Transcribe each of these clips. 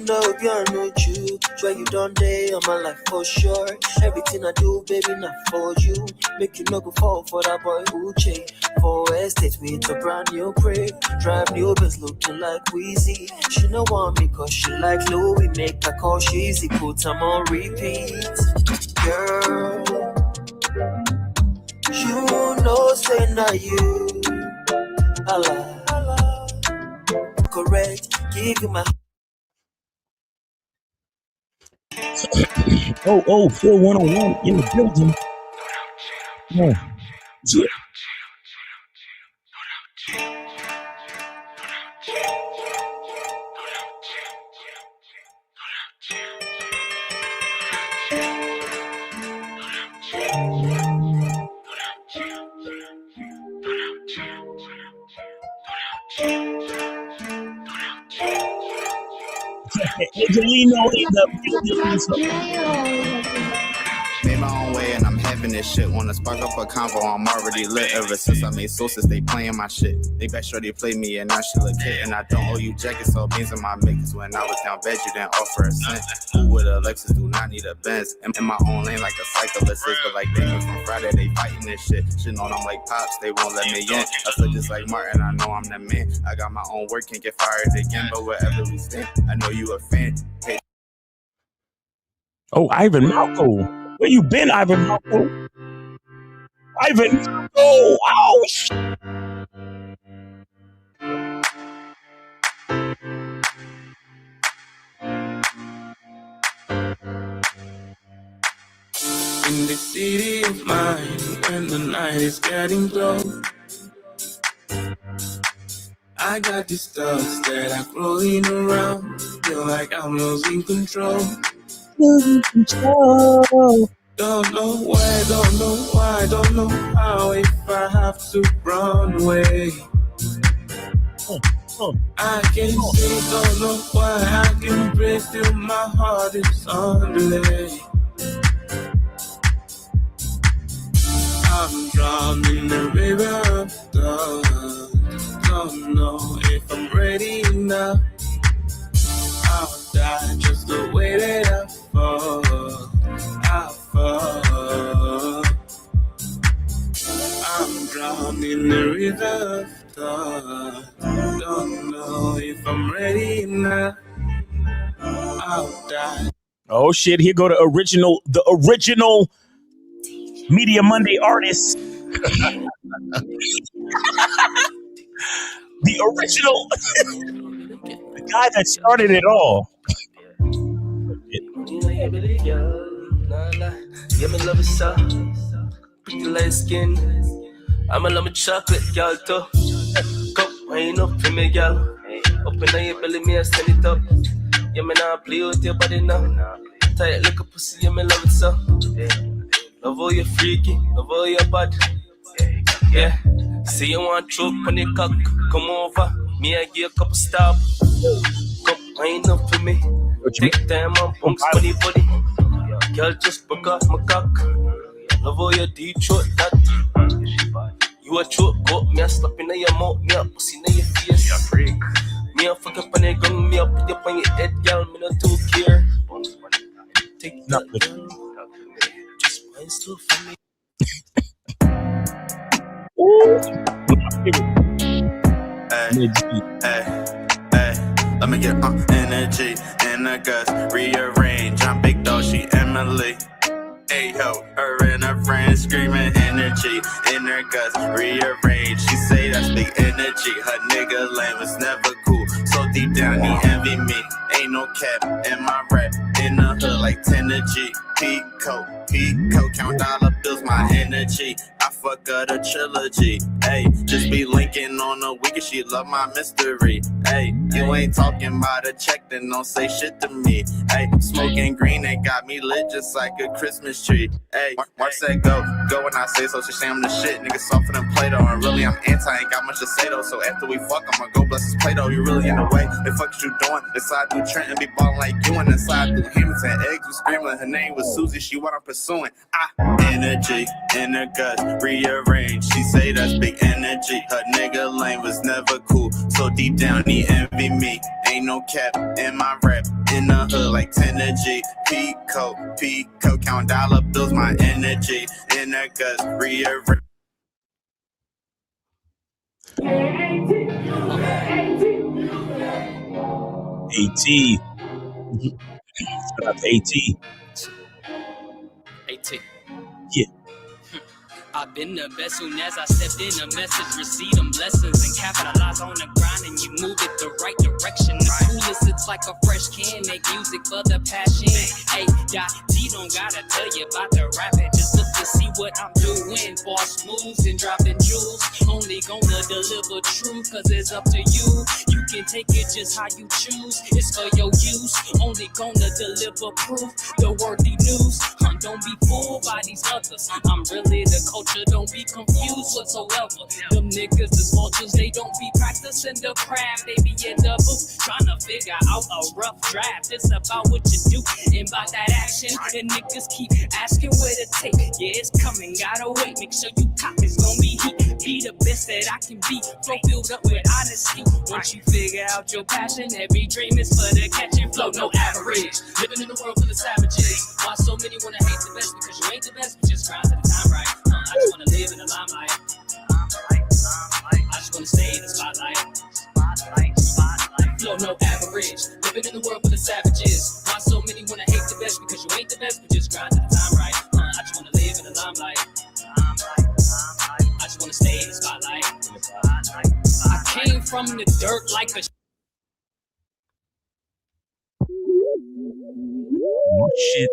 no girl, no you. Try you done day on my life for sure. Everything I do, baby, not for you. Make you no go fall for that boy who change. For estate with a brand new crib. Drive new Benz looking like Weezy. She no want me cause she like Louis. Make her call cheesy, put them on repeat. Girl, you know say not you. I lie. Correct, give you my. Oh, 4101 in the building. Yeah. Yeah. Angelino in the building. Made my own way and I'm having this shit. Wanna spark up a convo, I'm already lit. Ever since I made sources, they playing my shit. They bet sure they play me and I should look hit. And I don't owe you jackets, so beans in my mix. When I was down bad, you didn't offer a cent. Who with a Lexus do not need a Benz? In my own lane like a cyclist is. But like demons from Friday, they fighting this shit. Shit on I'm like Pops, they won't let me in. I feel just like Martin, I know I'm the man. I got my own work, can't get fired again. But wherever we stand, I know you a fan. Hey. Oh, Ivan Malco. Where you been, Ivan Malco? Ivan Malco! Ouch! In the city of mine, when the night is getting close, I got these thoughts that are rolling around. Feel like I'm losing control. Don't know where, don't know why, don't know how. If I have to run away, I can't see, don't know why. I can breathe till my heart is on delay. I'm drowned in the river of thought. Don't know if I'm ready enough. I'll die just the way that I fall. I'm drowned in the river of thought. Don't know if I'm ready enough. I'll die. Oh shit! Here go the original Media Monday artist, the original, the guy that started it all. Yeah, me love it so. Pretty light skin. I'ma love me chocolate, girl, too. Come wind up for me, girl. Open on your belly, me I stand it up. Yeah, me nah play with your body now. Tight like a pussy, yeah, me love it so. Love all your freaky, love all your bad. Yeah, see you want choke on the cock. Come over, me I give a couple stop. Come wind up for me. Take time on punks for the body. Girl, just broke off my cock. Love all your deep throat, that. You a choke, got me a slap in your mouth, me a pussy in your face. Me a freak. Me a fuck up on your gun, me a put up on your head, girl, me not too care. Take that, girl. Just wine slow for me. Hey, let me get energy in the guts, rearrange. I'm big dog, she Emily. Hey ho, her and her friends screaming energy in her guts, rearrange. She say that's big energy. Her nigga lame was never cool. So deep down he envy me. Ain't no cap in my rap. In the hood like 10 to G. Pico, count dollar bills, my energy. I fuck her the trilogy. Hey, just be linking on the weekend. She love my mystery. Hey, you ain't talking about a check, then don't say shit to me. Hey, smoking green, they got me lit just like a Christmas tree. Hey, Mark said go when I say so. She say I'm the shit, nigga softer than Play-Doh. And really I'm anti, ain't got much to say though. So after we fuck, I'ma go bless his Play-Doh. You really in the way, the fuck you doing? Inside through Trenton, be ballin' like you. And inside through Hamilton, eggs was screaming. Her name was Susie, she what I'm pursuing. Energy in her guts, rearrange. She say that's big energy. Her nigga lane was never cool. So deep down he envy me. Ain't no cap in my rap. In the hood like Tennessee, Pico, count dollar bills, my energy. In the guts, rearrange. AT. Shout out to AT. AT. Yeah. I've been the best soon as I stepped in. A message, receive them blessings and capitalize on the grind, and you move it the right direction. The coolest, it's like a fresh can. Make music for the passion. A.D. don't gotta tell you about the rapping. Just look to see what I'm doing. Boss moves and dropping jewels. Only gonna deliver truth, cause it's up to you. You can take it just how you choose. It's for your use. Only gonna deliver proof. The worthy news. Don't be fooled by these others. I'm really the culture. Don't be confused whatsoever. Them niggas is vultures. They don't be practicing the craft. They be in the booth trying to figure out a rough draft. It's about what you do and about that action. And niggas keep asking where to take. Yeah, it's coming. Gotta wait. Make sure you cop. It's gonna be heat. Be the best that I can be. Flow filled up with honesty. Once you figure out your passion, every dream is for the catching flow. No average. Living in the world full of savages. Why so many wanna hate the best? Because you ain't the best, but just grind to the time right. I just wanna live in the limelight. I just wanna stay in the spotlight. Flow no average. Living in the world full of savages. Why so many wanna hate the best? Because you ain't the best, but just grind to the time right. I just wanna live in the limelight. I just wanna stay in the spotlight. I came from the dirt like a Oh shit.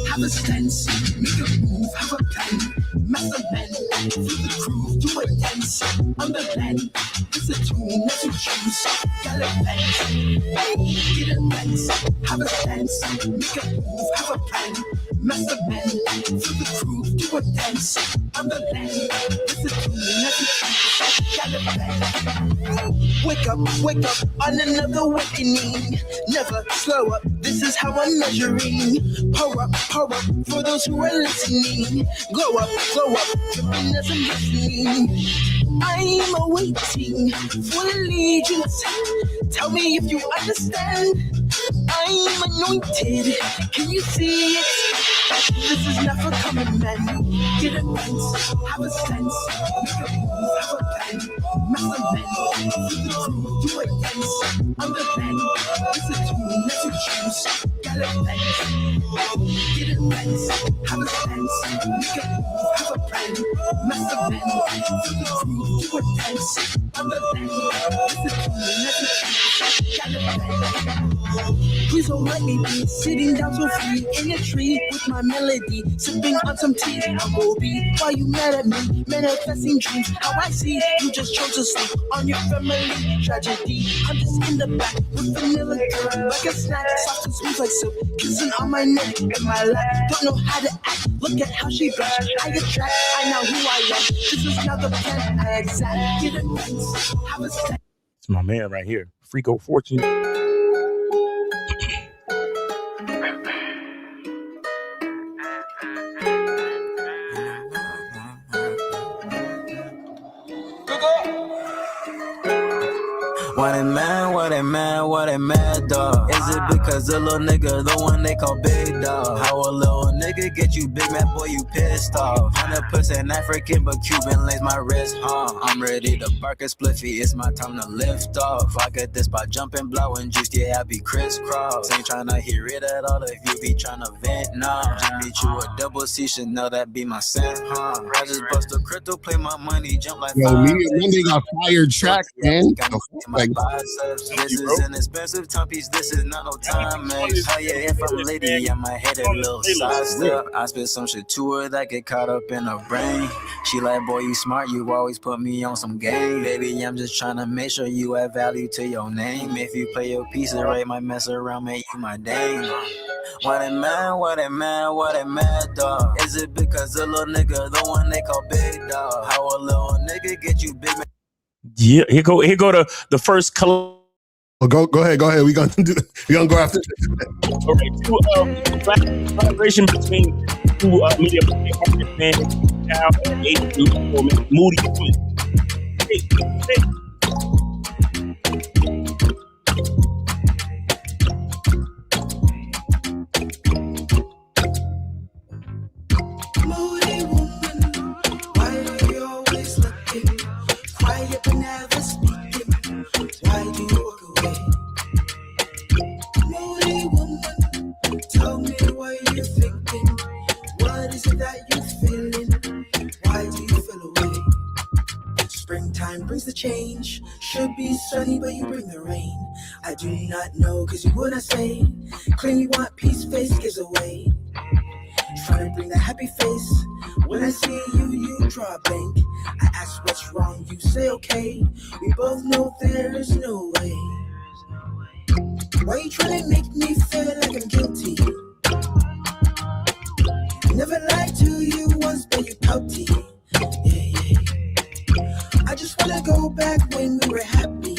Have a stance, make a move, have a plan. Master man, through the crew, do a dance. On the land, it's a tune that you choose. Gallivant, get a dance, have a stance, make a move, have a plan. Master man, through the crew, do a dance. On the land, it's a tune that you choose. Gallivant. Wake up on another awakening. Never slow up, this is how I'm measuring. Power up for those who are listening. Glow up, dripping as I'm listening. I'm awaiting for allegiance. Tell me if you understand. I'm anointed, can you see it? This is not for common men. Get a dance, have a sense. Make a move, have a plan. Master men, through the crew, do a dance. On the land, it's a tune that you choose. Gallivant, get a dance, have a sense. Make a move, have a plan. Master men, through the crew, do a dance. On the land, it's a tune that you choose. Gallivant. Please don't let me be sitting down so free in a tree with my melody, sipping on some tea. I'm Moby, why you mad at me? Manifesting dreams, how I see you just chose to sleep on your family tragedy. I'm just in the back with vanilla girl, like a snack, soft and smooth like silk, kissing on my neck and my lap. Don't know how to act, look at how she blush. I attract, I know who I am. This is not the plan, I exact. Get a dance, have a snack. It's my man right here, Freako Fortune. What a mad dog. Is it because the little nigga the one they call big dog? How a little nigga get you big, man, boy, you pissed off. 100% African, but Cuban lays my wrist, I'm ready to bark a spliffy, it's my time to lift off. I get this by jumping, blowing juice, yeah, I be crisscross. Ain't tryna hear it at all if you be tryna vent, nah. Just meet you a double C, should know that be my scent, I just bust a crypto, play my money, jump like Yo, Media Monday got fired track, man. Like, biceps. This is an expensive timepiece. This is not no time, man. Oh yeah, if I'm lady, I might hit a little side step. I spit some shit to her that get caught up in her brain. She like, boy, you smart. You always put me on some game. Baby, I'm just trying to make sure you add value to your name. If you play your pieces right, might mess around, make you my dame. What a man, what a man, what a mad dog. Is it because a little nigga, the one they call big dog? How a little nigga get you big man? Yeah, here go the first color. Well, go ahead. We gonna go after this. Okay, collaboration between two media artists, man, now and 8 Moody. Moody woman, why are you always looking quiet but never speaking? Why do you walk away? Moody woman, tell me what you're thinking. What is it that you're feeling? Why do you feel away? Springtime brings the change. Should be sunny, but you bring the rain. I do not know, cause you would not say. Claim you want peace, face gives away. Trying to bring that happy face. When I see you, you draw a blank. I ask what's wrong, you say okay. We both know there is no way. Why you trying to make me feel like I'm guilty? Never lied to you once, but you pouty. Yeah. I just wanna go back when we were happy.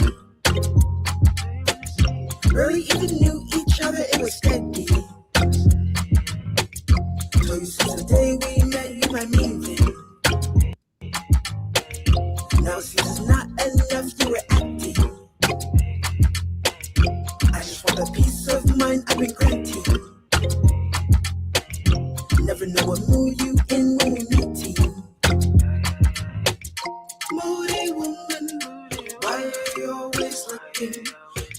Barely even knew each other, it was steady. So you since the day we met, you my mean thing. Now since it's not enough, you were acting. I just want the peace of mind I've been granting. Never know what mood you in when we meeting. Moody woman, why are you always looking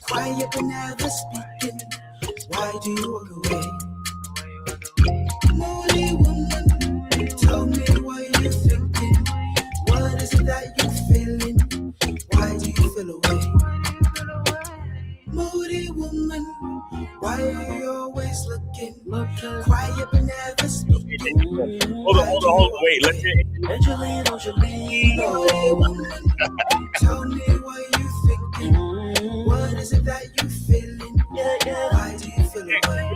quiet but never speaking? Why do you walk away? Moody woman, tell me what you're thinking. What is it that you're feeling? Why do you feel away? Moody woman, why are you always looking quiet but never speaking? Hold on. Wait, let's hear it. Don't you leave. Moody woman, tell me what you're thinking. What is it that you're feeling? Why do you feel away?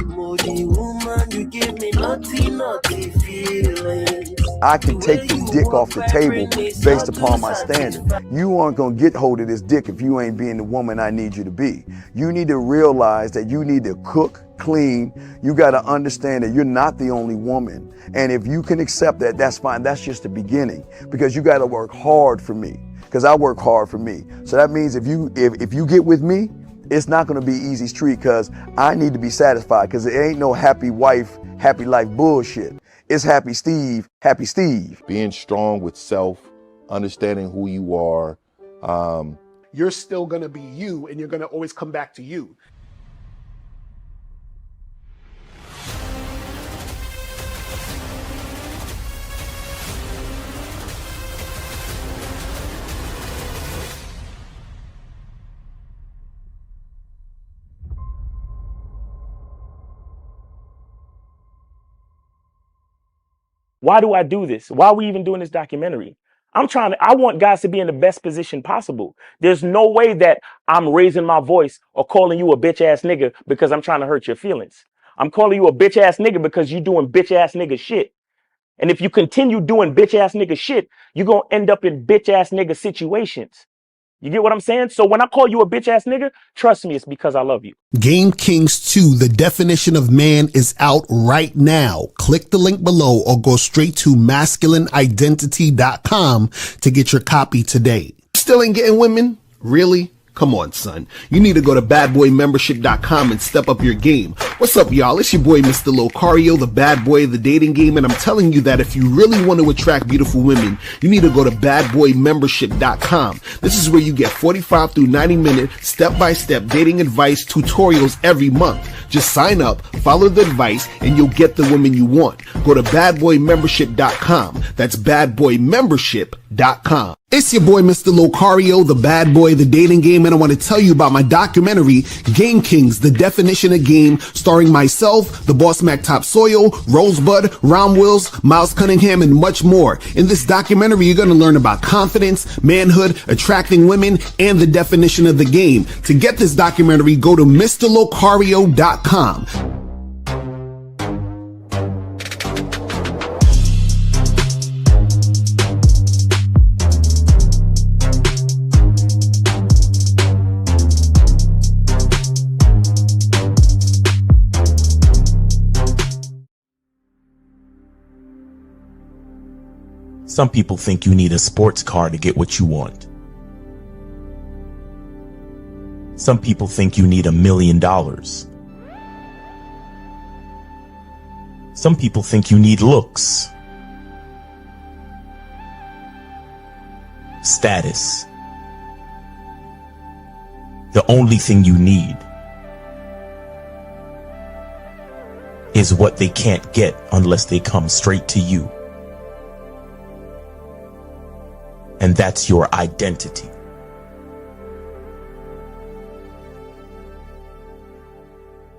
Moody woman, you give me naughty feelings. I can take the dick off the table based upon my standard. You aren't gonna get hold of this dick if you ain't being the woman I need you to be. You need to realize that you need to cook, clean. You gotta understand that you're not the only woman. And if you can accept that, that's fine. That's just the beginning, because you gotta work hard for me, because I work hard for me. So that means if you get with me, it's not gonna be easy street, because I need to be satisfied, because it ain't no happy wife, happy life bullshit. It's happy Steve, happy Steve. Being strong with self, understanding who you are. You're still gonna be you, and you're gonna always come back to you. Why do I do this? Why are we even doing this documentary? I want guys to be in the best position possible. There's no way that I'm raising my voice or calling you a bitch ass nigga because I'm trying to hurt your feelings. I'm calling you a bitch ass nigga because you're doing bitch ass nigga shit. And if you continue doing bitch ass nigga shit, you're going to end up in bitch ass nigga situations. You get what I'm saying? So when I call you a bitch ass nigga, trust me, it's because I love you. Game Kings 2, the definition of man, is out right now. Click the link below or go straight to masculineidentity.com to get your copy today. Still ain't getting women? Really? Come on, son. You need to go to badboymembership.com and step up your game. What's up, y'all? It's your boy, Mr. Locario, the bad boy of the dating game, and I'm telling you that if you really want to attract beautiful women, you need to go to badboymembership.com. This is where you get 45 through 90-minute step-by-step dating advice tutorials every month. Just sign up, follow the advice, and you'll get the women you want. Go to badboymembership.com. That's badboymembership.com. It's your boy, Mr. Locario, the bad boy of the dating game, and I want to tell you about my documentary, Game Kings, The Definition of Game, starring myself, the Boss Mac Top Soil, Rosebud, Ron Wills, Miles Cunningham, and much more. In this documentary, you're going to learn about confidence, manhood, attracting women, and the definition of the game. To get this documentary, go to MrLocario.com. Some people think you need a sports car to get what you want. Some people think you need $1 million. Some people think you need looks, status. The only thing you need is what they can't get unless they come straight to you. And that's your identity.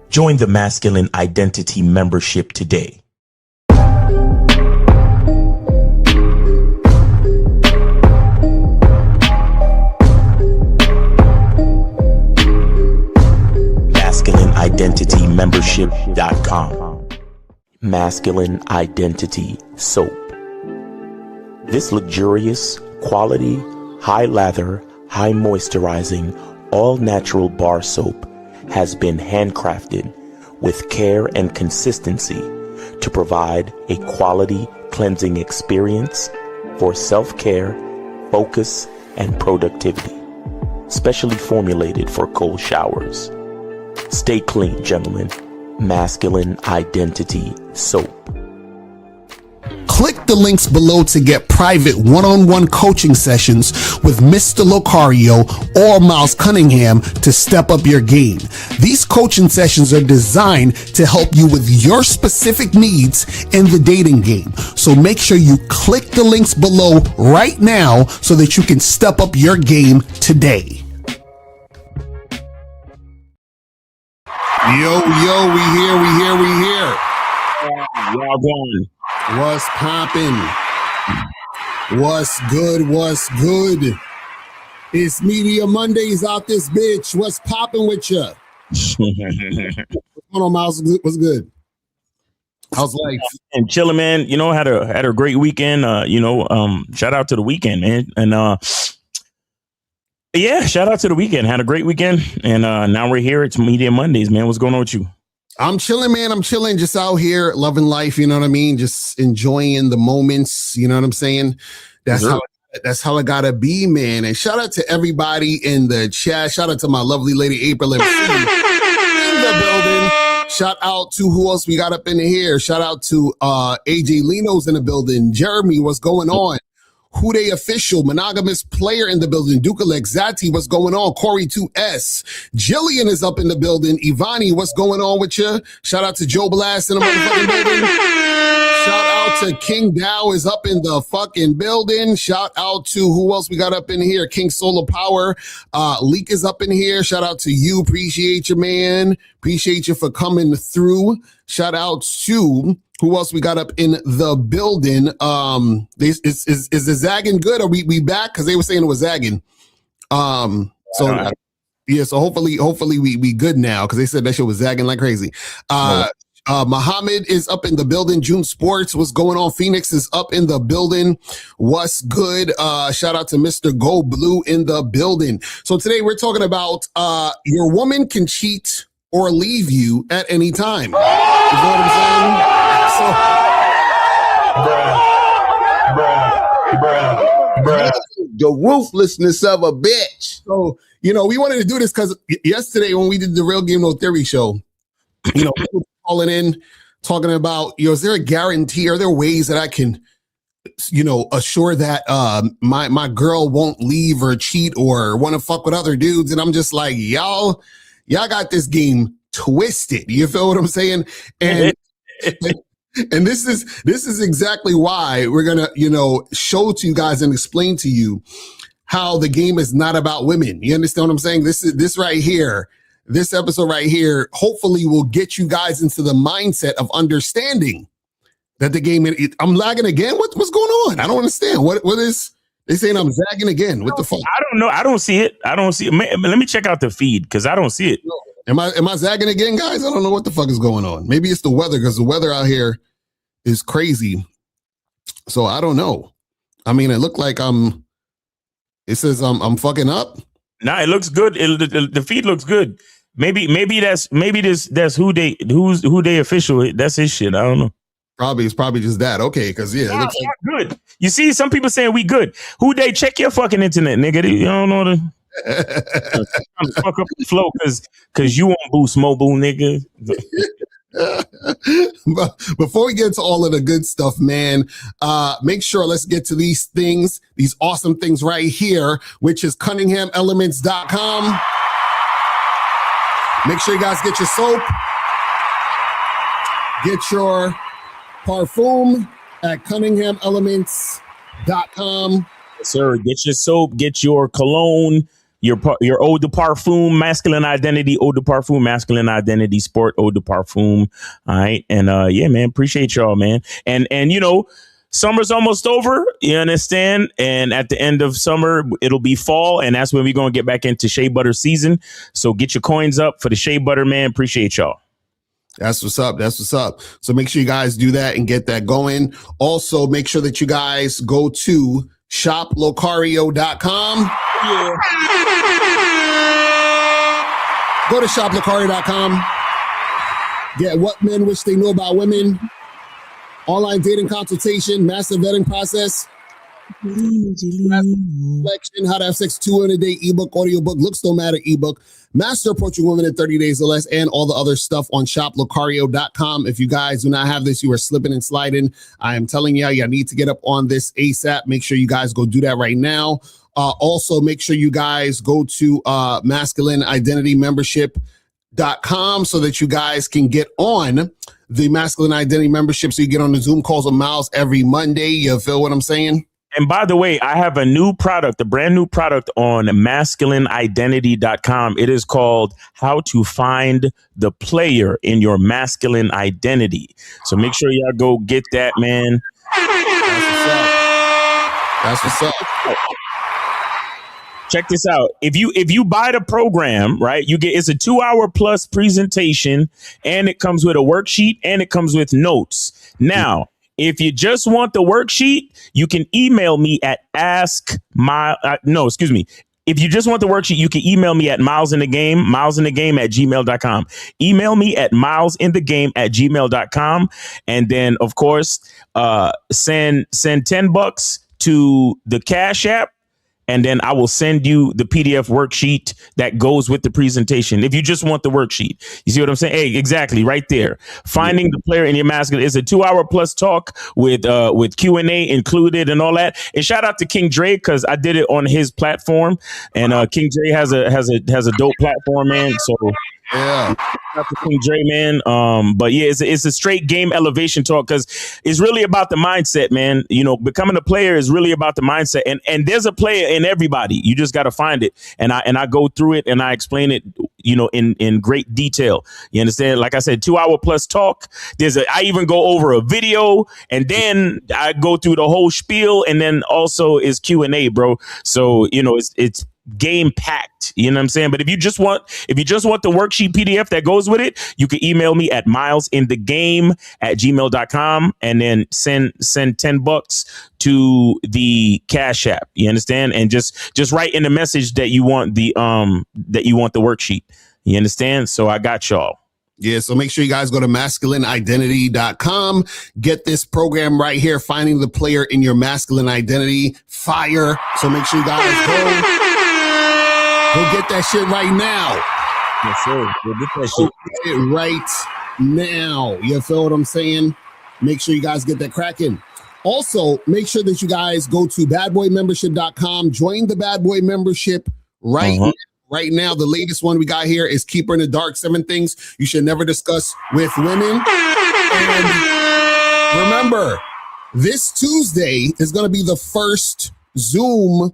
Join the Masculine Identity membership today. MasculineIdentityMembership.com. Masculine Identity Soap. This luxurious, quality, high lather, high moisturizing, all natural bar soap has been handcrafted with care and consistency to provide a quality cleansing experience for self-care, focus, and productivity. Specially formulated for cold showers. Stay clean, gentlemen. Masculine Identity Soap. Click the links below to get private one-on-one coaching sessions with Mr. Locario or Miles Cunningham to step up your game. These coaching sessions are designed to help you with your specific needs in the dating game. So make sure you click the links below right now so that you can step up your game today. Yo, we here. Y'all going? What's poppin'? What's good? It's Media Mondays out this bitch. What's poppin' with you? What's going on, Miles? What's good? How's life? And chilling, man. You know, had a great weekend. Shout out to the weekend, man. And yeah, shout out to the weekend. Had a great weekend. And now we're here. It's Media Mondays, man. What's going on with you? I'm chilling, man. I'm chilling, just out here, loving life. You know what I mean? Just enjoying the moments. You know what I'm saying? That's how it gotta be, man. And shout out to everybody in the chat. Shout out to my lovely lady April MC in the building. Shout out to who else we got up in here. Shout out to AJ Lino's in the building. Jeremy, what's going on? Who They Official, Monogamous Player in the building. Duka Lexati, what's going on? Corey 2S. Jillian is up in the building. Ivani, what's going on with you? Shout out to Joe Blast in the motherfucking building. Shout out to King Dow is up in the fucking building. Shout out to who else we got up in here? King Solar Power. Leak is up in here. Shout out to you. Appreciate you, man. Appreciate you for coming through. Shout out to who else we got up in the building? Is the zagging good? Are we back? Because they were saying it was zagging. So hopefully we good now, because they said that shit was zagging like crazy. Muhammad is up in the building. June Sports, what's going on? Phoenix is up in the building. What's good? Shout out to Mr. Go Blue in the building. So today we're talking about your woman can cheat or leave you at any time. You know what I'm saying? The ruthlessness of a bitch. So, we wanted to do this because yesterday when we did the Real Game No Theory show, people calling in, talking about, is there a guarantee? Are there ways that I can, assure that my girl won't leave or cheat or want to fuck with other dudes? And I'm just like, y'all got this game twisted. You feel what I'm saying? And And this is exactly why we're gonna, show to you guys and explain to you how the game is not about women. You understand what I'm saying? This right here, this episode right here, hopefully will get you guys into the mindset of understanding that the game. I'm lagging again. What's going on? I don't understand. What is they saying? I'm zagging again. What the fuck? I don't know. I don't see it. Let me check out the feed because I don't see it. Am I zagging again, guys? I don't know what the fuck is going on. Maybe it's the weather because the weather out here is crazy. So I don't know. I mean, it looked like it says I'm fucking up. Nah, it looks good. The feed looks good. Maybe that's who they official. That's his shit. I don't know. It's probably just that. Okay, because it looks like good. You see, some people saying we good. Who they check your fucking internet, nigga? You don't know the. I'm fuck up the flow because you won't boost mobile, nigga. But before we get to all of the good stuff, man, make sure let's get to these awesome things right here, which is CunninghamElements.com. Make sure you guys get your soap, get your parfum at CunninghamElements.com. Yes, sir. Get your soap, get your cologne, your eau de parfum, masculine identity, eau de parfum, masculine identity, sport, eau de parfum. All right. And yeah, man, appreciate y'all, man. And summer's almost over. You understand? And at the end of summer, it'll be fall. And that's when we're going to get back into shea butter season. So get your coins up for the shea butter, man. Appreciate y'all. That's what's up. So make sure you guys do that and get that going. Also, make sure that you guys go to shoplocario.com. Yeah. Go to shoplocario.com. Get what men wish they knew about women. Online dating consultation, massive vetting process. Selection, how to have sex 200 a day ebook, audiobook, looks don't matter ebook, master approaching women in 30 days or less, and all the other stuff on shoplocario.com. If you guys do not have this, you are slipping and sliding. I am telling you, you need to get up on this ASAP. Make sure you guys go do that right now. Also, make sure you guys go to masculine identity membership.com so that you guys can get on the masculine identity membership so you get on the Zoom calls with Miles every Monday. You feel what I'm saying? And by the way, I have a brand new product on masculineidentity.com. It is called How to Find the Player in Your Masculine Identity. So make sure y'all go get that, man. That's what's up. Check this out. If you buy the program, right, it's a 2-hour plus presentation, and it comes with a worksheet and it comes with notes. Now, if you just want the worksheet, you can email me at If you just want the worksheet, you can email me at milesinthegame@gmail.com. Email me at milesinthegame@gmail.com. And then, of course, send $10 to the Cash App. And then I will send you the PDF worksheet that goes with the presentation. If you just want the worksheet, you see what I'm saying? Hey, exactly, right there. Finding the player in your masculine is a 2-hour plus talk with Q&A included and all that. And shout out to King Dre because I did it on his platform, and King Dre has a dope platform, man. So yeah. King Dre, man. But yeah, it's a straight game elevation talk because it's really about the mindset, man. Becoming a player is really about the mindset, and there's a player in everybody. You just got to find it, and I go through it and I explain it, in great detail. You understand? Like I said, 2-hour plus talk. I even go over a video, and then I go through the whole spiel, and then also is Q&A, bro. So it's game packed, you know what I'm saying? But if you just want the worksheet PDF that goes with it, you can email me at milesinthegame@gmail.com and then send $10 to the Cash App. You understand? And just write in the message that you want the worksheet. You understand? So I got y'all. Yeah, so make sure you guys go to masculineidentity.com. Get this program right here, Finding the Player in Your Masculine Identity. Fire. So make sure you guys go get that shit right now. Yes, sir. Go get that shit. Right now. You feel what I'm saying? Make sure you guys get that cracking. Also, make sure that you guys go to badboymembership.com. Join the Bad Boy membership right now. Right now, the latest one we got here is Keeper in the Dark, 7 things you should never discuss with women. And remember, this Tuesday is going to be the first Zoom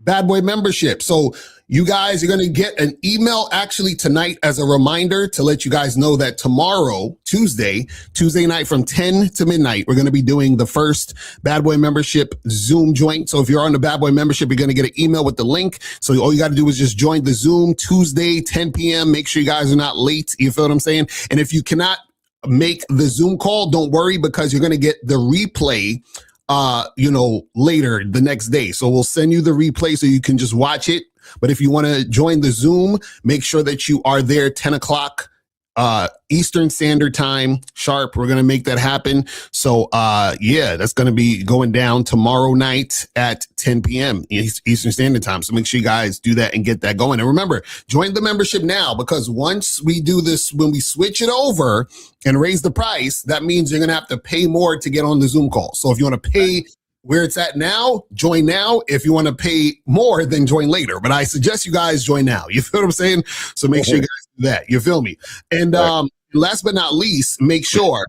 Bad Boy membership. So you guys are going to get an email actually tonight as a reminder to let you guys know that tomorrow, Tuesday night from 10 to midnight, we're going to be doing the first Bad Boy membership Zoom joint. So if you're on the Bad Boy membership, you're going to get an email with the link. So all you got to do is just join the Zoom Tuesday, 10 p.m. Make sure you guys are not late. You feel what I'm saying? And if you cannot make the Zoom call, don't worry, because you're going to get the replay later the next day. So we'll send you the replay so you can just watch it. But if you want to join the Zoom, make sure that you are there 10 o'clock Eastern Standard Time sharp. We're going to make that happen. So, that's going to be going down tomorrow night at 10 p.m. Eastern Standard Time. So make sure you guys do that and get that going. And remember, join the membership now, because once we do this, when we switch it over and raise the price, that means you're going to have to pay more to get on the Zoom call. So if you want to pay where it's at now, join now. If you want to pay more, then join later. But I suggest you guys join now. You feel what I'm saying? So make sure you guys do that. You feel me? And last but not least, make sure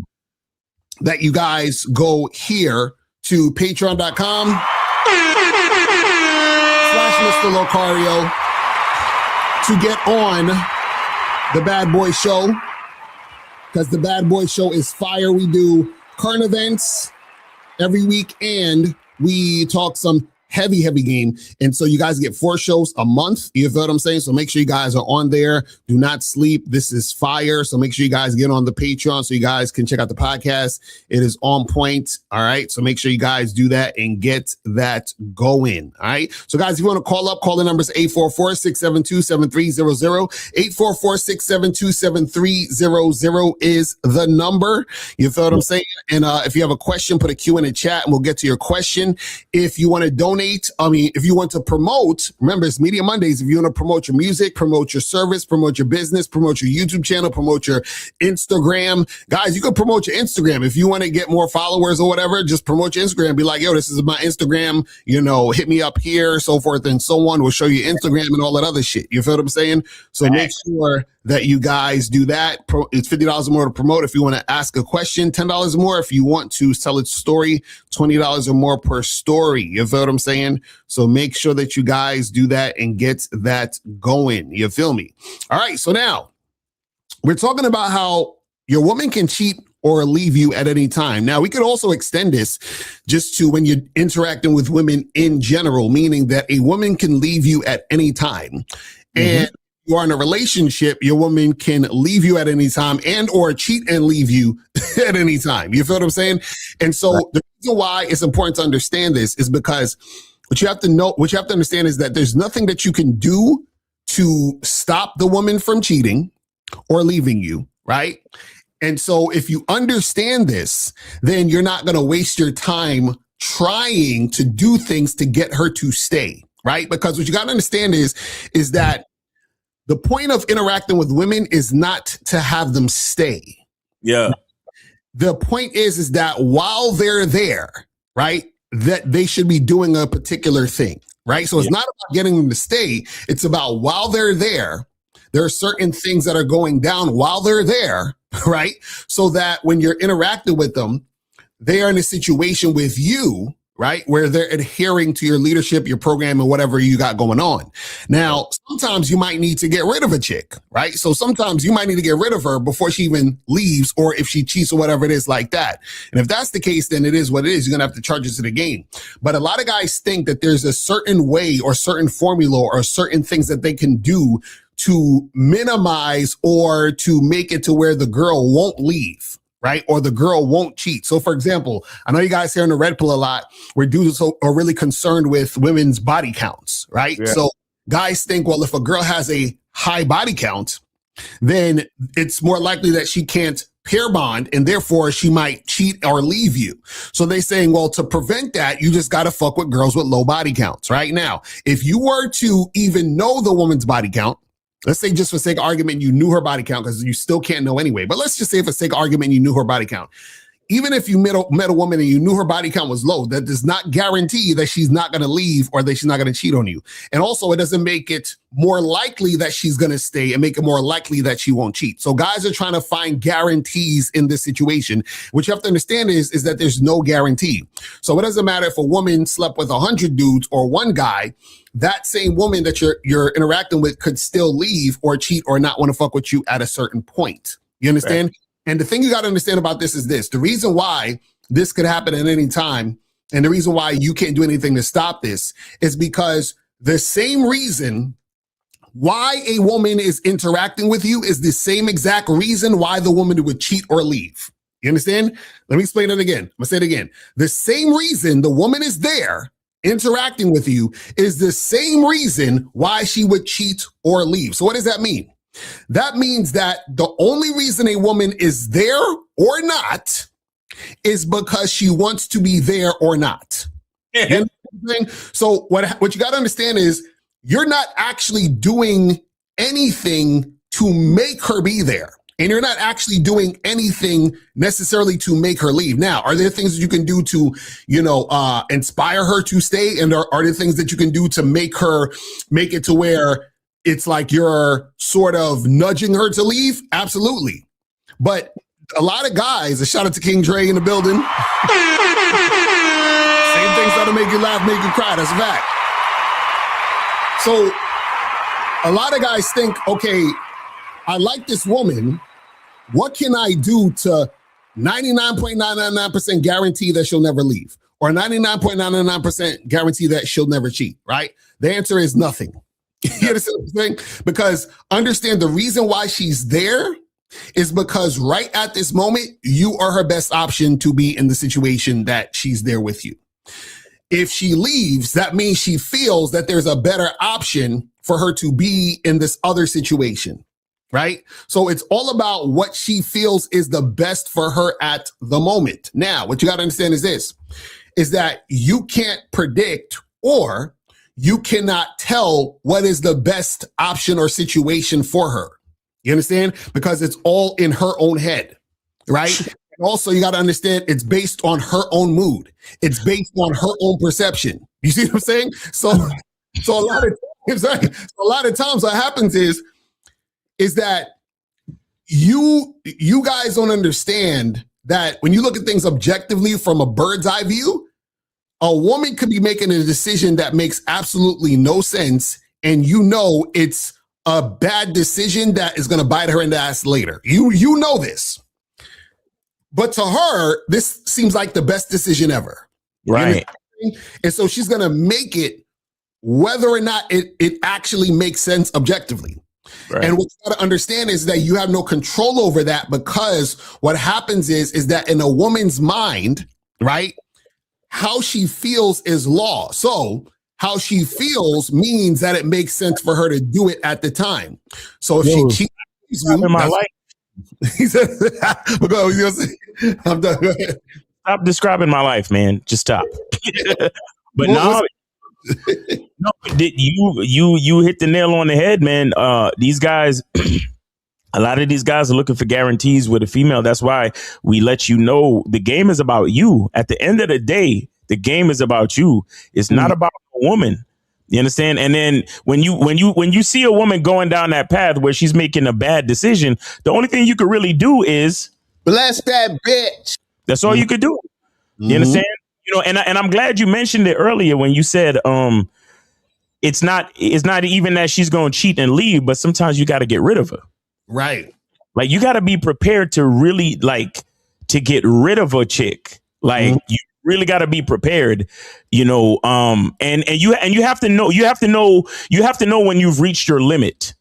that you guys go here to patreon.com/Mr. Locario to get on the Bad Boy Show, because the Bad Boy Show is fire. We do current events every week, and we talk some heavy game. And so you guys get 4 shows a month. You feel what I'm saying? So make sure you guys are on there. Do not sleep. This is fire. So make sure you guys get on the Patreon so you guys can check out the podcast. It is on point. All right. So make sure you guys do that and get that going. All right. So guys, if you want to call the numbers 844-672-7300. 844-672-7300 is the number. You feel what I'm saying? And if you have a question, put a Q in the chat and we'll get to your question. If you want to donate, if you want to promote, remember it's Media Mondays. If you want to promote your music, promote your service, promote your business, promote your YouTube channel, promote your Instagram. Guys, you can promote your Instagram. If you want to get more followers or whatever, just promote your Instagram. Be like, yo, this is my Instagram, hit me up here, so forth and so on. We'll show you Instagram and all that other shit. You feel what I'm saying? So make sure that you guys do that. It's $50 or more to promote. If you want to ask a question, $10 or more. If you want to tell a story, $20 or more per story. You feel what I'm saying? So make sure that you guys do that and get that going. You feel me? All right. So now we're talking about how your woman can cheat or leave you at any time. Now, we could also extend this just to when you're interacting with women in general, meaning that a woman can leave you at any time. And you are in a relationship, your woman can leave you at any time and or cheat and leave you at any time. You feel what I'm saying? And so the reason why it's important to understand this is because what you have to understand is that there's nothing that you can do to stop the woman from cheating or leaving you, right? And so if you understand this, then you're not going to waste your time trying to do things to get her to stay, right? Because what you got to understand is that the point of interacting with women is not to have them stay. Yeah. The point is that while they're there, right, that they should be doing a particular thing, right? So it's not about getting them to stay. It's about while they're there are certain things that are going down while they're there, right? So that when you're interacting with them, they are in a situation with you, right, where they're adhering to your leadership, your program, and whatever you got going on. Now, sometimes you might need to get rid of a chick, right? So sometimes you might need to get rid of her before she even leaves, or if she cheats or whatever it is like that. And if that's the case, then it is what it is. You're going to have to charge it to the game. But a lot of guys think that there's a certain way or certain formula or certain things that they can do to minimize or to make it to where the girl won't leave, right? Or the girl won't cheat. So for example, I know you guys here in the Red Pill a lot where dudes are really concerned with women's body counts, right? Yeah. So guys think, well, if a girl has a high body count, then it's more likely that she can't pair bond and therefore she might cheat or leave you. So they saying, well, to prevent that, you just got to fuck with girls with low body counts. Right now, if you were to even know the woman's body count, let's say just for sake of argument, you knew her body count because you still can't know anyway. But let's just say for sake of argument, you knew her body count. even if you met a woman and you knew her body count was low, that does not guarantee that she's not going to leave or that she's not going to cheat on you. And also, it doesn't make it more likely that she's going to stay and make it more likely that she won't cheat. So guys are trying to find guarantees in this situation. What you have to understand is that there's no guarantee. So it doesn't matter if a woman slept with 100 dudes or one guy. That same woman that you're interacting with could still leave or cheat or not want to fuck with you at a certain point. You understand? Right. And the thing you got to understand about this is this. The reason why this could happen at any time and the reason why you can't do anything to stop this is because the same reason why a woman is interacting with you is the same exact reason why the woman would cheat or leave. You understand? Let me explain it again. I'm going to say it again. The same reason the woman is there interacting with you is the same reason why she would cheat or leave. So what does that mean? That means that the only reason a woman is there or not is because she wants to be there or not. You know what I'm saying? So what you got to understand is you're not actually doing anything to make her be there. And you're not actually doing anything necessarily to make her leave. Now, are there things that you can do to, inspire her to stay? And are there things that you can do to make it to where it's like you're sort of nudging her to leave? Absolutely. But a lot of guys, a shout out to King Dre in the building. Same things that'll make you laugh, make you cry. That's a fact. So a lot of guys think, okay, I like this woman. What can I do to 99.999% guarantee that she'll never leave? Or 99.999% guarantee that she'll never cheat, right? The answer is nothing. You understand what I'm saying? Because understand the reason why she's there is because right at this moment, you are her best option to be in the situation that she's there with you. If she leaves, that means she feels that there's a better option for her to be in this other situation, right? So it's all about what she feels is the best for her at the moment. Now, what you got to understand is this, is that you can't predict or you cannot tell what is the best option or situation for her. You understand? Because it's all in her own head, right? And also, you got to understand it's based on her own mood. It's based on her own perception. You see what I'm saying? So a lot of times what happens is that you guys don't understand that when you look at things objectively from a bird's eye view, a woman could be making a decision that makes absolutely no sense, and it's a bad decision that is going to bite her in the ass later. You know this. But to her, this seems like the best decision ever. Right. And so she's going to make it whether or not it actually makes sense objectively. Right. And what you got to understand is that you have no control over that, because what happens is that in a woman's mind, right, how she feels is law. So how she feels means that it makes sense for her to do it at the time. So if she cheats you, in my life. He said, I'm done. Go ahead. Stop describing my life, man. Just stop. But no, you hit the nail on the head, man. These guys, a lot of these guys are looking for guarantees with a female. That's why we let you know the game is about you. At the end of the day, the game is about you. It's not about a woman. You understand? And then when you see a woman going down that path where she's making a bad decision, the only thing you could really do is bless that bitch. That's all you could do. You understand? And I'm glad you mentioned it earlier when you said it's not even that she's going to cheat and leave, but sometimes you got to get rid of her. Right. Like you got to be prepared to really to get rid of a chick. Like you really got to be prepared, and you have to know when you've reached your limit.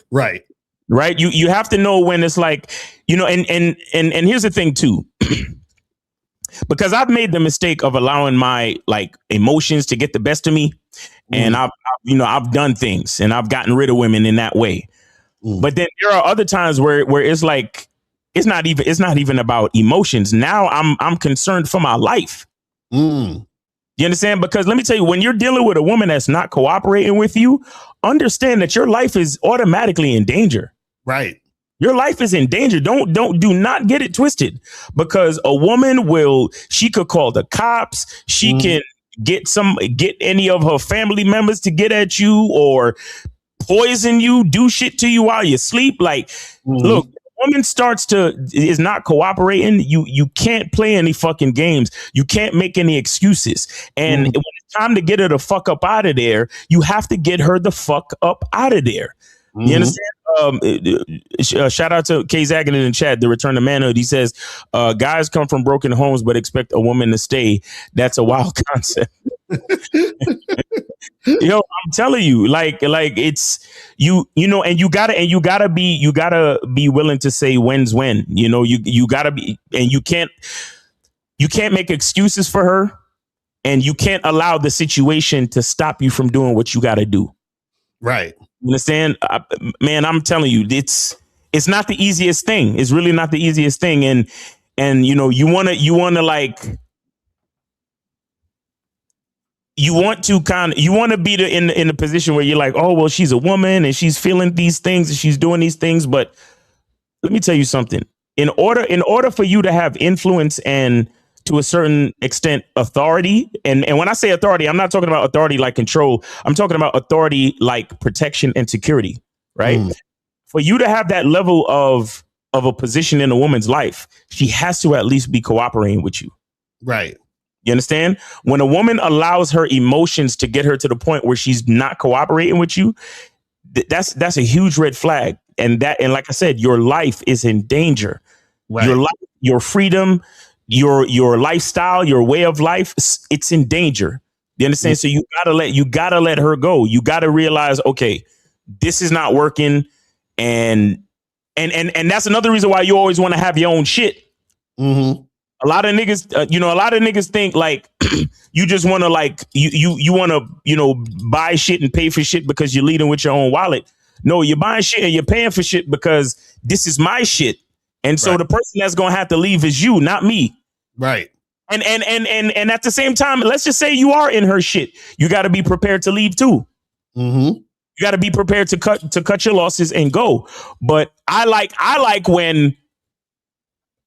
Right. Right. You have to know when it's like, and here's the thing, too. Because I've made the mistake of allowing my emotions to get the best of me. And I've done things and I've gotten rid of women in that way. But then there are other times where it's like it's not even about emotions. Now I'm concerned for my life. You understand? Because let me tell you, when you're dealing with a woman that's not cooperating with you, understand that your life is automatically in danger. Right. Your life is in danger. Do not get it twisted, because a woman she could call the cops. She can get any of her family members to get at you or poison you, do shit to you while you sleep. Like, look, a woman is not cooperating. You can't play any fucking games. You can't make any excuses. And when it's time to get her the fuck up out of there, you have to get her the fuck up out of there. You understand? Shout out to K Zaggin in the chat, the return to manhood. He says, guys come from broken homes but expect a woman to stay. That's a wild concept. Yo, I'm telling you, like it's you know, and you gotta be willing to say when's when. You know, you gotta be, and you can't make excuses for her, and you can't allow the situation to stop you from doing what you gotta do. Right. You understand? Man, I'm telling you, it's not the easiest thing. It's really not the easiest thing. And you know, you want to be in the position where you're like, oh, well, she's a woman and she's feeling these things and she's doing these things. But let me tell you something. In order for you to have influence and, to a certain extent, authority, and when I say authority, I'm not talking about authority like control. I'm talking about authority like protection and security, right? For you to have that level of a position in a woman's life, she has to at least be cooperating with you. Right. You understand? When a woman allows her emotions to get her to the point where she's not cooperating with you, that's a huge red flag. And like I said, your life is in danger. Right. Your life, your freedom, your lifestyle, your way of life, it's in danger. You understand? So you gotta let her go. You gotta realize, okay, this is not working. And that's another reason why you always want to have your own shit. A lot of niggas think like you just want to like you want to buy shit and pay for shit because you're leading with your own wallet. No, you're buying shit and you're paying for shit because this is my shit. And so the person that's going to have to leave is you, not me. Right. And at the same time, let's just say you are in her shit. You got to be prepared to leave too. You got to be prepared to cut your losses and go. But I like when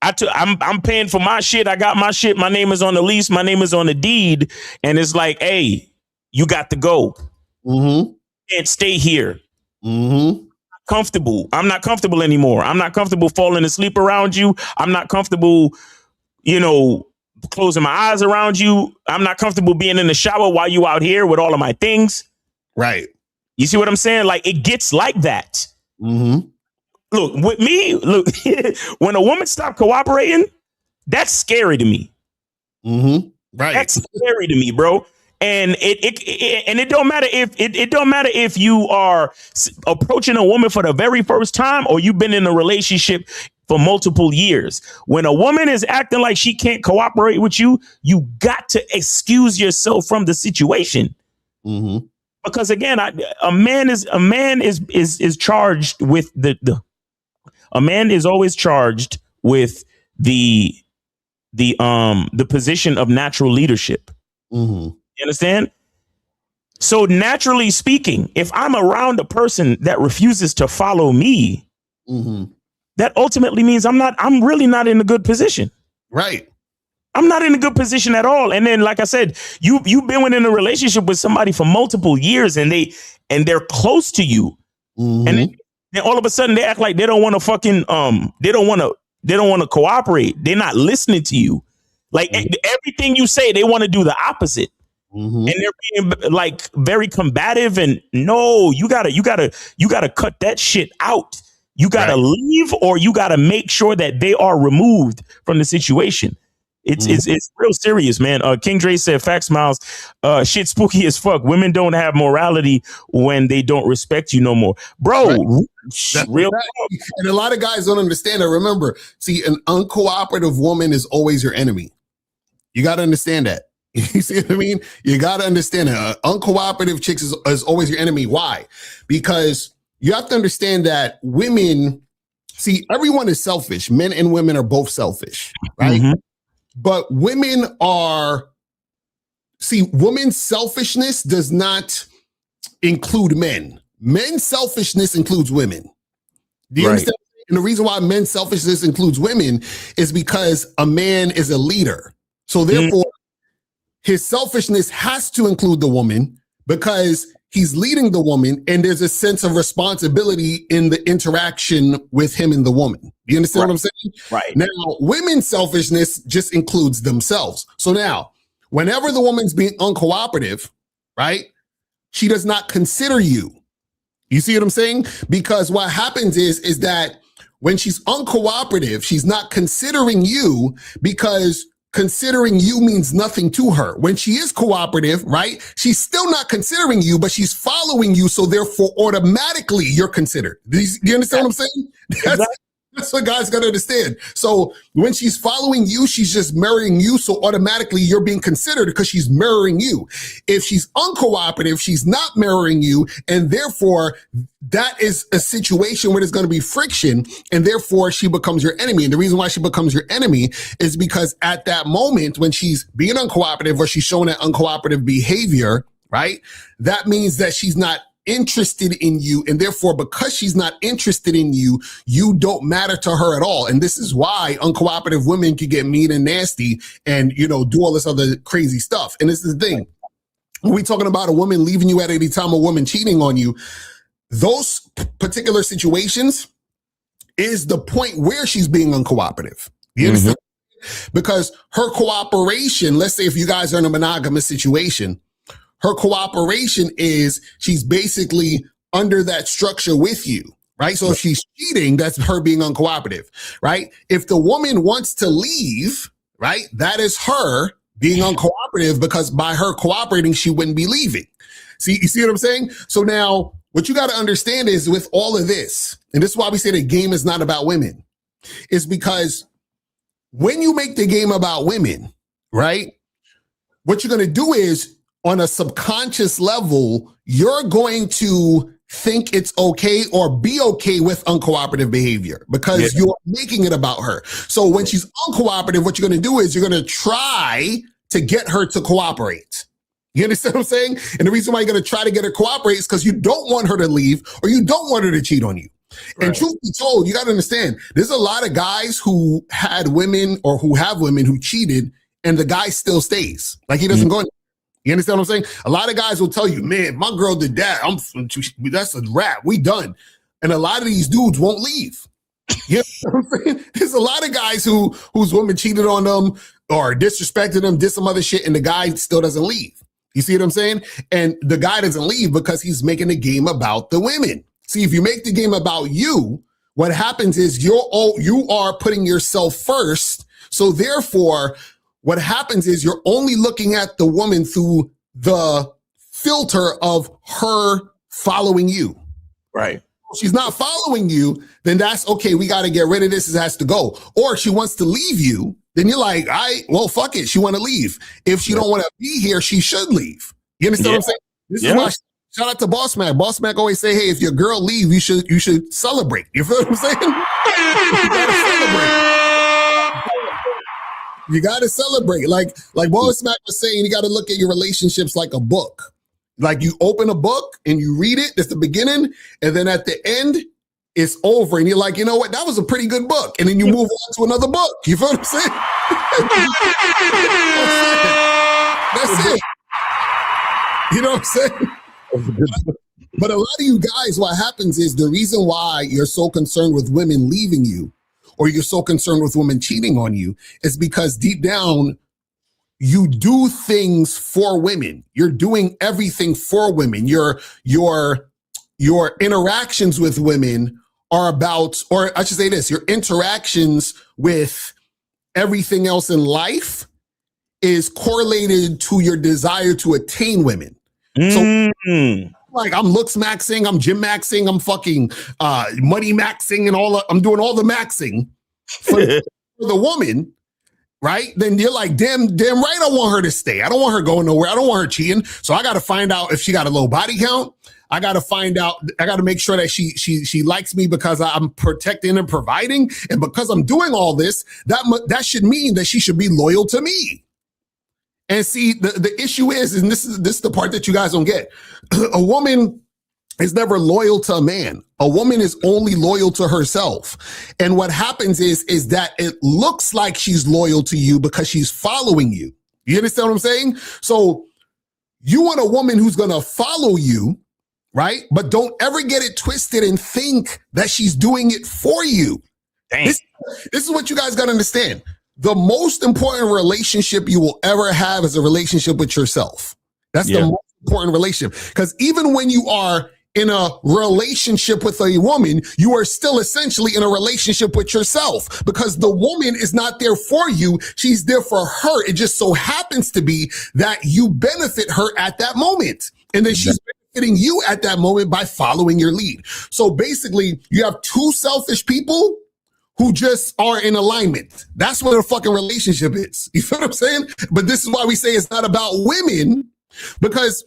I'm paying for my shit. I got my shit. My name is on the lease. My name is on the deed. And it's like, hey, you got to go. Can't stay here. Comfortable. I'm not comfortable anymore. I'm not comfortable falling asleep around you. I'm not comfortable, closing my eyes around you. I'm not comfortable being in the shower while you out here with all of my things. Right. You see what I'm saying? Like, it gets like that. Look, with me, when a woman stopped cooperating, that's scary to me. Right. That's scary to me, bro. And it don't matter if you are approaching a woman for the very first time or you've been in a relationship for multiple years. When a woman is acting like she can't cooperate with you, you got to excuse yourself from the situation. Because again, a man is charged with a man is always charged with the position of natural leadership. You understand? So naturally speaking, if I'm around a person that refuses to follow me, that ultimately means I'm really not in a good position. Right. I'm not in a good position at all. And then, like I said, you've been in a relationship with somebody for multiple years and they're close to you. And then all of a sudden they act like they don't want to fucking, they don't want to cooperate. They're not listening to you. Like everything you say, they want to do the opposite. And they're being like very combative, and no, you gotta cut that shit out. You gotta leave, or you gotta make sure that they are removed from the situation. It's real serious, man. King Dre said, "Facts, Miles. Shit spooky as fuck. Women don't have morality when they don't respect you no more, bro." Real. And a lot of guys don't understand that. Remember, see, an uncooperative woman is always your enemy. You got to understand that. You see what I mean? You got to understand that uncooperative chicks is always your enemy. Why? Because you have to understand that women, see, everyone is selfish. Men and women are both selfish, right? But women's selfishness does not include men. Men's selfishness includes women. Do you understand? And the reason why men's selfishness includes women is because a man is a leader. So therefore, his selfishness has to include the woman because he's leading the woman, and there's a sense of responsibility in the interaction with him and the woman. You understand what I'm saying? Right. Now, women's selfishness just includes themselves. So now, whenever the woman's being uncooperative, right, she does not consider you. You see what I'm saying? Because what happens is that when she's uncooperative, she's not considering you because considering you means nothing to her. When she is cooperative, right, she's still not considering you, but she's following you. So therefore, automatically, you're considered. Do you understand what I'm saying? That's what guys got to understand. So when she's following you, she's just mirroring you. So automatically you're being considered because she's mirroring you. If she's uncooperative, she's not mirroring you. And therefore that is a situation where there's going to be friction. And therefore she becomes your enemy. And the reason why she becomes your enemy is because at that moment when she's being uncooperative or she's showing that uncooperative behavior, right? That means that she's not interested in you, and therefore because she's not interested in you, you don't matter to her at all. And this is why uncooperative women can get mean and nasty and, you know, do all this other crazy stuff. And this is the thing, when we talking about a woman leaving you at any time, a woman cheating on you, those particular situations is the point where she's being uncooperative. You understand? Because her cooperation, let's say if you guys are in a monogamous situation, her cooperation is she's basically under that structure with you, right? So if she's cheating, that's her being uncooperative, right? If the woman wants to leave, right, that is her being uncooperative because by her cooperating, she wouldn't be leaving. See, you see what I'm saying? So now what you got to understand is with all of this, and this is why we say the game is not about women, is because when you make the game about women, right, what you're going to do is on a subconscious level, you're going to think it's okay or be okay with uncooperative behavior because you're making it about her. So when she's uncooperative, what you're going to do is you're going to try to get her to cooperate. You understand what I'm saying? And the reason why you're going to try to get her to cooperate is because you don't want her to leave or you don't want her to cheat on you. Right. And truth be told, you got to understand, there's a lot of guys who had women or who have women who cheated and the guy still stays. Like he doesn't go anywhere. You understand what I'm saying? A lot of guys will tell you, man, my girl did that. That's a wrap. We done. And a lot of these dudes won't leave. You know what I'm saying? There's a lot of guys whose woman cheated on them or disrespected them, did some other shit, and the guy still doesn't leave. You see what I'm saying? And the guy doesn't leave because he's making the game about the women. See, if you make the game about you, what happens is you are putting yourself first. So therefore, what happens is you're only looking at the woman through the filter of her following you. Right. If she's not following you, then that's okay. We got to get rid of this. It has to go. Or if she wants to leave you, then you're like, all right, well, fuck it. She want to leave. If she don't want to be here, she should leave. You understand what I'm saying? This is why. Shout out to Boss Mac. Boss Mac always say, hey, if your girl leave, you should celebrate. You feel what I'm saying? You gotta celebrate. You got to celebrate. Like Boss Mac was saying, you got to look at your relationships like a book. Like you open a book and you read it. That's the beginning. And then at the end, it's over. And you're like, you know what? That was a pretty good book. And then you move on to another book. You feel what I'm saying? That's it. You know what I'm saying? But a lot of you guys, what happens is the reason why you're so concerned with women leaving you or you're so concerned with women cheating on you is because deep down, you do things for women. You're doing everything for women. Your interactions with women are about, or I should say this, your interactions with everything else in life is correlated to your desire to attain women. So like I'm looks maxing, I'm gym maxing, I'm fucking money maxing and I'm doing all the maxing for the woman, right? Then you're like, damn right I want her to stay. I don't want her going nowhere. I don't want her cheating. So I got to find out if she got a low body count. I got to make sure that she likes me because I'm protecting and providing. And because I'm doing all this, that should mean that she should be loyal to me. And see, the issue is, and this is the part that you guys don't get. A woman is never loyal to a man. A woman is only loyal to herself. And what happens is that it looks like she's loyal to you because she's following you. You understand what I'm saying? So you want a woman who's going to follow you, right? But don't ever get it twisted and think that she's doing it for you. This is what you guys got to understand. The most important relationship you will ever have is a relationship with yourself. That's the most important relationship. Because even when you are in a relationship with a woman, you are still essentially in a relationship with yourself, because the woman is not there for you. She's there for her. It just so happens to be that you benefit her at that moment. And then she's benefiting you at that moment by following your lead. So basically, you have two selfish people who just are in alignment. That's what a fucking relationship is. You feel what I'm saying? But this is why we say it's not about women, because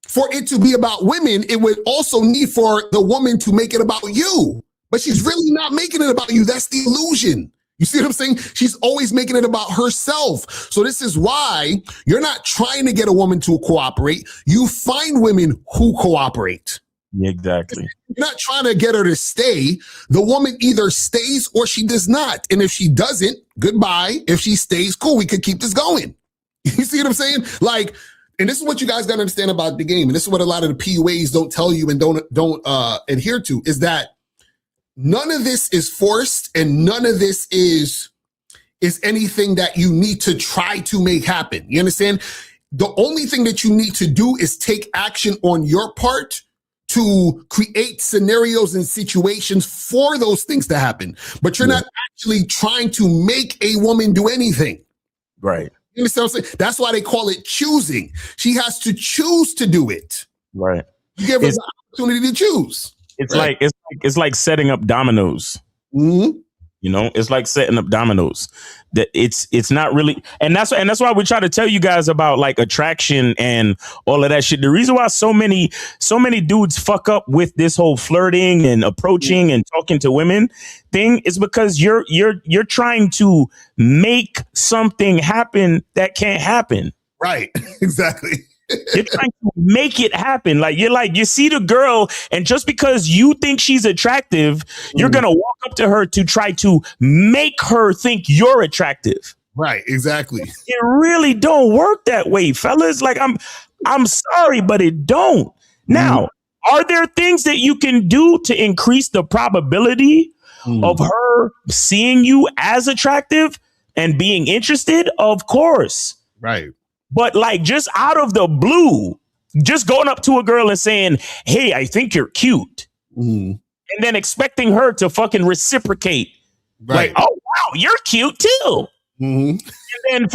for it to be about women, it would also need for the woman to make it about you. But she's really not making it about you. That's the illusion. You see what I'm saying? She's always making it about herself. So this is why you're not trying to get a woman to cooperate. You find women who cooperate. Exactly. You're not trying to get her to stay. The woman either stays or she does not. And if she doesn't, goodbye. If she stays, cool, we could keep this going. You see what I'm saying? Like, and this is what you guys got to understand about the game. And this is what a lot of the PUAs don't tell you and don't adhere to, is that none of this is forced and none of this is anything that you need to try to make happen. You understand? The only thing that you need to do is take action on your part to create scenarios and situations for those things to happen. But you're not actually trying to make a woman do anything. Right. You understand what I'm saying? That's why they call it choosing. She has to choose to do it. Right. You give her the opportunity to choose. It's right? It's like setting up dominoes. Mm-hmm. You know, it's like setting up dominoes. That it's not really, and that's why we try to tell you guys about like attraction and all of that shit. The reason why so many dudes fuck up with this whole flirting and approaching and talking to women thing is because you're trying to make something happen that can't happen. Right. Exactly. You're trying to make it happen. Like you see the girl, and just because you think she's attractive, you're gonna walk up to her to try to make her think you're attractive. Right, exactly. It really don't work that way, fellas. Like I'm sorry, but it don't. Now, are there things that you can do to increase the probability of her seeing you as attractive and being interested? Of course. Right. But like just out of the blue, just going up to a girl and saying, hey, I think you're cute. And then expecting her to fucking reciprocate. Right. Like, oh, wow, you're cute too. And then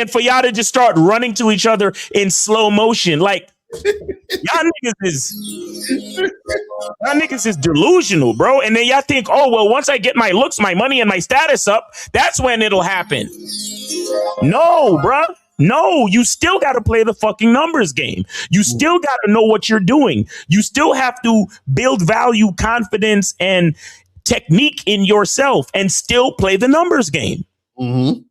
for y'all to just start running to each other in slow motion. Like, y'all niggas is delusional, bro. And then y'all think, oh, well, once I get my looks, my money, and my status up, that's when it'll happen. No, bro. No, you still got to play the fucking numbers game. You still got to know what you're doing. You still have to build value, confidence, and technique in yourself and still play the numbers game. You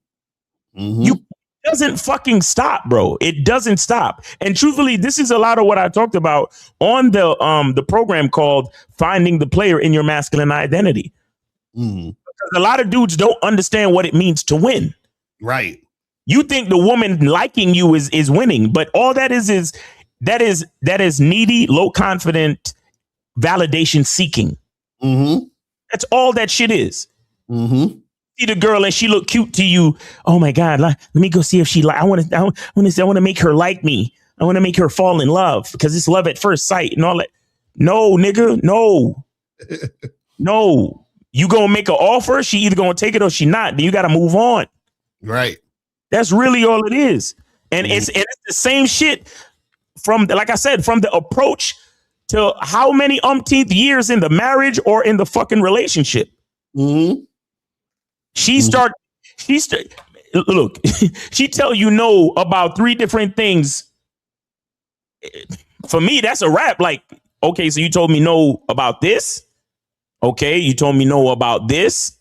doesn't fucking stop, bro. It doesn't stop. And truthfully, this is a lot of what I talked about on the program called Finding the Player in Your Masculine Identity. Because a lot of dudes don't understand what it means to win. Right. You think the woman liking you is winning, but all that is needy, low confident, validation seeking. That's all that shit is. See the girl and she look cute to you. Oh my God, let me go see if she I want to make her like me. I want to make her fall in love because it's love at first sight and all that. No, nigga, no, no. You gonna make an offer? She either gonna take it or she not. Then you got to move on. Right. That's really all it is. And it's the same shit from, like I said, from the approach to how many umpteenth years in the marriage or in the fucking relationship. She look, she tell you no about 3 different things. For me, that's a wrap. Like, okay, so you told me no about this. Okay, you told me no about this.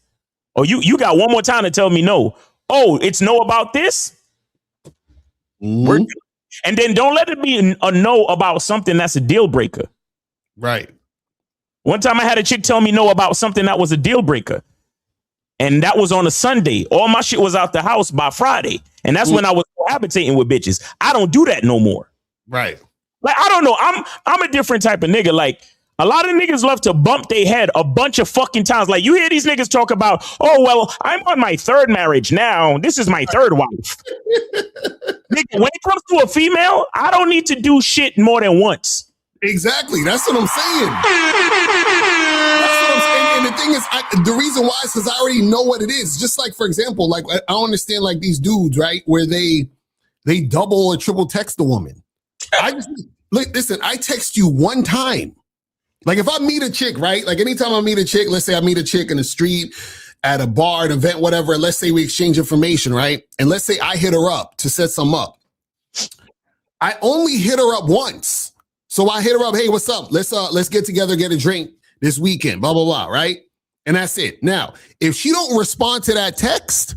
Oh, you got one more time to tell me no. Oh, it's no about this? And then don't let it be a no about something that's a deal breaker. Right. One time I had a chick tell me no about something that was a deal breaker. And that was on a Sunday. All my shit was out the house by Friday. And that's when I was cohabitating with bitches. I don't do that no more. Right. Like, I don't know. I'm a different type of nigga. Like, a lot of niggas love to bump their head a bunch of fucking times. Like, you hear these niggas talk about, oh, well, I'm on my third marriage now. This is my third wife. Nigga, when it comes to a female, I don't need to do shit more than once. Exactly. That's what I'm saying. That's what I'm saying. And the thing is, the reason why is because I already know what it is. Just like, for example, like I don't understand like these dudes, right? Where they double or triple text the woman. Listen, I text you one time. Like if I meet a chick, right? Like anytime I meet a chick, let's say I meet a chick in the street, at a bar, an event, whatever. Let's say we exchange information, right? And let's say I hit her up to set some up. I only hit her up once. So I hit her up, hey, what's up? Let's get together, get a drink this weekend, blah, blah, blah, right? And that's it. Now, if she don't respond to that text,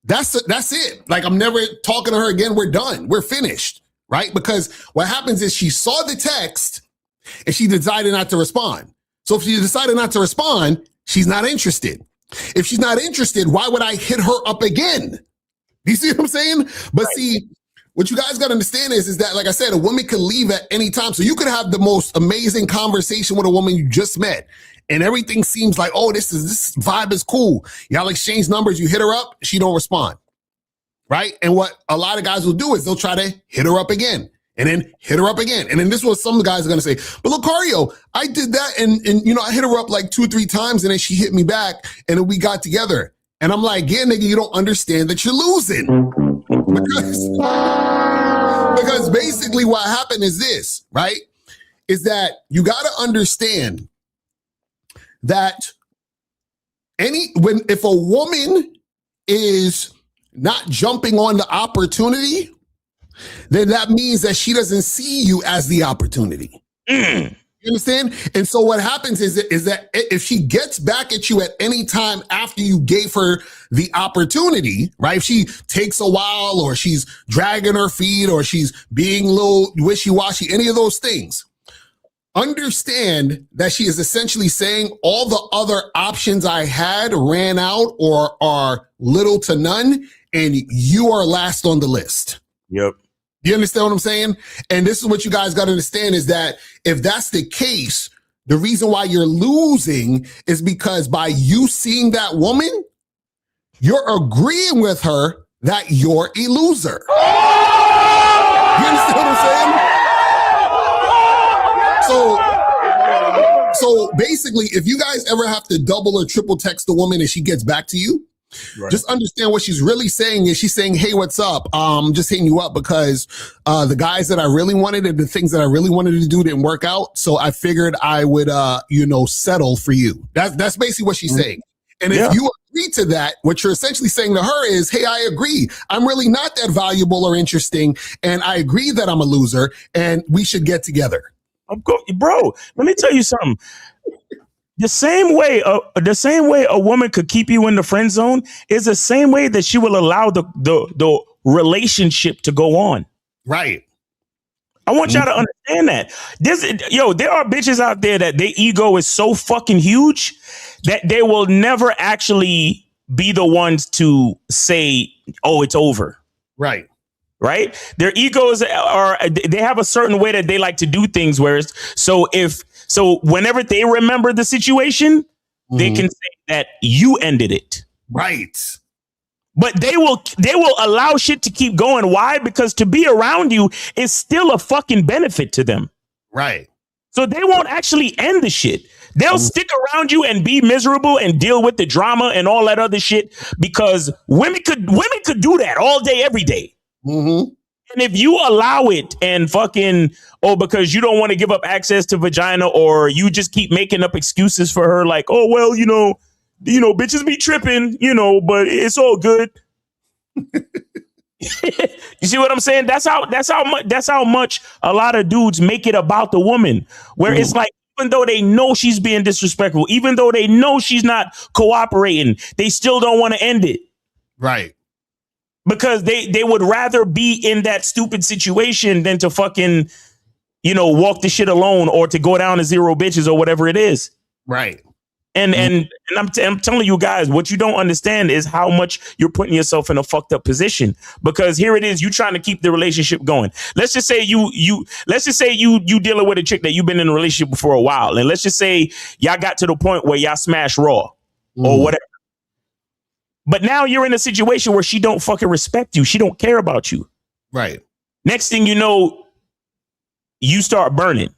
that's it. Like I'm never talking to her again. We're done. We're finished, right? Because what happens is she saw the text and she decided not to respond. So if she decided not to respond, she's not interested. If she's not interested, why would I hit her up again? You see what I'm saying? But right. See, what you guys got to understand is that, like I said, a woman could leave at any time. So you could have the most amazing conversation with a woman you just met. And everything seems like, oh, this vibe is cool. Y'all exchange numbers. You hit her up. She don't respond. Right. And what a lot of guys will do is they'll try to hit her up again and then hit her up again. And then this is what some guys are going to say. But Locario, I did that. And I hit her up like 2 or 3 times and then she hit me back and then we got together. And I'm like, yeah, nigga, you don't understand that you're losing. Because basically what happened is this, right? Is that you got to understand that if a woman is not jumping on the opportunity, then that means that she doesn't see you as the opportunity. You understand? And so what happens is that if she gets back at you at any time after you gave her the opportunity, right? If she takes a while or she's dragging her feet or she's being a little wishy-washy, any of those things, understand that she is essentially saying all the other options I had ran out or are little to none, and you are last on the list. Yep. You understand what I'm saying? And this is what you guys got to understand is that if that's the case, the reason why you're losing is because by you seeing that woman, you're agreeing with her that you're a loser. You understand what I'm saying? So basically, if you guys ever have to double or triple text a woman and she gets back to you, right, just understand what she's really saying is she's saying, hey, what's up? Just hitting you up because the guys that I really wanted and the things that I really wanted to do didn't work out. So I figured I would, settle for you. That's basically what she's saying. And if you agree to that, what you're essentially saying to her is, hey, I agree. I'm really not that valuable or interesting. And I agree that I'm a loser and we should get together. Bro, let me tell you something. The same way a woman could keep you in the friend zone is the same way that she will allow the relationship to go on. Right. I want y'all to understand that. There are bitches out there that their ego is so fucking huge that they will never actually be the ones to say, oh, it's over. Right. Right. Their egos they have a certain way that they like to do things. Whereas, so whenever they remember the situation, they can say that you ended it. Right. But they will allow shit to keep going. Why? Because to be around you is still a fucking benefit to them. Right. So they won't actually end the shit. They'll stick around you and be miserable and deal with the drama and all that other shit because women could do that all day, every day. Mm-hmm. And if you allow it and fucking, because you don't want to give up access to vagina or you just keep making up excuses for her like, oh, well, bitches be tripping, but it's all good. You see what I'm saying? That's how much a lot of dudes make it about the woman, where it's like, even though they know she's being disrespectful, even though they know she's not cooperating, they still don't want to end it. Right. Because they would rather be in that stupid situation than to fucking, walk the shit alone or to go down to 0 bitches or whatever it is. Right. And I'm telling you guys, what you don't understand is how much you're putting yourself in a fucked up position, because here it is, you trying to keep the relationship going. Let's just say you dealing with a chick that you've been in a relationship for a while, and let's just say y'all got to the point where y'all smash raw or whatever. But now you're in a situation where she don't fucking respect you. She don't care about you. Right. Next thing you know, you start burning.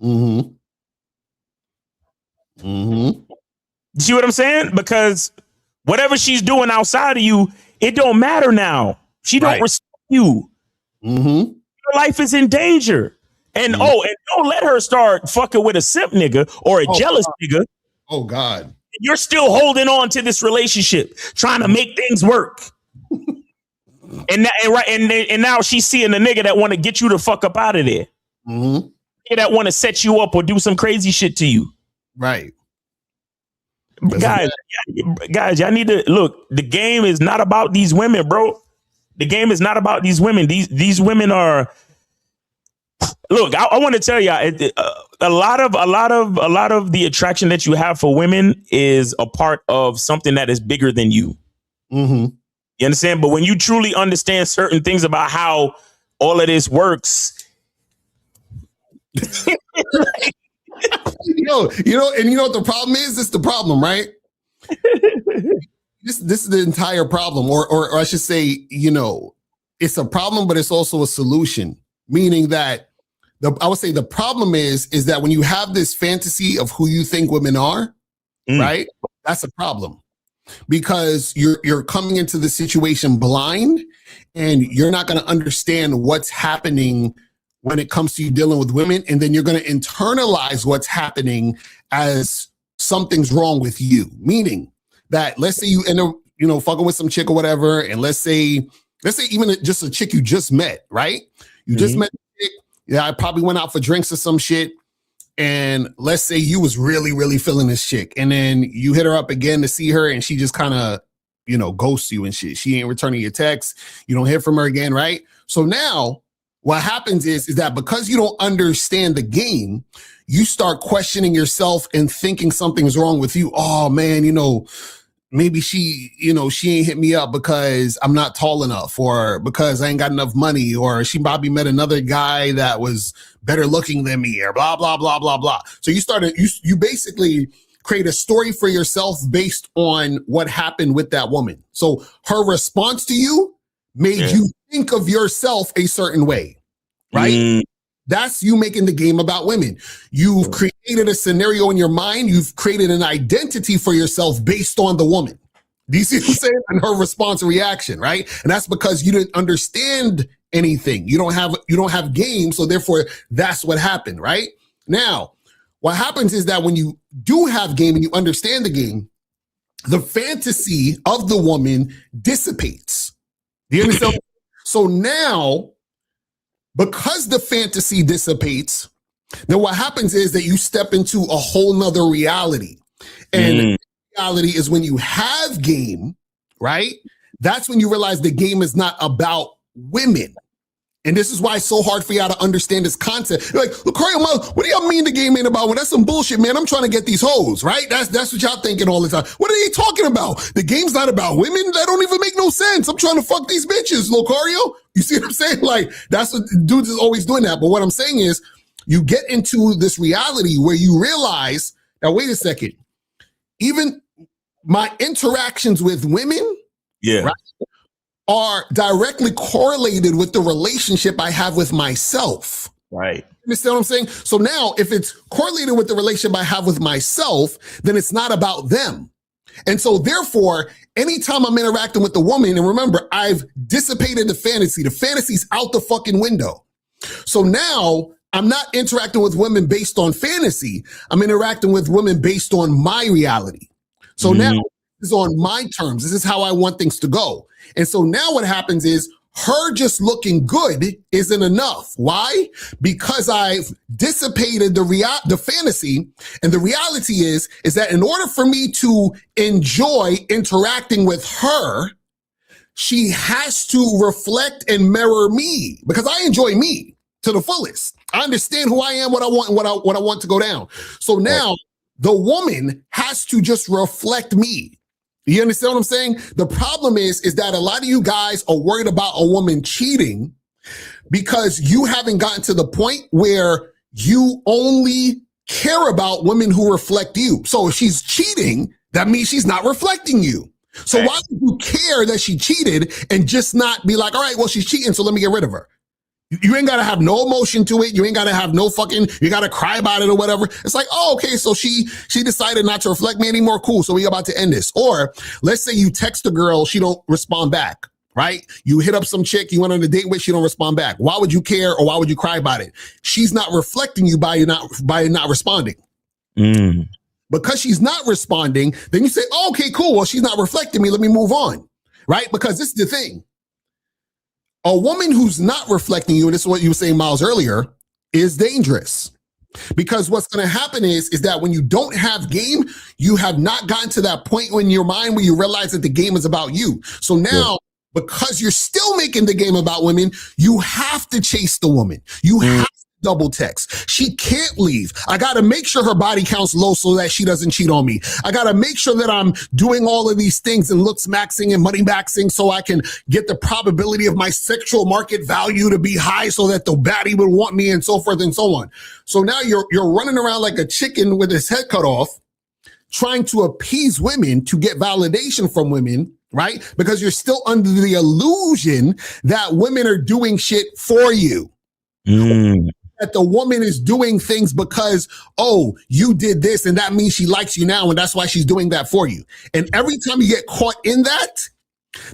Mm-hmm. See what I'm saying? Because whatever she's doing outside of you, it don't matter now. She don't respect you. Your life is in danger. And and don't let her start fucking with a simp nigga or a jealous nigga. Oh God. You're still holding on to this relationship, trying to make things work. And now she's seeing a nigga that want to get you the fuck up out of there. That want to set you up or do some crazy shit to you. Right. Guys, y'all need to look. The game is not about these women, bro. The game is not about these women. These women are. Look, I want to tell y'all, a lot of the attraction that you have for women is a part of something that is bigger than you. You understand? But when you truly understand certain things about how all of this works. You know what the problem is? This is the problem, right? This is the entire problem, or I should say, it's a problem, but it's also a solution. Meaning that I would say the problem is that when you have this fantasy of who you think women are, right? That's a problem, because you're coming into the situation blind, and you're not going to understand what's happening when it comes to you dealing with women, and then you're going to internalize what's happening as something's wrong with you. Meaning that, let's say you end up, fucking with some chick or whatever, and let's say even just a chick you just met, right? You just met a chick. Yeah, I probably went out for drinks or some shit, and let's say you was really, really feeling this chick, and then you hit her up again to see her, and she just kind of, ghosts you and shit. She ain't returning your texts. You don't hear from her again, right? So now, what happens is that because you don't understand the game, you start questioning yourself and thinking something's wrong with you. Oh man, maybe she ain't hit me up because I'm not tall enough, or because I ain't got enough money, or she probably met another guy that was better looking than me, or blah, blah, blah, blah, blah. So you basically create a story for yourself based on what happened with that woman. So her response to you made you think of yourself a certain way, right? That's you making the game about women. You've created a scenario in your mind. You've created an identity for yourself based on the woman. Do you see what I'm saying? And her response and reaction, right? And that's because you didn't understand anything. You don't have game, so therefore that's what happened, right? Now, what happens is that when you do have game and you understand the game, the fantasy of the woman dissipates. Do you understand? So now, because the fantasy dissipates, then what happens is that you step into a whole nother reality. And reality is when you have game, right? That's when you realize the game is not about women. And this is why it's so hard for y'all to understand this concept. You're like, Locario, what do y'all mean the game ain't about? Well, that's some bullshit, man. I'm trying to get these hoes, right? That's what y'all thinking all the time. What are they talking about? The game's not about women. That don't even make no sense. I'm trying to fuck these bitches, Locario. You see what I'm saying? Like, that's what dudes is always doing that. But what I'm saying is, you get into this reality where you realize, now wait a second, even my interactions with women, right, are directly correlated with the relationship I have with myself. Right. You understand what I'm saying? So now, if it's correlated with the relationship I have with myself, then it's not about them. And so therefore, anytime I'm interacting with the woman, and remember, I've dissipated the fantasy. The fantasy's out the fucking window. So now I'm not interacting with women based on fantasy. I'm interacting with women based on my reality. So now this is on my terms. This is how I want things to go. And so now what happens is her just looking good isn't enough. Why? Because I've dissipated the fantasy. And the reality is that in order for me to enjoy interacting with her, she has to reflect and mirror me, because I enjoy me to the fullest. I understand who I am, what I want, and what I want to go down. So now The woman has to just reflect me. You understand what I'm saying? The problem is that a lot of you guys are worried about a woman cheating because you haven't gotten to the point where you only care about women who reflect you. So if she's cheating, that means she's not reflecting you. So why would you care that she cheated and just not be like, all right, well, she's cheating, so let me get rid of her? You ain't got to have no emotion to it. You ain't got to have no fucking, you got to cry about it or whatever. It's like, oh, okay, so she decided not to reflect me anymore. Cool, so we about to end this. Or let's say you text a girl, she don't respond back, right? You hit up some chick you went on a date with, she don't respond back. Why would you care or why would you cry about it? She's not reflecting you by not responding. Because she's not responding, then you say, oh, okay, cool, well, she's not reflecting me, let me move on, right? Because this is the thing. A woman who's not reflecting you, and this is what you were saying, Miles, earlier, is dangerous. Because what's going to happen is that when you don't have game, you have not gotten to that point in your mind where you realize that the game is about you. So now, because you're still making the game about women, you have to chase the woman. You have to double text. She can't leave. I got to make sure her body count's low so that she doesn't cheat on me. I got to make sure that I'm doing all of these things and looks maxing and money maxing so I can get the probability of my sexual market value to be high so that the baddie would want me and so forth and so on. So now you're running around like a chicken with his head cut off, trying to appease women to get validation from women, right? Because you're still under the illusion that women are doing shit for you. That the woman is doing things because, oh, you did this and that means she likes you now and that's why she's doing that for you. And every time you get caught in that,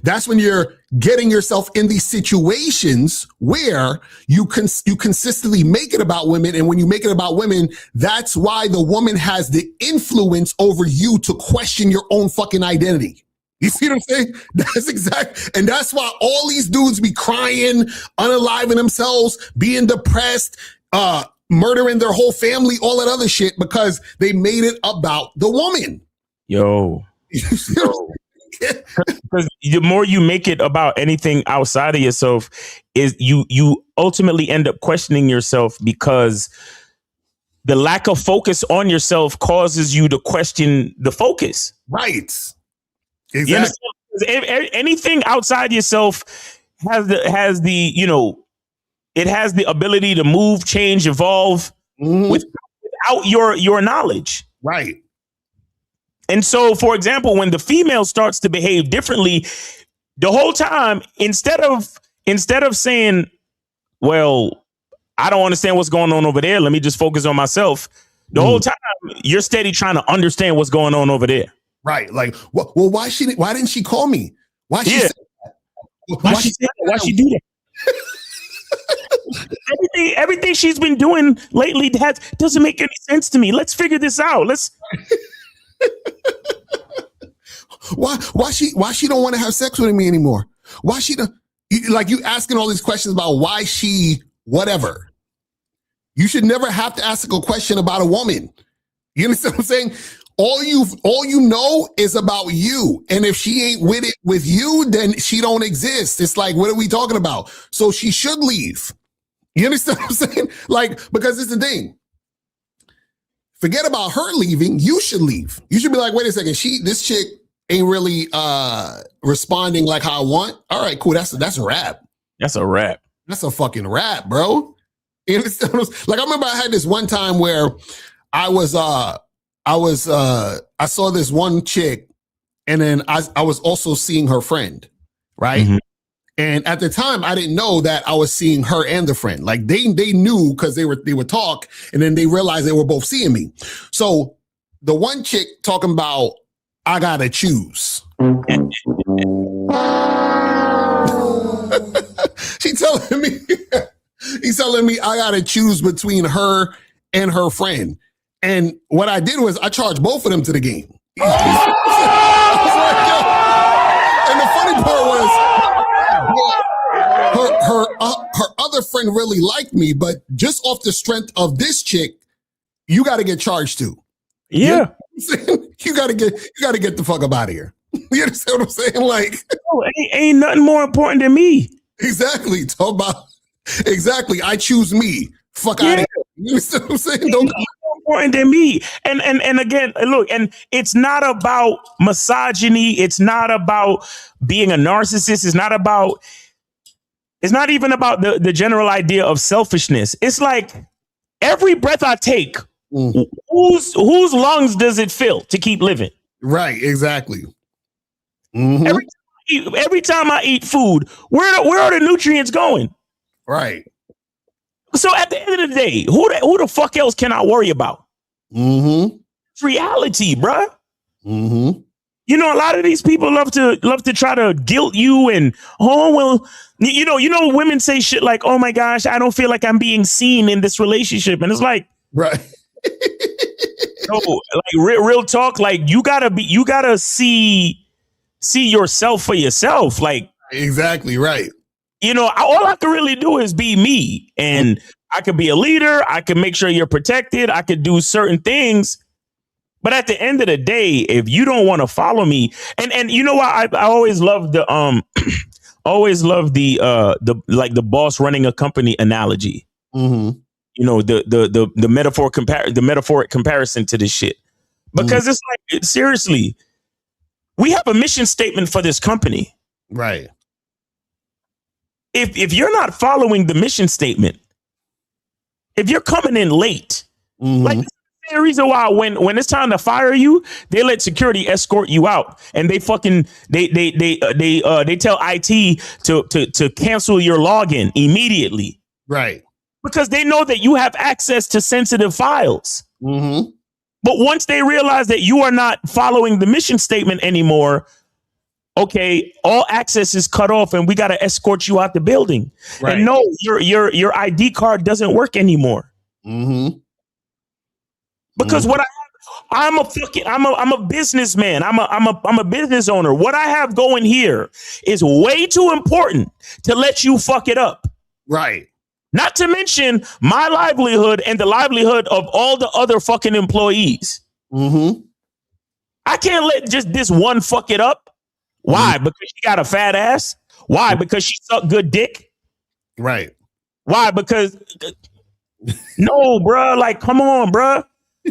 that's when you're getting yourself in these situations where you consistently make it about women. And when you make it about women, that's why the woman has the influence over you to question your own fucking identity. You see what I'm saying? That's exact. And that's why all these dudes be crying, unaliving themselves, being depressed, murdering their whole family, all that other shit, because they made it about the woman. Yo. Because the more you make it about anything outside of yourself, is you ultimately end up questioning yourself, because the lack of focus on yourself causes you to question the focus. Right. Exactly. Anything outside yourself has the you know, it has the ability to move, change, evolve without your knowledge. Right. And so, for example, when the female starts to behave differently, the whole time, instead of saying, well, I don't understand what's going on over there, let me just focus on myself. The whole time you're steady trying to understand what's going on over there. Right. Like, well, why didn't she call me? Why she say that? Why she do that? Everything she's been doing lately doesn't make any sense to me. Let's figure this out. Why she don't want to have sex with me anymore? Why she don't, like, you asking all these questions about why she whatever. You should never have to ask a question about a woman. You understand what I'm saying? All you know is about you. And if she ain't with it with you, then she don't exist. It's like, what are we talking about? So she should leave. You understand what I'm saying? Like, because it's the thing. Forget about her leaving. You should leave. You should be like, wait a second. This chick ain't really responding like how I want. All right, cool. That's a wrap. That's a wrap. That's a fucking wrap, bro. You understand? Like, I remember I had this one time where I saw this one chick, and then I was also seeing her friend, right? Mm-hmm. And at the time, I didn't know that I was seeing her and the friend. Like, they knew because they would talk, and then they realized they were both seeing me. So the one chick talking about, I gotta choose. He's telling me I gotta choose between her and her friend. And what I did was I charged both of them to the game. And the funny part was her other friend really liked me, but just off the strength of this chick, you got to get charged too. Yeah. You got to get the fuck up out of here. You understand what I'm saying? Like, ain't nothing more important than me. Exactly. Exactly. I choose me. Fuck out of here. You understand what I'm saying? Don't important than me. And again, look, and it's not about misogyny. It's not about being a narcissist. It's not even about the general idea of selfishness. It's like every breath I take, whose lungs does it fill to keep living? Right, exactly. Every time I eat food, where are the nutrients going? Right. So at the end of the day, who the fuck else can I worry about? It's reality, bruh. You know, a lot of these people love to try to guilt you and, oh, well, you know, women say shit like, oh my gosh, I don't feel like I'm being seen in this relationship. And it's like, right. No, like real talk, like you gotta see yourself for yourself. Like, exactly right. You know, all I can really do is be me, and I could be a leader. I can make sure you're protected. I could do certain things. But at the end of the day, if you don't want to follow me, and you know what, I always love the the boss running a company analogy. You know, the metaphoric comparison to this shit, because it's like, seriously, we have a mission statement for this company, right? If you're not following the mission statement, if you're coming in late, like the reason why when it's time to fire you, they let security escort you out, and they fucking they tell IT to cancel your login immediately, right? Because they know that you have access to sensitive files. But once they realize that you are not following the mission statement anymore, okay, all access is cut off, and we got to escort you out the building. Right. And no, your ID card doesn't work anymore. Because what I'm a businessman. I'm a business owner. What I have going here is way too important to let you fuck it up. Right. Not to mention my livelihood and the livelihood of all the other fucking employees. I can't let just this one fuck it up. Why? Because she got a fat ass? Why? Because she sucked good dick? Right. Why? Because no, bruh. Like, come on, bruh.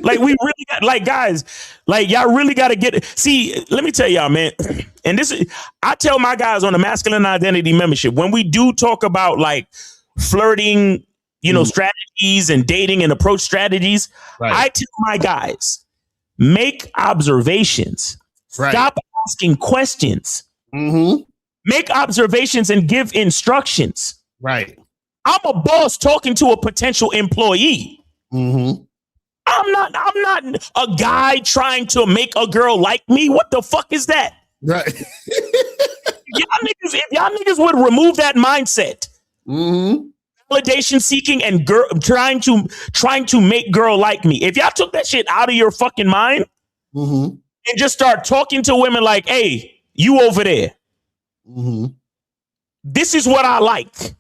Like, we really got, like, guys, like, y'all really got to get it. See, let me tell y'all, man. And this is, I tell my guys on the masculine identity membership, when we do talk about like flirting, you know, strategies and dating and approach strategies, I tell my guys, make observations. Stop asking questions. Make observations and give instructions. Right. I'm a boss talking to a potential employee. I'm not a guy trying to make a girl like me. What the fuck is that? Right. If y'all niggas would remove that mindset, validation seeking and trying to make girl like me. If y'all took that shit out of your fucking mind and just start talking to women like, hey, you over there. This is what I like.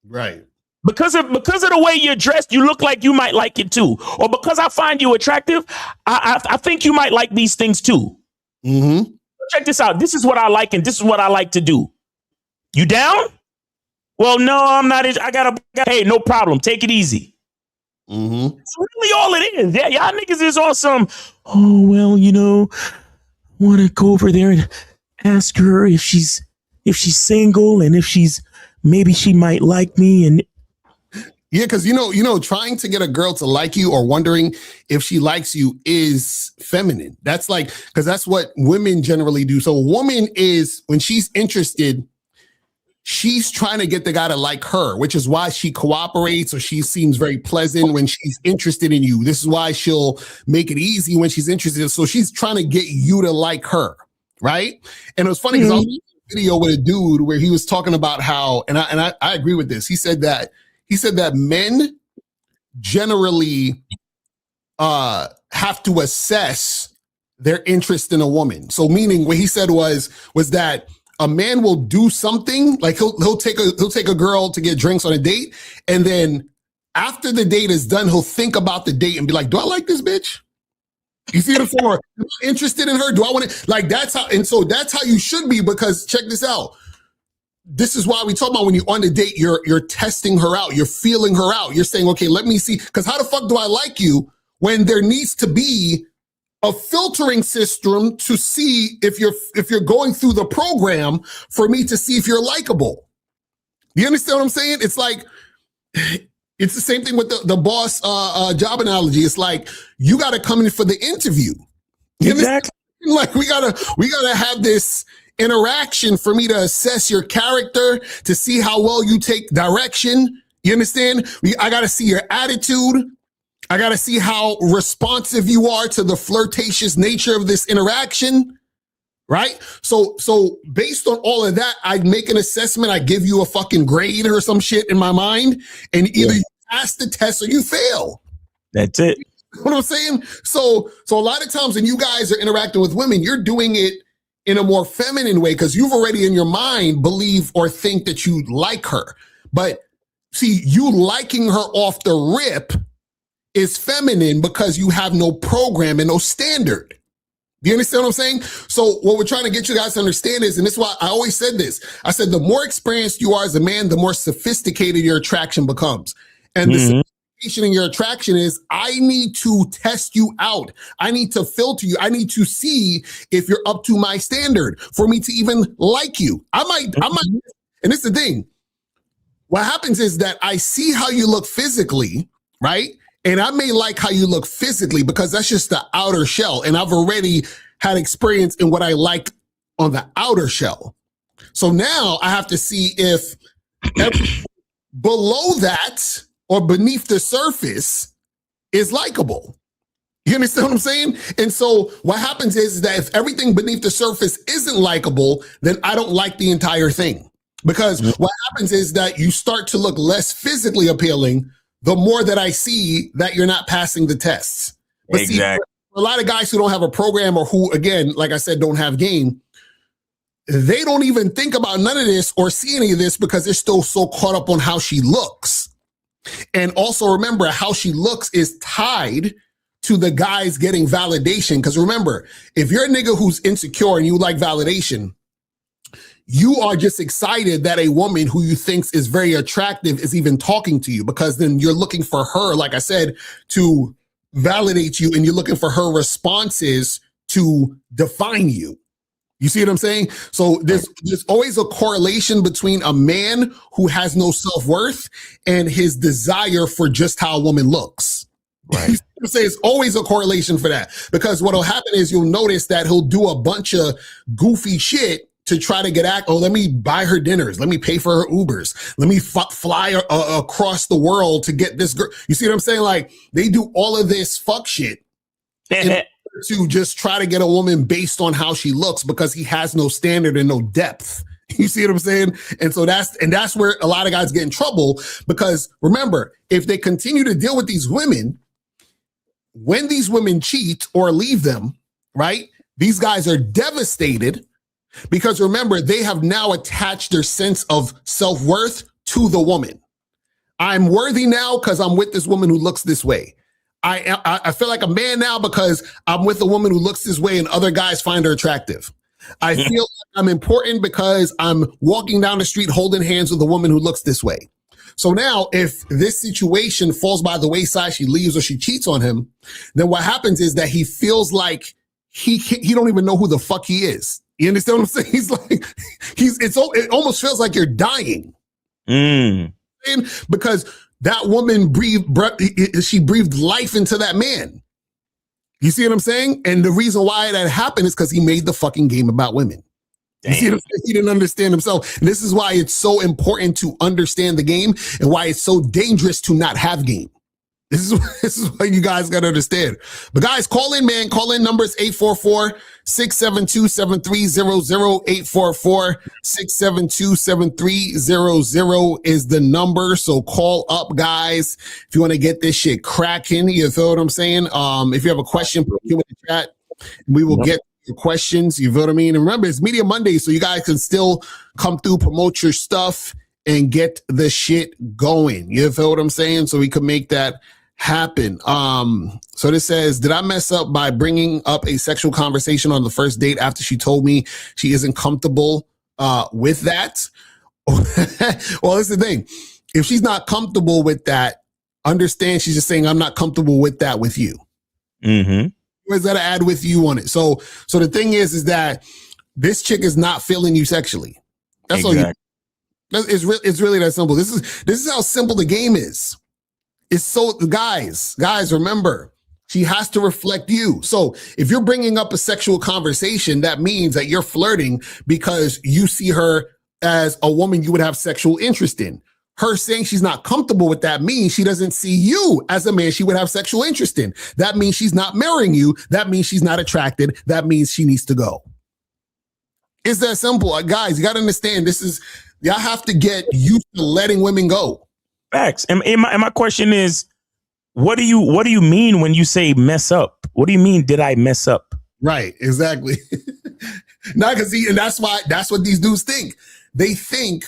Right. Because of the way you're dressed, you look like you might like it too. Or because I find you attractive, I think you might like these things too. Check this out. This is what I like, and this is what I like to do. You down? Well, no, I'm not. Hey, no problem. Take it easy. That's really all it is. Yeah, y'all niggas is on some, oh, well, you know, want to go over there and ask her if she's single and if maybe she might like me. And yeah, because you know, trying to get a girl to like you or wondering if she likes you is feminine. That's like, because that's what women generally do. So a woman is, when she's interested, she's trying to get the guy to like her, which is why she cooperates, or she seems very pleasant when she's interested in you. This is why she'll make it easy when she's interested. So she's trying to get you to like her, right? And it was funny because I was watching a video with a dude where he was talking about how, and I agree with this. He said that men generally have to assess their interest in a woman. So meaning what he said was that a man will do something, like he'll take a girl to get drinks on a date, and then after the date is done, he'll think about the date and be like, do I like this bitch? You see what I'm saying? Or, am I interested in her? Do I want to, like, that's how, and so that's how you should be, because check this out. This is why we talk about when you're on the date, you're testing her out. You're feeling her out. You're saying, okay, let me see. Because how the fuck do I like you when there needs to be a filtering system to see if you're going through the program for me to see if you're likable. You understand what I'm saying? It's like, it's the same thing with the boss job analogy. It's like, you got to come in for the interview. You Exactly. Like we gotta have this interaction for me to assess your character, to see how well you take direction. You understand? I gotta see your attitude. I gotta see how responsive you are to the flirtatious nature of this interaction. Right? So based on all of that, I make an assessment. I give you a fucking grade or some shit in my mind, and either you pass the test or you fail. That's it. You know what I'm saying? So a lot of times when you guys are interacting with women, you're doing it in a more feminine way because you've already in your mind believe or think that you like her. But see, you liking her off the rip is feminine because you have no program and no standard. Do you understand what I'm saying? So what we're trying to get you guys to understand is, and this is why I always said this, I said the more experienced you are as a man, the more sophisticated your attraction becomes. And the sophistication in your attraction is, I need to test you out. I need to filter you. I need to see if you're up to my standard for me to even like you. I might, and this is the thing. What happens is that I see how you look physically, right? And I may like how you look physically because that's just the outer shell. And I've already had experience in what I like on the outer shell. So now I have to see if below that or beneath the surface is likable. You understand what I'm saying? And so what happens is that if everything beneath the surface isn't likable, then I don't like the entire thing. Because what happens is that you start to look less physically appealing the more that I see that you're not passing the tests. But exactly. See, a lot of guys who don't have a program or who, again, like I said, don't have game, they don't even think about none of this or see any of this because they're still so caught up on how she looks. And also remember, how she looks is tied to the guys getting validation. Because remember, if you're a nigga who's insecure and you like validation, you are just excited that a woman who you think is very attractive is even talking to you, because then you're looking for her, like I said, to validate you, and you're looking for her responses to define you. You see what I'm saying? So there's always a correlation between a man who has no self-worth and his desire for just how a woman looks. Right. You see what I'm saying? It's always a correlation for that, because what'll happen is you'll notice that he'll do a bunch of goofy shit to try to let me buy her dinners. Let me pay for her Ubers. Let me fly across the world to get this girl. You see what I'm saying? Like, they do all of this fuck shit to just try to get a woman based on how she looks, because he has no standard and no depth. You see what I'm saying? And so that's where a lot of guys get in trouble, because remember, if they continue to deal with these women, when these women cheat or leave them, right? These guys are devastated. Because remember, they have now attached their sense of self-worth to the woman. I'm worthy now because I'm with this woman who looks this way. I feel like a man now because I'm with a woman who looks this way and other guys find her attractive. I feel like I'm important because I'm walking down the street holding hands with a woman who looks this way. So now if this situation falls by the wayside, she leaves or she cheats on him, then what happens is that he feels like he don't even know who the fuck he is. You understand what I'm saying? He's like, it almost feels like you're dying. Because that woman breathed life into that man. You see what I'm saying? And the reason why that happened is because he made the fucking game about women. You see what I'm saying? He didn't understand himself. And this is why it's so important to understand the game and why it's so dangerous to not have game. This is what you guys got to understand. But guys, call in, man. Call in. Numbers 844-672-7300. 844-672-7300 is the number. So call up, guys, if you want to get this shit cracking. You feel what I'm saying? If you have a question, put it in the chat. We will get your questions. You feel what I mean? And remember, it's Media Monday, so you guys can still come through, promote your stuff, and get the shit going. You feel what I'm saying? So we can make that happen. So this says, did I mess up by bringing up a sexual conversation on the first date after she told me she isn't comfortable with that? Well, that's the thing. If she's not comfortable with that, understand she's just saying, I'm not comfortable with that with you. Mm-hmm. Where's that add with you on it? So the thing is that this chick is not feeling you sexually. That's all. It's really that simple. This is how simple the game is. It's so guys, remember, she has to reflect you. So if you're bringing up a sexual conversation, that means that you're flirting because you see her as a woman you would have sexual interest in. Her saying she's not comfortable with that means she doesn't see you as a man she would have sexual interest in. That means she's not marrying you. That means she's not attracted. That means she needs to go. It's that simple. Guys, you got to understand, y'all have to get used to letting women go. Facts. And my question is, what do you mean when you say mess up? What do you mean, did I mess up? Right, exactly. Not because and that's what these dudes think. They think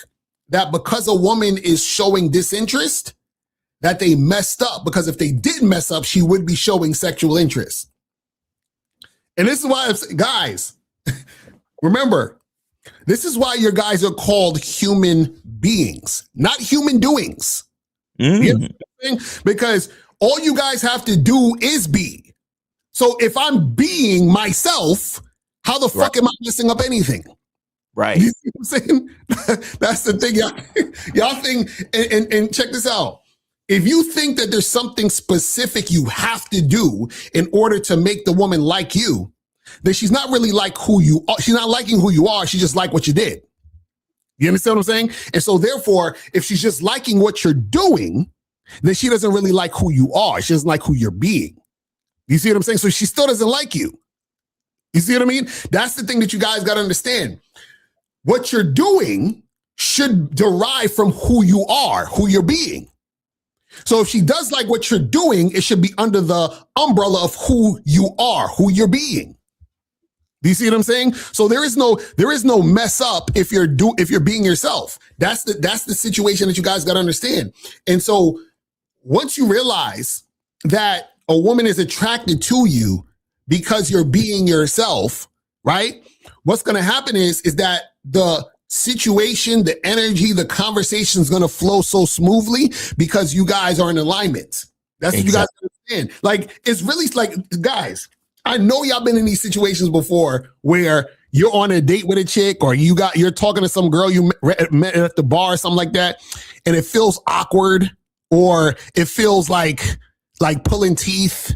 that because a woman is showing disinterest, that they messed up. Because if they did mess up, she would be showing sexual interest. And this is why, guys, remember, this is why your guys are called human beings, not human doings. Mm. You know what I'm saying? Because all you guys have to do is be. So if I'm being myself, how the fuck am I messing up anything? Right. You see what I'm saying? That's the thing. Y'all think, and check this out. If you think that there's something specific you have to do in order to make the woman like you, then she's not really like who you are. She's not liking who you are. She just like what you did. You understand what I'm saying? And so therefore, if she's just liking what you're doing, then she doesn't really like who you are. She doesn't like who you're being. You see what I'm saying? So she still doesn't like you. You see what I mean? That's the thing that you guys got to understand. What you're doing should derive from who you are, who you're being. So if she does like what you're doing, it should be under the umbrella of who you are, who you're being. Do you see what I'm saying? So there is no mess up if you're being yourself. That's the situation that you guys got to understand. And so once you realize that a woman is attracted to you because you're being yourself, right? What's going to happen is that the situation, the energy, the conversation is going to flow so smoothly because you guys are in alignment. That's what you guys understand. Like, it's really like, guys, I know y'all been in these situations before where you're on a date with a chick or you're talking to some girl you met at the bar or something like that, and it feels awkward or it feels like pulling teeth.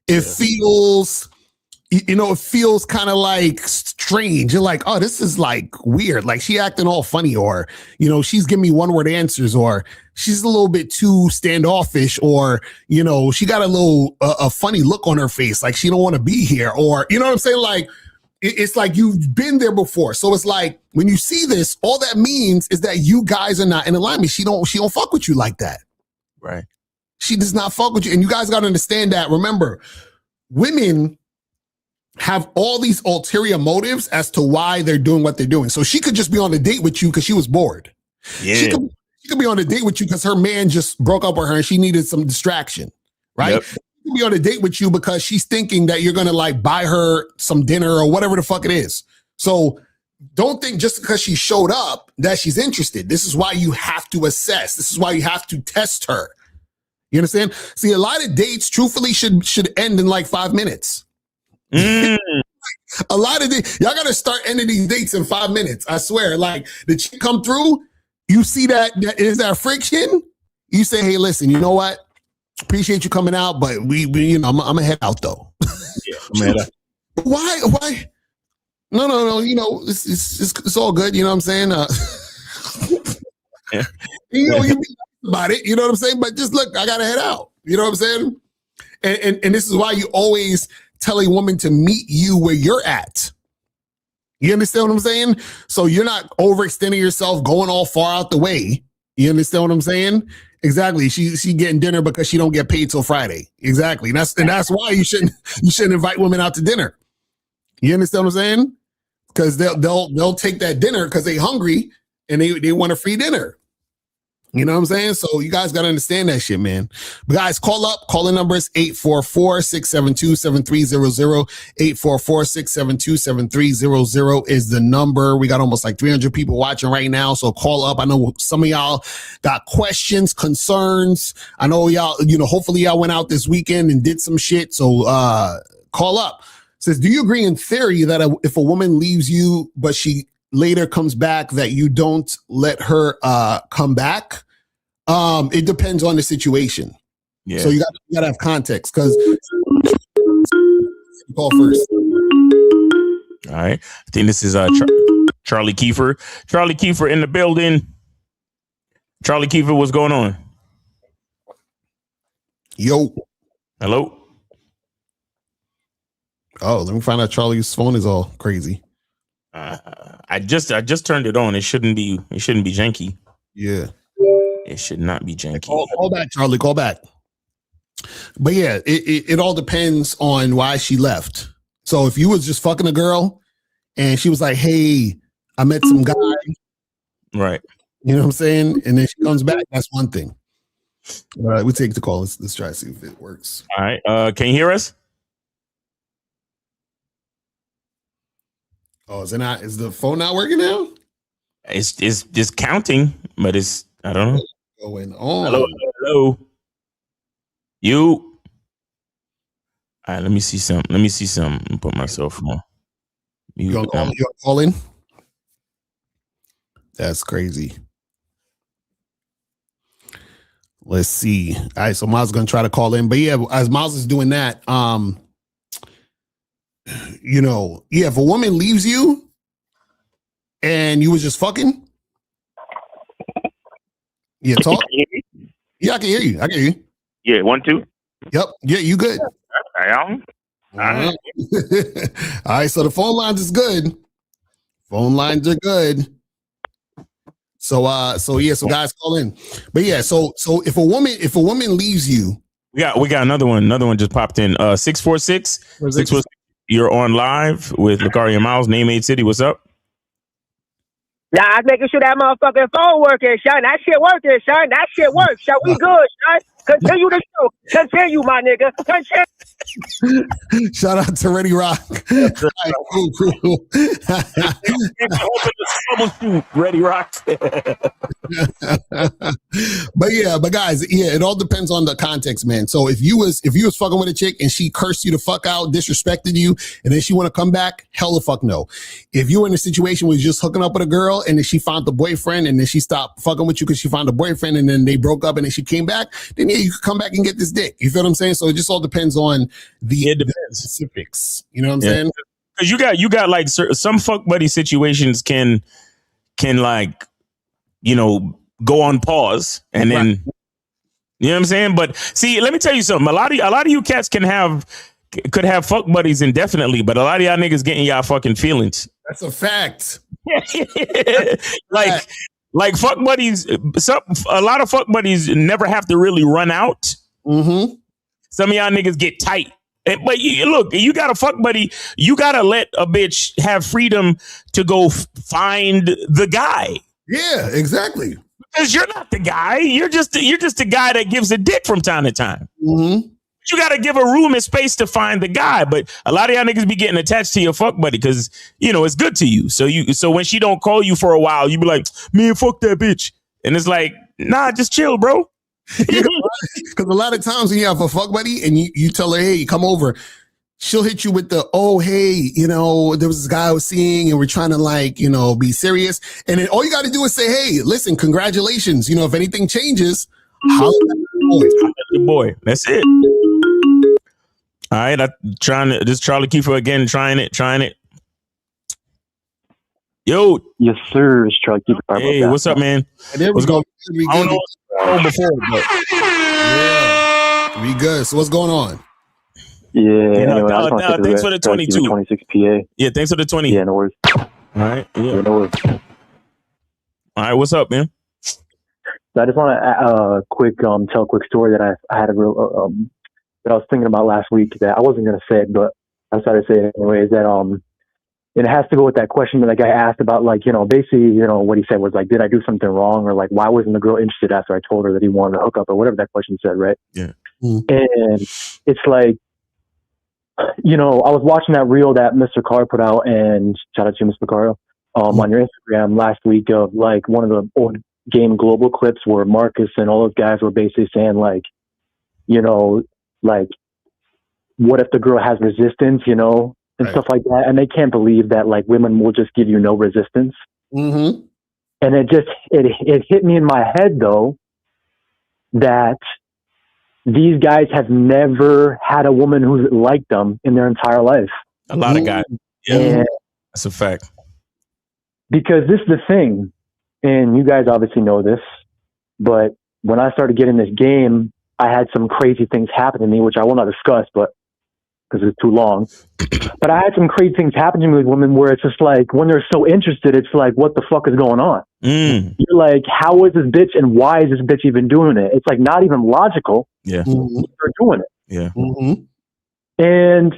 It feels, it feels kind of like strange. You're like, oh, this is like weird. Like she acting all funny, or, she's giving me one word answers, or she's a little bit too standoffish, or, she got a funny look on her face. Like she don't want to be here, or, you know what I'm saying? Like, it's like you've been there before. So it's like, when you see this, all that means is that you guys are not in alignment. She don't fuck with you like that. Right. She does not fuck with you. And you guys got to understand that. Remember, women have all these ulterior motives as to why they're doing what they're doing. So she could just be on a date with you because she was bored. Yeah. She could be on a date with you because her man just broke up with her and she needed some distraction, right? Yep. She could be on a date with you because she's thinking that you're going to like buy her some dinner or whatever the fuck it is. So don't think just because she showed up that she's interested. This is why you have to assess. This is why you have to test her. You understand? See, a lot of dates, truthfully, should end in like 5 minutes. Mm. A lot of y'all got to start ending these dates in 5 minutes. I swear. Like the chick come through, you see that is that friction. You say, hey, listen, you know what? Appreciate you coming out, but we I'm gonna head out though. Yeah, I'm head out. Why? No. It's all good. You know what I'm saying? Yeah. You be about it. You know what I'm saying? But just look, I gotta head out. You know what I'm saying? And this is why you always tell a woman to meet you where you're at. You understand what I'm saying? So you're not overextending yourself, going all far out the way. You understand what I'm saying? Exactly. She getting dinner because she don't get paid till Friday. Exactly. And that's why you shouldn't invite women out to dinner. You understand what I'm saying? Because they'll take that dinner because they hungry and they want a free dinner. You know what I'm saying? So you guys got to understand that shit, man. But guys, call up. Calling number is 844-672-7300. 844-672-7300 is the number. We got almost like 300 people watching right now. So call up. I know some of y'all got questions, concerns. I know y'all, hopefully y'all went out this weekend and did some shit. So call up. It says, do you agree in theory that if a woman leaves you, but she later comes back, that you don't let her come back? It depends on the situation. Yeah. So you got to have context, because call first. All right. I think this is Charlie Kiefer. Charlie Kiefer in the building. Charlie Kiefer, what's going on? Yo. Hello. Oh, let me find out Charlie's phone is all crazy. I just turned it on. It shouldn't be janky. Yeah. It should not be janky. Call back, Charlie. Call back. But yeah, it all depends on why she left. So if you was just fucking a girl and she was like, hey, I met some guy. Right. You know what I'm saying? And then she comes back, that's one thing. All right, we take the call. Let's try to see if it works. All right. Can you hear us? Oh, is the phone not working now? It's just counting, but I don't know. Going on. Hello. You. All right, let me see something. Put myself on. You gonna call in? That's crazy. Let's see. All right, so Miles is gonna try to call in, but yeah, as Miles is doing that, if a woman leaves you and you was just fucking, yeah, talk. Yeah, I can hear you. Yeah, 1, 2. Yep. Yeah, you good. I am. All right. All right, so the phone lines is good. Phone lines are good. So guys, call in. But yeah, so if a woman leaves you, we got another one. Another one just popped in. 646. You're on live with Locario Miles, Name 8 City. What's up? Nah, I'm making sure that motherfucking phone working, son. That shit working, son. That shit works. So we good, son. Continue the show. Continue, my nigga. Continue. Shout out to Ready Rock. Right, cool. Ready Rock. but guys, it all depends on the context, man. So if you was fucking with a chick and she cursed you the fuck out, disrespected you, and then she want to come back, hell the fuck no. If you were in a situation where you're just hooking up with a girl and then she found the boyfriend and then she stopped fucking with you because she found a boyfriend and then they broke up and then she came back, then yeah, you could come back and get this dick. You feel what I'm saying? So it just all depends on the specifics. You know what I'm saying? Because you got like some fuck buddy situations can like, go on pause and then, you know what I'm saying? But see, let me tell you something. A lot of you cats could have fuck buddies indefinitely, but a lot of y'all niggas getting y'all fucking feelings. That's a fact. Like fuck buddies. A lot of fuck buddies never have to really run out. Mm-hmm. Some of y'all niggas get tight. But you got a fuck buddy. You got to let a bitch have freedom to go find the guy. Yeah, exactly. Because you're not the guy. You're just the guy that gives a dick from time to time. Mm-hmm. You got to give a room and space to find the guy. But a lot of y'all niggas be getting attached to your fuck buddy because, it's good to you. So when she don't call you for a while, you be like, man, fuck that bitch. And it's like, nah, just chill, bro. Because a lot of times when you have a fuck buddy and you tell her, hey, come over, she'll hit you with the, oh, hey, there was this guy I was seeing and we're trying to be serious. And then all you got to do is say, hey, listen, congratulations. If anything changes, holla at your boy. That's it. All right. This is Charlie Kiefer again, trying it. Yo. Yes, sir. It's Charlie Kiefer. Hey, what's up, man? What's going on? I don't know what's before, but yeah, we good. So what's going on? Yeah. Thanks for the 22. 26 PA. Yeah, thanks for the 20. Yeah, no worries. All right. Yeah. No worries. All right, what's up, man? So I just want to tell a quick story that I had that I was thinking about last week that I wasn't going to say it, but I decided to say it anyway. Is that it has to go with that question that guy asked about, like, basically, what he said was like, did I do something wrong? Or like, why wasn't the girl interested after I told her that he wanted to hook up or whatever that question said, right? Yeah. And it's like, I was watching that reel that Mr. Carr put out, and shout out to Mr. Locario, on your Instagram last week of like one of the old Game Global clips where Marcus and all those guys were basically saying like, like, what if the girl has resistance, and stuff like that. And they can't believe that like women will just give you no resistance. Mm-hmm. And it hit me in my head though, that these guys have never had a woman who's liked them in their entire life. A lot of guys. Yeah. That's a fact. Because this is the thing, and you guys obviously know this, but when I started getting this game, I had some crazy things happen to me, which I will not discuss, but because it's too long. But I had some crazy things happen to me with women where it's just like, when they're so interested, it's like, what the fuck is going on? You're like, how is this bitch and why is this bitch even doing it? It's like not even logical. Yeah. They're doing it. Yeah. And,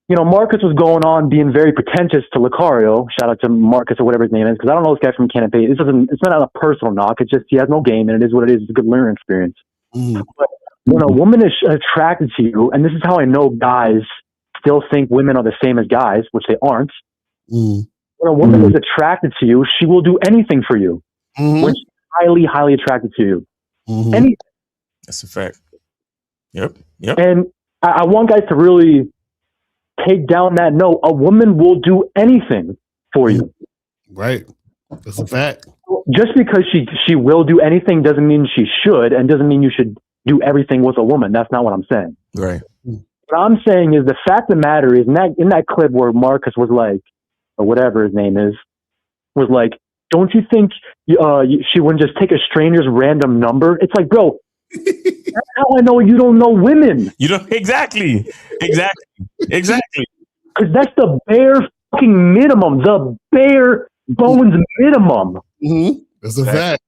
Marcus was going on being very pretentious to Locario. Shout out to Marcus or whatever his name is, because I don't know this guy from Canopy. It's not a personal knock. It's just he has no game, and it is what it is. It's a good learning experience. But when a woman is attracted to you, and this is how I know guys still think women are the same as guys, which they aren't. When a woman is attracted to you, she will do anything for you. When she's highly, highly attracted to you. Anything. That's a fact. Yep. And I want guys to really take down that note. A woman will do anything for you. Right. That's a fact. Just because she will do anything doesn't mean she should, and doesn't mean you should do everything with a woman. That's not what I'm saying. Right. What I'm saying is the fact of the matter is, in that clip where Marcus was like, or whatever his name is, was like, don't you think she wouldn't just take a stranger's random number? It's like, bro, that's how I know you don't know women. You don't exactly. Because that's the bare fucking minimum, the bare bones minimum. That's a fact.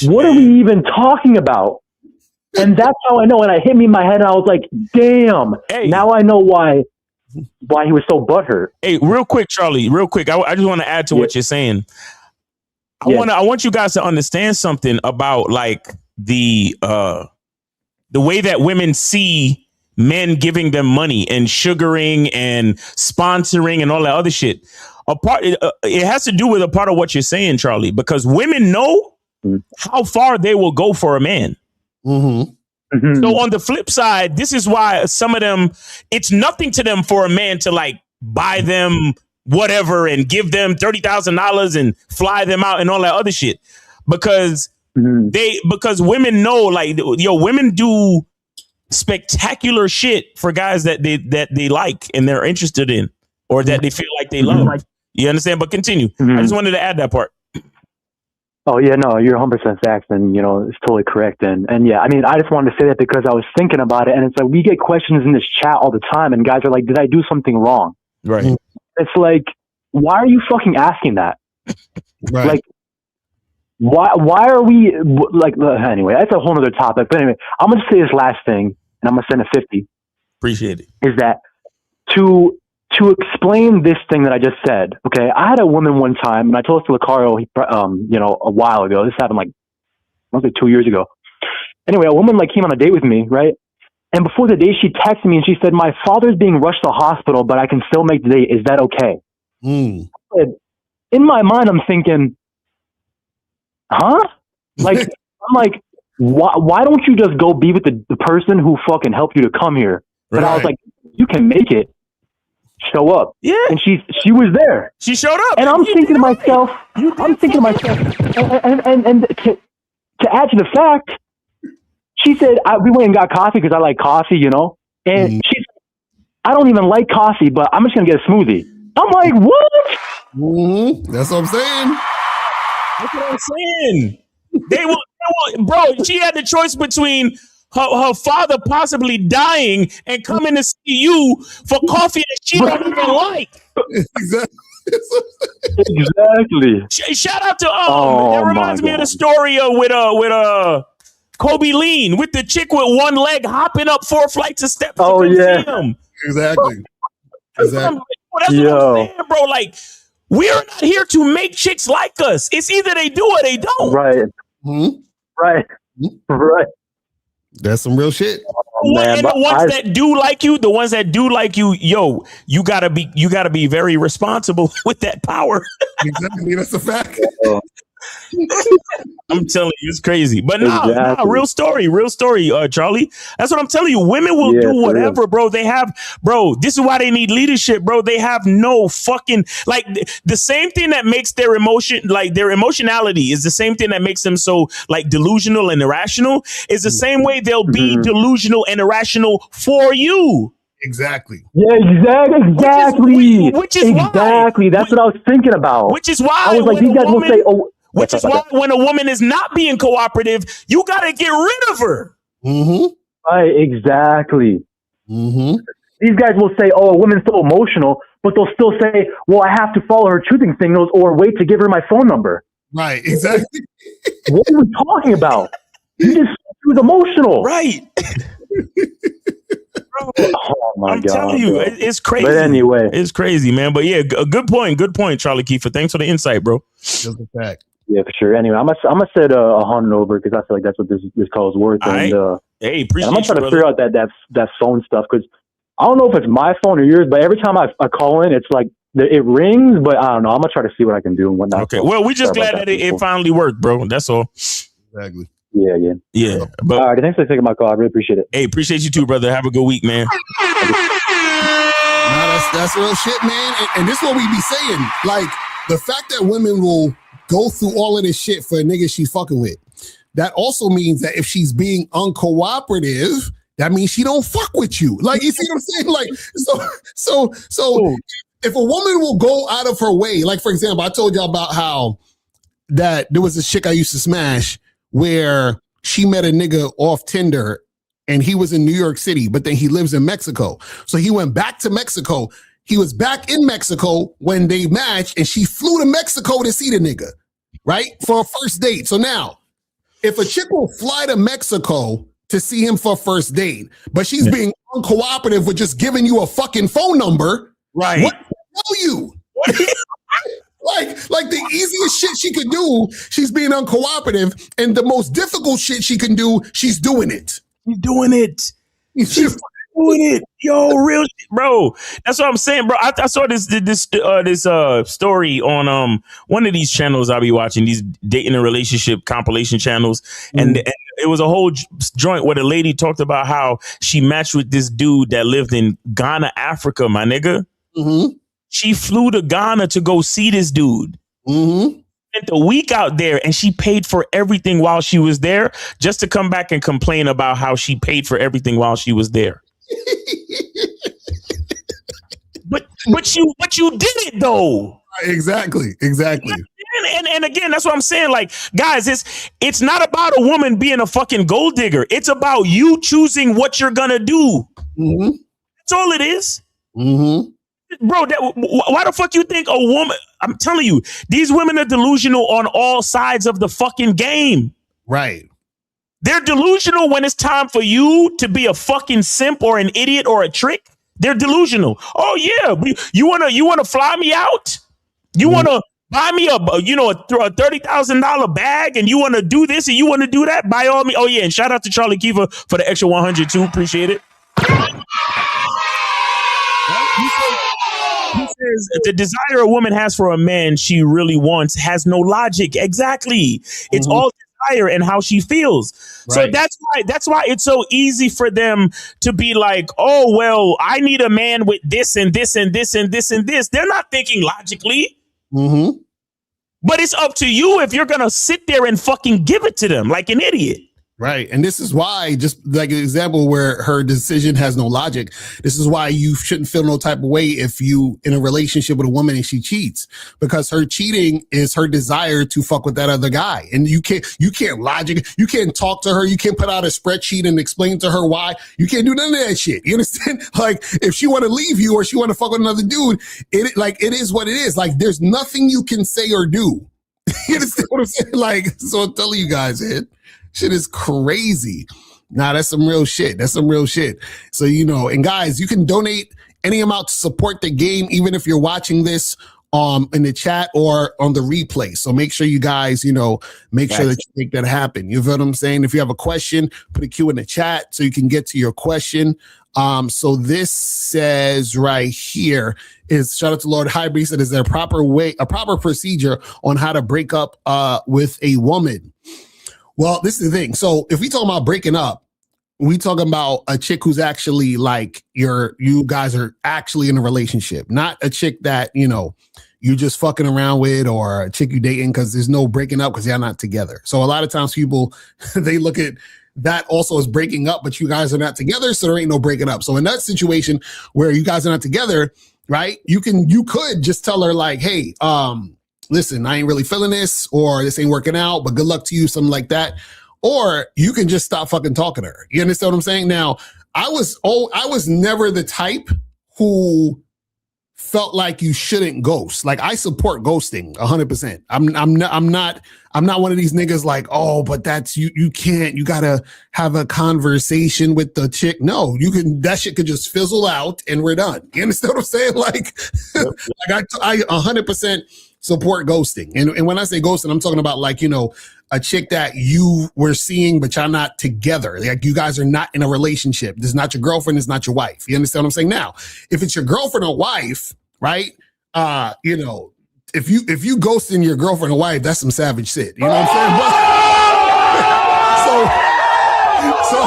What are we even talking about? And that's how I know. And it hit me in my head, and I was like, damn. Hey. Now I know why he was so butthurt. Hey, real quick, Charlie, I just want to add to what you're saying. I want you guys to understand something about like the way that women see men giving them money and sugaring and sponsoring and all that other shit. It has to do with a part of what you're saying, Charlie, because women know how far they will go for a man. So on the flip side, this is why some of them, it's nothing to them for a man to like buy them whatever and give them $30,000 and fly them out and all that other shit, because because women know, like, women do spectacular shit for guys that they like and they're interested in, or that they feel like they love. You understand? But continue. I just wanted to add that part. Oh yeah, no, you're 100% facts, and it's totally correct. And yeah, I mean, I just wanted to say that because I was thinking about it, and it's like we get questions in this chat all the time, and guys are like, "Did I do something wrong?" Right. It's like, why are you fucking asking that? Right. Like, why are we like? Anyway, that's a whole other topic. But anyway, I'm gonna say this last thing, and I'm gonna send a 50. Appreciate it. Is that to explain this thing that I just said? Okay, I had a woman one time, and I told this to Locario, a while ago. This happened like, must be 2 years ago. Anyway, a woman like came on a date with me, right? And before the date, she texted me and she said, "My father's being rushed to the hospital, but I can still make the date. Is that okay?" In my mind, I'm thinking, huh? Like, I'm like, why don't you just go be with the person who fucking helped you to come here? But I was like, you can make it. Show up. Yeah. And she was there. She showed up. And I'm thinking to myself, and to add to the fact, she said, we went and got coffee because I like coffee, and she said, I don't even like coffee, but I'm just going to get a smoothie. I'm like, what? That's what I'm saying. That's what I'm saying. They will, bro, she had the choice between her father possibly dying and coming to see you for coffee that she don't even like. Exactly. Shout out to that reminds me of the story with Kobe Lean, with the chick with one leg hopping up 4 flights of steps. Oh yeah, exactly. Exactly. That's what I'm saying, bro. Like, we're not here to make chicks like us. It's either they do or they don't. Right. Mm-hmm. Right. Right. That's some real shit. Man, and the ones that do like you, yo, you gotta be very responsible with that power. Exactly, that's a fact. I'm telling you, it's crazy. But nah, real story, Charlie. That's what I'm telling you. Women will do whatever, bro. This is why they need leadership, bro. They have no fucking, like, the same thing that makes their emotionality is the same thing that makes them so, like, delusional and irrational, is the same way they'll be delusional and irrational for you. Exactly. Yeah, exactly. Which is exactly. That's what I was thinking about. Which is why I was like, these guys will say, "Oh." Which is why when a woman is not being cooperative, you gotta get rid of her. Mm-hmm. Right. Exactly. Mm-hmm. These guys will say, "Oh, a woman's so emotional," but they'll still say, "Well, I have to follow her truthing signals or wait to give her my phone number." Right. Exactly. What are we talking about? You just she was emotional, right? Oh my I'm God, telling you, bro. it's crazy. But anyway, it's crazy, man. But yeah, a good point, Charlie Kiefer. Thanks for the insight, bro. Just a fact. Yeah, for sure. Anyway, I'm gonna set 100 over because I feel like that's what this call is worth. Hey, appreciate. I'm gonna try to figure out that phone stuff because I don't know if it's my phone or yours, but every time I call in, it's like it rings, but I don't know. I'm gonna try to see what I can do and whatnot. Okay. Well, we just glad that it finally worked, bro. That's all. Exactly. Yeah. But all right, thanks for taking my call. I really appreciate it. Hey, appreciate you too, brother. Have a good week, man. That's real shit, man. And this is what we be saying. Like, the fact that women will go through all of this shit for a nigga she's fucking with, that also means that if she's being uncooperative, that means she don't fuck with you. Like, you see what I'm saying? Like, so if a woman will go out of her way, like, for example, I told y'all about how that there was this chick I used to smash where she met a nigga off Tinder and he was in New York City, but then he lives in Mexico. So he went back to Mexico. He was back in Mexico when they matched and she flew to Mexico to see the nigga, right? For a first date. So now, if a chick will fly to Mexico to see him for a first date, but she's being uncooperative with just giving you a fucking phone number, right? What tell you? Like the easiest shit she could do, she's being uncooperative, and the most difficult shit she can do, she's doing it. She's doing it. She's doing it. Yo, real shit, bro. That's what I'm saying, bro. I saw this story on one of these channels I be watching, these dating and relationship compilation channels, and it was a whole joint where the lady talked about how she matched with this dude that lived in Ghana, Africa, my nigga. Mm-hmm. She flew to Ghana to go see this dude. Mm-hmm. Spent a week out there and she paid for everything while she was there, just to come back and complain about how she paid for everything while she was there. but you did it though. Exactly. And again, that's what I'm saying. Like, guys, it's not about a woman being a fucking gold digger. It's about you choosing what you're gonna do. Mm-hmm. That's all it is. Mm-hmm. Bro, why the fuck you think a woman? I'm telling you, these women are delusional on all sides of the fucking game. Right. They're delusional when it's time for you to be a fucking simp or an idiot or a trick. They're delusional. Oh yeah, you wanna fly me out? You wanna buy me a $30,000 bag, and you wanna do this and you wanna do that? By all means. Oh yeah, and shout out to Charlie Kiefer for the extra 100 too. Appreciate it. He says the desire a woman has for a man she really wants has no logic. Exactly. It's all desire and how she feels. Right. So that's why it's so easy for them to be like, oh, well, I need a man with this and this and this and this and this. They're not thinking logically. Mm-hmm. But it's up to you if you're going to sit there and fucking give it to them like an idiot. Right. And this is why, just like an example where her decision has no logic, this is why you shouldn't feel no type of way if you in a relationship with a woman and she cheats, because her cheating is her desire to fuck with that other guy. And you can't talk to her. You can't put out a spreadsheet and explain to her why. You can't do none of that shit. You understand? Like, if she want to leave you or she want to fuck with another dude, it is what it is. Like, there's nothing you can say or do. You understand what I'm saying? Like, so I'm telling you guys, shit is crazy. Nah, that's some real shit. So, and guys, you can donate any amount to support the game, even if you're watching this in the chat or on the replay. So make sure you guys, make sure that you make that happen. You feel what I'm saying? If you have a question, put a Q in the chat so you can get to your question. So this says right here is, shout out to Lord High Priest, that is there a proper procedure on how to break up with a woman? Well, this is the thing. So if we talk about breaking up, we talking about a chick who's actually like you guys are actually in a relationship, not a chick that, you just fucking around with, or a chick you dating because there's no breaking up because you're not together. So a lot of times people, they look at that also as breaking up, but you guys are not together, so there ain't no breaking up. So in that situation where you guys are not together, right, you could just tell her like, hey, listen, I ain't really feeling this, or this ain't working out, but good luck to you, something like that. Or you can just stop fucking talking to her. You understand what I'm saying? Now, I was never the type who felt like you shouldn't ghost. Like, I support ghosting 100%. I'm not one of these niggas like, oh, but that's you can't, you gotta have a conversation with the chick. No, that shit could just fizzle out and we're done. You understand what I'm saying? Like, like I 100% support ghosting. And when I say ghosting, I'm talking about like, a chick that you were seeing, but y'all not together. Like, you guys are not in a relationship. This is not your girlfriend. It's not your wife. You understand what I'm saying? Now, if it's your girlfriend or wife, right? If you ghosting your girlfriend or wife, that's some savage shit. You know what I'm saying? So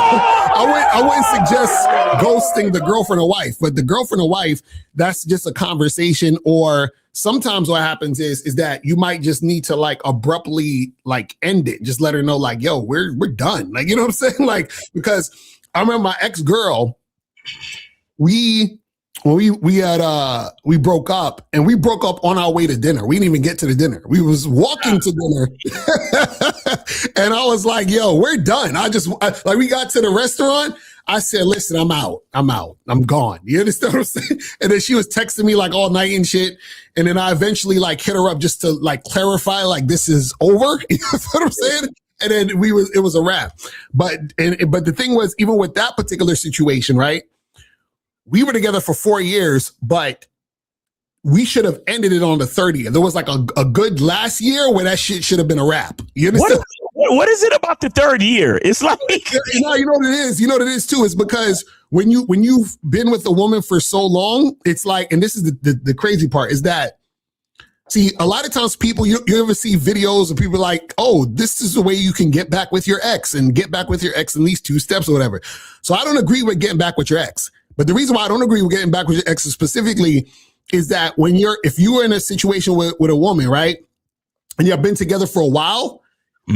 I wouldn't suggest ghosting the girlfriend or wife, but the girlfriend or wife, that's just a conversation. Or sometimes what happens is that you might just need to like abruptly like end it. Just let her know like, yo, we're done. Like, you know what I'm saying? Like, because I remember my ex-girl, we broke up, and we broke up on our way to dinner. We didn't even get to the dinner. We was walking to dinner. And I was like, yo, we're done. Like, we got to the restaurant. I said, listen, I'm out. I'm gone. You understand what I'm saying? And then she was texting me like all night and shit. And then I eventually like hit her up just to like clarify, like, this is over. You know what I'm saying? And then it was a wrap. But the thing was, even with that particular situation, right? We were together for 4 years, but we should have ended it on the 30th. There was like a good last year where that shit should have been a wrap. You understand? What is it about the third year? It's like, you know what it is. You know what it is too. It's because when you've been with a woman for so long, it's like, and this is the crazy part, is that, see, a lot of times people, you ever see videos of people like, oh, this is the way you can get back with your ex, and get back with your ex in these 2 steps or whatever. So I don't agree with getting back with your ex. But the reason why I don't agree with getting back with your ex specifically is that if you were in a situation with a woman, right, and you've been together for a while,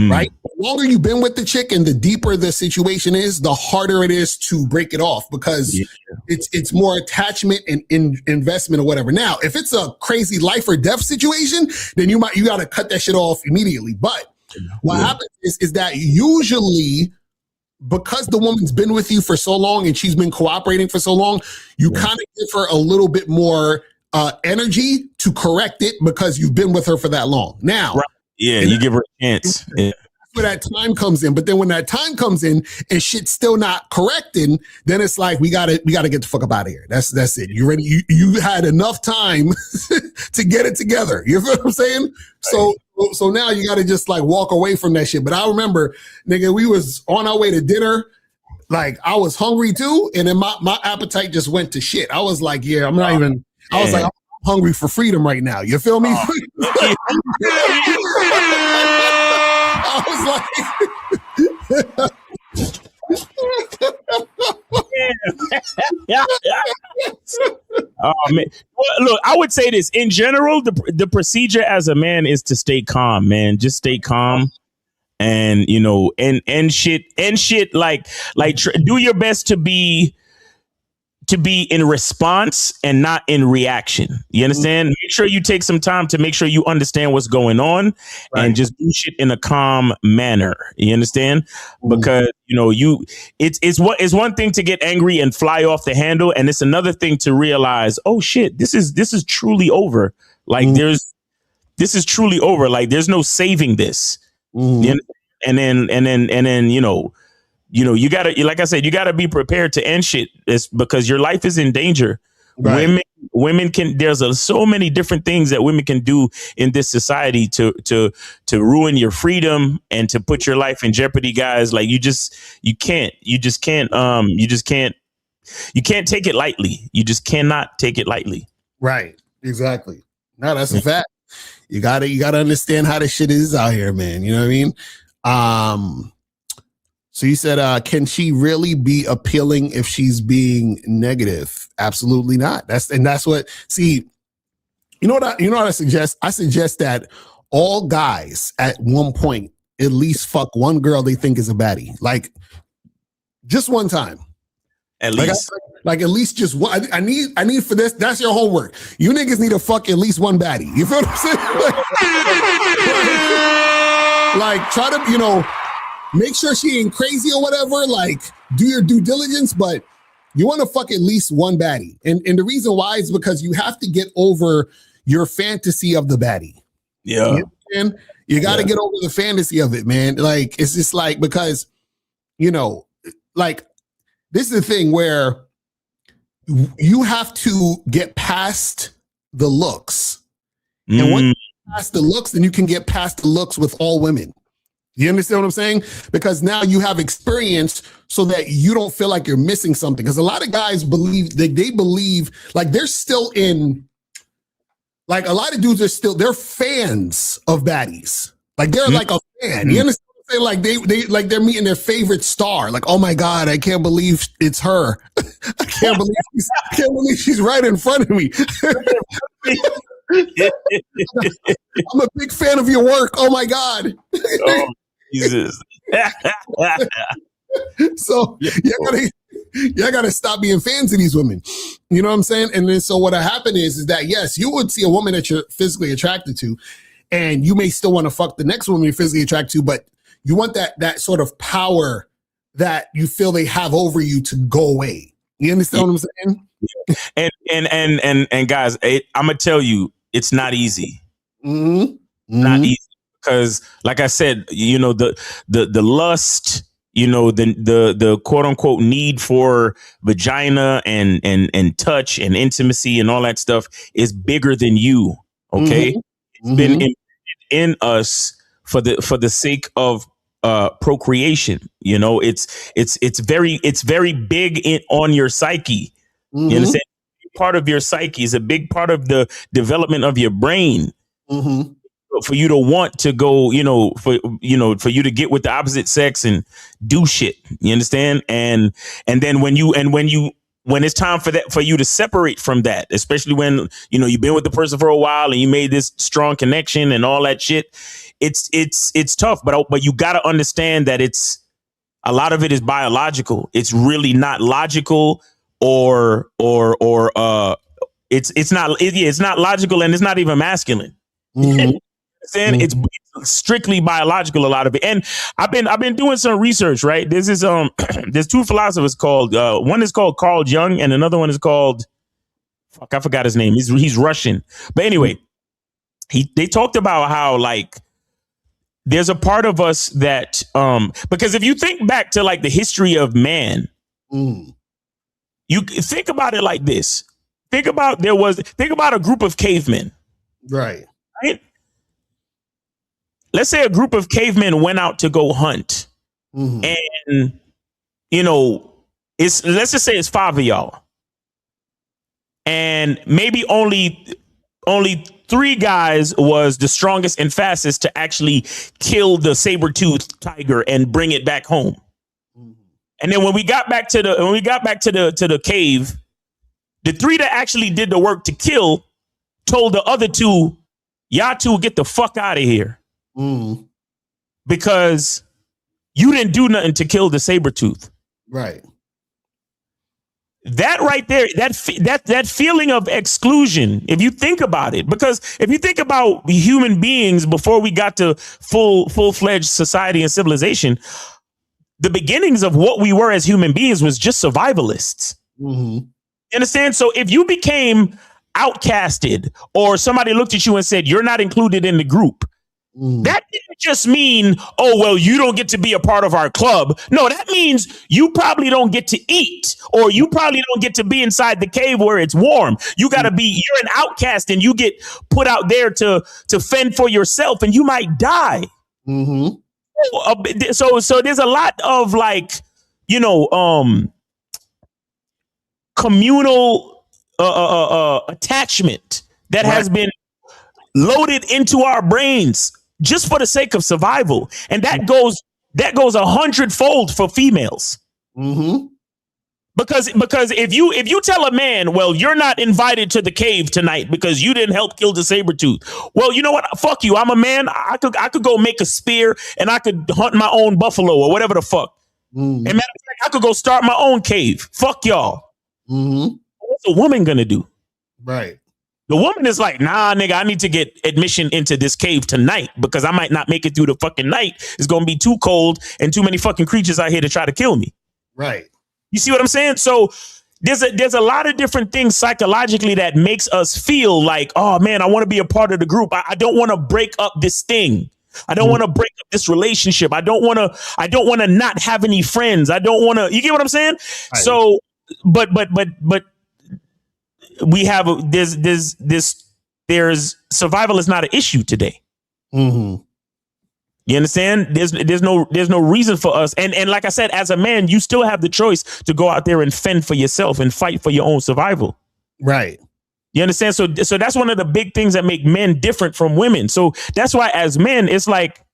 right, the longer you've been with the chick and the deeper the situation is, the harder it is to break it off, because it's more attachment and investment or whatever. Now, if it's a crazy life or death situation, then you got to cut that shit off immediately. But what happens is that usually, because the woman's been with you for so long and she's been cooperating for so long, you kind of give her a little bit more energy to correct it, because you've been with her for that long. Now, you give her a chance. That's where that time comes in. But then when that time comes in and shit's still not correcting, then it's like, we gotta get the fuck up out of here. That's it. You ready? You had enough time to get it together. You feel what I'm saying? So now you got to just like walk away from that shit. But I remember, nigga, we was on our way to dinner. Like, I was hungry too. And then my appetite just went to shit. I was like, yeah, I'm not even, I was like, I'm hungry for freedom right now. You feel me? I was like, oh man, well, look, I would say this in general. The procedure as a man is to stay calm, man. Just stay calm, and and shit like do your best to be in response and not in reaction. You understand? Make sure you take some time to make sure you understand what's going on, and just do shit in a calm manner. You understand? Because it's one thing to get angry and fly off the handle, and it's another thing to realize, oh shit, this is truly over. Like this is truly over. Like, there's no saving this. And then you gotta, like I said, you gotta be prepared to end shit. It's because your life is in danger Right. Women can, so many different things that women can do in this society to ruin your freedom and to put your life in jeopardy, guys. Like you can't take it lightly. You just cannot take it lightly. Right. Exactly. No, that's a fact. You gotta understand how this shit is out here, man. You know what I mean? So you said, can she really be appealing if she's being negative? Absolutely not. That's what. See, you know what I suggest? I suggest that all guys at one point at least fuck one girl they think is a baddie, like just one time. At least, like at least just one. I need for this. That's your homework. You niggas need to fuck at least one baddie. You feel what I'm saying? like try to, make sure she ain't crazy or whatever. Like do your due diligence, but you want to fuck at least one baddie. And the reason why is because you have to get over your fantasy of the baddie. Yeah. You got to get over the fantasy of it, man. Like, it's just like, because, like, this is the thing where you have to get past the looks. And once you get past the looks, then you can get past the looks with all women. You understand what I'm saying? Because now you have experience so that you don't feel like you're missing something. Because a lot of guys believe that they believe like they're still in, like a lot of dudes are still, they're fans of baddies. Like they're like a fan. You understand what I'm saying? Like they're meeting their favorite star. Like, oh my God, I can't believe it's her. I can't believe she's right in front of me. I'm a big fan of your work. Oh my God. Oh, Jesus. So you gotta stop being fans of these women. You know what I'm saying? And then so what happened is that yes, you would see a woman that you're physically attracted to, and you may still want to fuck the next woman you're physically attracted to, but you want that sort of power that you feel they have over you to go away. You understand what I'm saying? And guys, I'm gonna tell you, it's not easy. Not easy because, like I said, the lust, the quote unquote need for vagina and touch and intimacy and all that stuff is bigger than you. Okay, it's been in us for the sake of procreation. It's very big on your psyche. You understand? Part of your psyche is a big part of the development of your brain. For you to want to go, for you to get with the opposite sex and do shit. You understand? And then when it's time for you to separate from that, especially when you've been with the person for a while and you made this strong connection and all that shit, it's tough. But you got to understand that a lot of it is biological. It's really not logical or it's not logical, and it's not even masculine. It's strictly biological, a lot of it. And I've been doing some research, right? There's two philosophers called one is called Carl Jung and another one is called I forgot his name. He's Russian. But anyway, they talked about how like there's a part of us that because if you think back to like the history of man, you think about it like this. Think about a group of cavemen. Right. Let's say a group of cavemen went out to go hunt. And, let's just say it's 5 of y'all. And maybe only 3 guys was the strongest and fastest to actually kill the saber-toothed tiger and bring it back home. And then when we got back to the cave, the 3 that actually did the work to kill told the other 2, y'all 2 get the fuck out of here. Because you didn't do nothing to kill the saber-tooth. Right. That right there, that feeling of exclusion, if you think about it, because if you think about human beings before we got to full-fledged society and civilization, the beginnings of what we were as human beings was just survivalists. You understand? So if you became outcasted or somebody looked at you and said, you're not included in the group, That didn't just mean, oh, well, you don't get to be a part of our club. No, that means you probably don't get to eat, or you probably don't get to be inside the cave where it's warm. You got to be, you're an outcast and you get put out there to fend for yourself and you might die. So there's a lot of like, communal attachment that has been loaded into our brains just for the sake of survival, and that goes 100-fold for females. Because if you tell a man, well, you're not invited to the cave tonight because you didn't help kill the saber-tooth. Well, you know what? Fuck you. I'm a man. I could go make a spear and I could hunt my own buffalo or whatever the fuck. And matter of fact, I could go start my own cave. Fuck y'all. What's a woman gonna do? Right. The woman is like, nah, nigga, I need to get admission into this cave tonight because I might not make it through the fucking night. It's going to be too cold and too many fucking creatures out here to try to kill me. Right. You see what I'm saying? So there's a lot of different things psychologically that makes us feel like, oh, man, I want to be a part of the group. I don't want to break up this thing. I don't want to break up this relationship. I don't want to not have any friends. I don't want to. You get what I'm saying? Right. So, but. We have there's survival is not an issue today. You understand? There's no reason for us. And like I said, as a man, you still have the choice to go out there and fend for yourself and fight for your own survival. Right. You understand? So that's one of the big things that make men different from women. So that's why as men, it's like,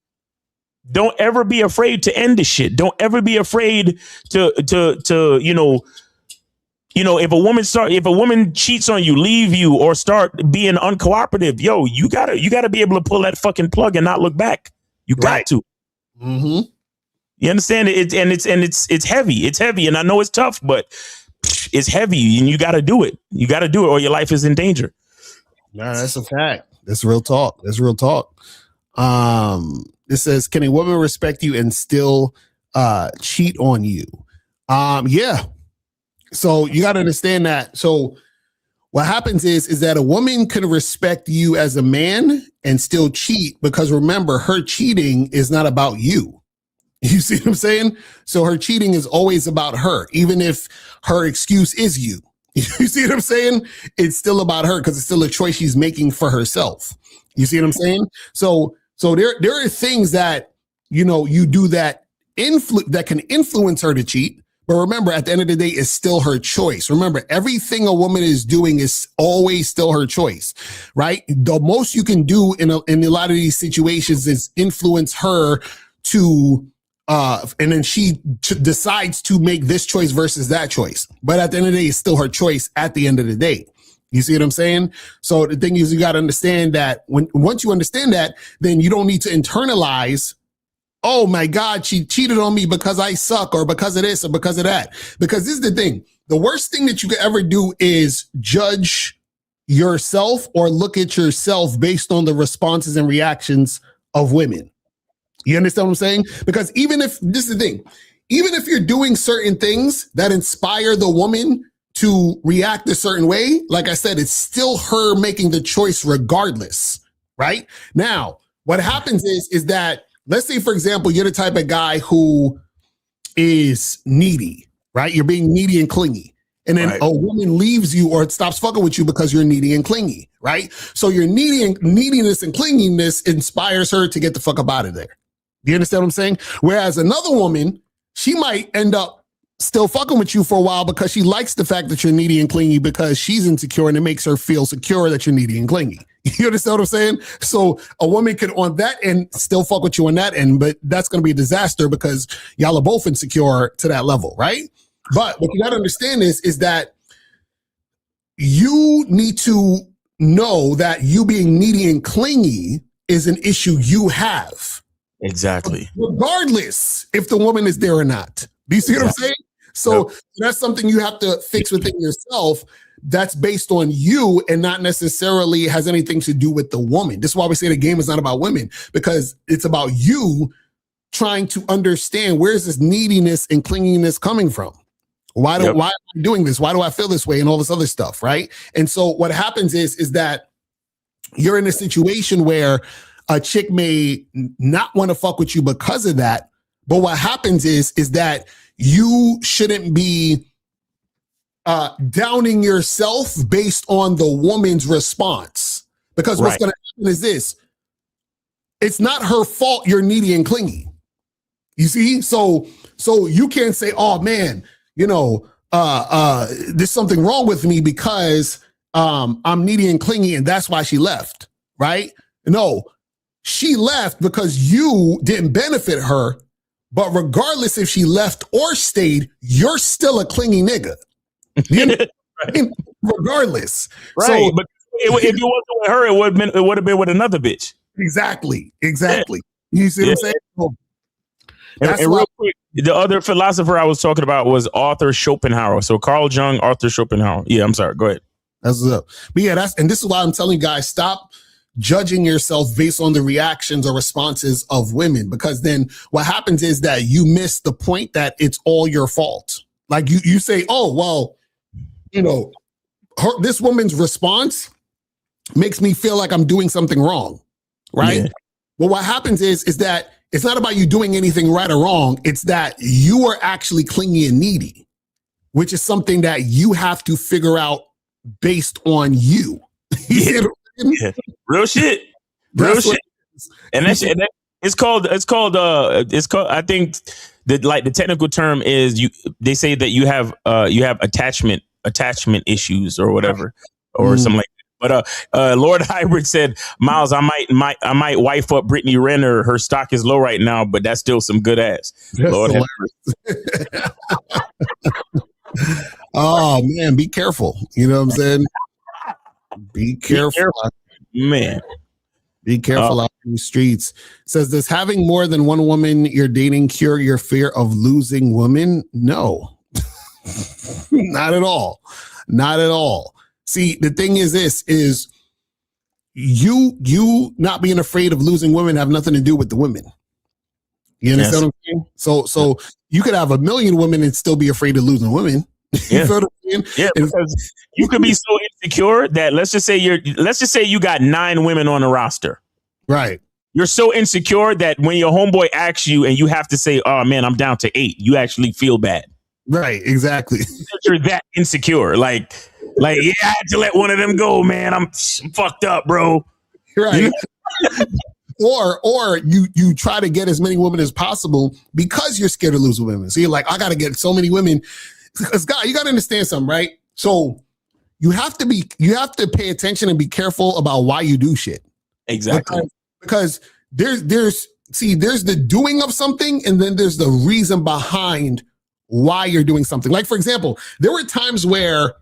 don't ever be afraid to end the shit. Don't ever be afraid to if a woman cheats on you, leave you, or start being uncooperative, yo, you gotta be able to pull that fucking plug and not look back. You got to. You understand it? It's heavy. It's heavy, and I know it's tough, but it's heavy, and you got to do it. You got to do it, or your life is in danger. No, that's a fact. That's real talk. It says, can a woman respect you and still cheat on you? Yeah. So you got to understand that. So what happens is that a woman can respect you as a man and still cheat, because remember, her cheating is not about you. You see what I'm saying? So her cheating is always about her, even if her excuse is you. You see what I'm saying? It's still about her because it's still a choice she's making for herself. You see what I'm saying? So there are things that, you do that can influence her to cheat. But remember, at the end of the day, it's still her choice. Remember, everything a woman is doing is always still her choice, right? The most you can do in a lot of these situations is influence her to, and then she decides to make this choice versus that choice. But at the end of the day, it's still her choice at the end of the day. You see what I'm saying? So the thing is, you got to understand that once you understand that, then you don't need to internalize, oh my God, she cheated on me because I suck, or because of this, or because of that. Because this is the thing. The worst thing that you could ever do is judge yourself or look at yourself based on the responses and reactions of women. You understand what I'm saying? Because even if you're doing certain things that inspire the woman to react a certain way, like I said, it's still her making the choice regardless, right? Now, what happens is that, let's say, for example, you're the type of guy who is needy, right? You're being needy and clingy. And then a woman leaves you or stops fucking with you because you're needy and clingy, right? So your neediness and clinginess inspires her to get the fuck up out of there. Do you understand what I'm saying? Whereas another woman, she might end up still fucking with you for a while because she likes the fact that you're needy and clingy, because she's insecure and it makes her feel secure that you're needy and clingy. You understand what I'm saying? So a woman could on that end still fuck with you on that end, but that's going to be a disaster because y'all are both insecure to that level, right? But what you got to understand is that you need to know that you being needy and clingy is an issue you have. Exactly. Regardless if the woman is there or not. Do you see what I'm saying? So that's something you have to fix within yourself. That's based on you and not necessarily has anything to do with the woman. This is why we say the game is not about women, because it's about you trying to understand, where's this neediness and clinginess coming from? Why am I doing this? Why do I feel this way? And all this other stuff, right? And so what happens is that you're in a situation where a chick may not want to fuck with you because of that. But what happens is that you shouldn't be downing yourself based on the woman's response. Because what's going to happen is this. It's not her fault you're needy and clingy. You see? So you can't say, oh man, there's something wrong with me because I'm needy and clingy and that's why she left, right? No, she left because you didn't benefit her, but regardless if she left or stayed, you're still a clingy nigga. Right. Regardless. Right. So, but if it wasn't with her, it would have been with another bitch. Exactly. You see what I'm saying? And real quick, the other philosopher I was talking about was Arthur Schopenhauer. So Carl Jung, Arthur Schopenhauer. Yeah, I'm sorry. Go ahead. That's what's up. But yeah, and this is why I'm telling you guys, stop judging yourself based on the reactions or responses of women, because then what happens is that you miss the point that it's all your fault. Like you say, oh, well, this woman's response makes me feel like I'm doing something wrong. Right. Yeah. Well, what happens is that it's not about you doing anything right or wrong. It's that you are actually clingy and needy, which is something that you have to figure out based on you. Yeah. Real shit. And it's called I think that like the technical term is they say that you have attachment issues or whatever or something like that. But Lord Hybrid said, Miles, I might wife up Brittany Renner. Her stock is low right now, but that's still some good ass. Lord Oh man, be careful. You know what I'm saying? Be careful. Man. Be careful out in the streets. It says, does having more than one woman you're dating cure your fear of losing women? No. Not at all. Not at all. See, the thing is this, is you not being afraid of losing women have nothing to do with the women. You understand what I'm saying? So you could have 1 million women and still be afraid of losing women. Yeah. You feel what I'm saying? Yeah, because you could be so insecure that let's just say you got 9 women on the roster. Right. You're so insecure that when your homeboy asks you and you have to say, oh man, I'm down to 8, you actually feel bad. Right, exactly. You're that insecure. Like, yeah, I had to let one of them go, man. I'm fucked up, bro. Right. Or you try to get as many women as possible because you're scared of losing women. So you're like, I got to get so many women. Because God, you got to understand something, right? So you have to pay attention and be careful about why you do shit. Exactly. Because there's the doing of something and then there's the reason behind why you're doing something. Like, for example, there were times where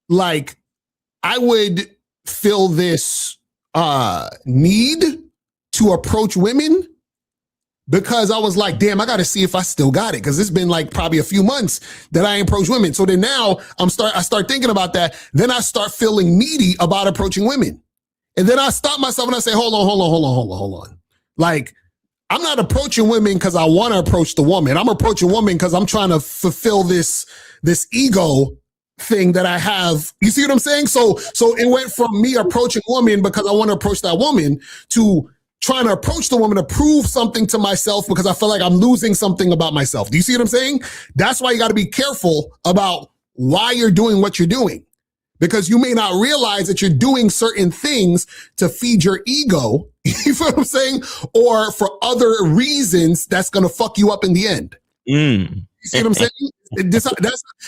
like I would feel this need to approach women because I was like, damn, I got to see if I still got it. Because it's been like probably a few months that I approach women. So then now I start thinking about that. Then I start feeling needy about approaching women. And then I stop myself and I say, hold on. Like, I'm not approaching women because I want to approach the woman. I'm approaching women because I'm trying to fulfill this ego thing that I have. You see what I'm saying? So it went from me approaching women because I want to approach that woman to trying to approach the woman to prove something to myself because I feel like I'm losing something about myself. Do you see what I'm saying? That's why you got to be careful about why you're doing what you're doing, because you may not realize that you're doing certain things to feed your ego. You feel what I'm saying? Or for other reasons that's going to fuck you up in the end. You see what I'm saying? This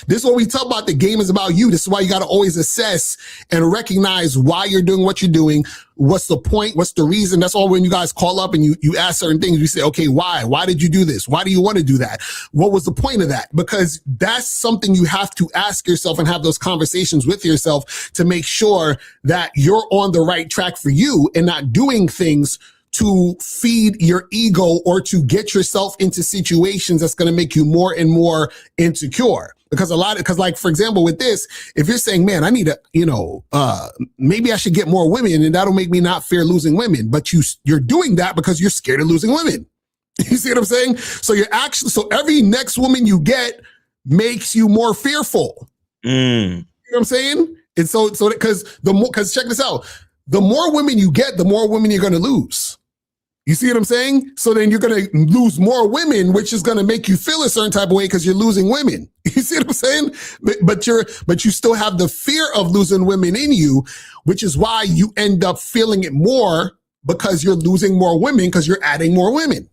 is what we talk about. The game is about you. This is why you got to always assess and recognize why you're doing what you're doing. What's the point? What's the reason? That's all when you guys call up and you ask certain things. You say, okay, why? Why did you do this? Why do you want to do that? What was the point of that? Because that's something you have to ask yourself and have those conversations with yourself to make sure that you're on the right track for you and not doing things to feed your ego or to get yourself into situations that's going to make you more and more insecure. Because like, for example, with this, if you're saying, man, I need to, maybe I should get more women and that'll make me not fear losing women. But you're doing that because you're scared of losing women. You see what I'm saying? So so every next woman you get makes you more fearful. You know what I'm saying? And so because check this out. the more women you get, the more women you're going to lose. You see what I'm saying? So then you're going to lose more women, which is going to make you feel a certain type of way because you're losing women. You see what I'm saying? But you still have the fear of losing women in you, which is why you end up feeling it more because you're losing more women because you're adding more women.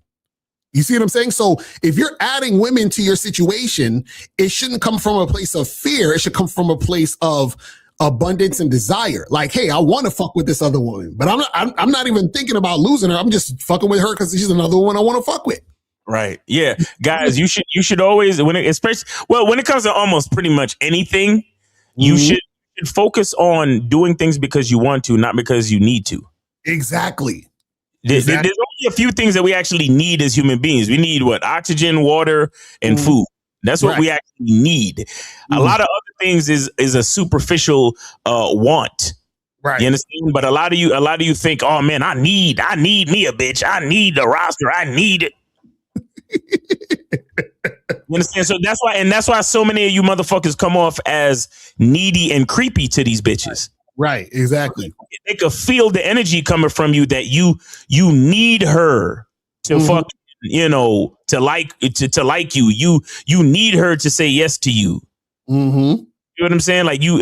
You see what I'm saying? So if you're adding women to your situation, it shouldn't come from a place of fear. It should come from a place of abundance and desire. Like, hey, I want to fuck with this other woman, but I'm not even thinking about losing her. I'm just fucking with her because she's another one I want to fuck with. Right. Yeah. Guys, you should always, when it comes to almost pretty much anything, you should focus on doing things because you want to, not because you need to. Exactly. There's only a few things that we actually need as human beings. We need oxygen, water, and food. That's what we actually need. A lot of other things is a superficial want. Right. You understand? But a lot of you think, oh man, I need me a bitch. I need the roster. I need it. You understand? So that's why so many of you motherfuckers come off as needy and creepy to these bitches. Right. Exactly. They could feel the energy coming from you that you need her to fuck, to like you. You need her to say yes to you. Mm-hmm. You know what I'm saying? Like you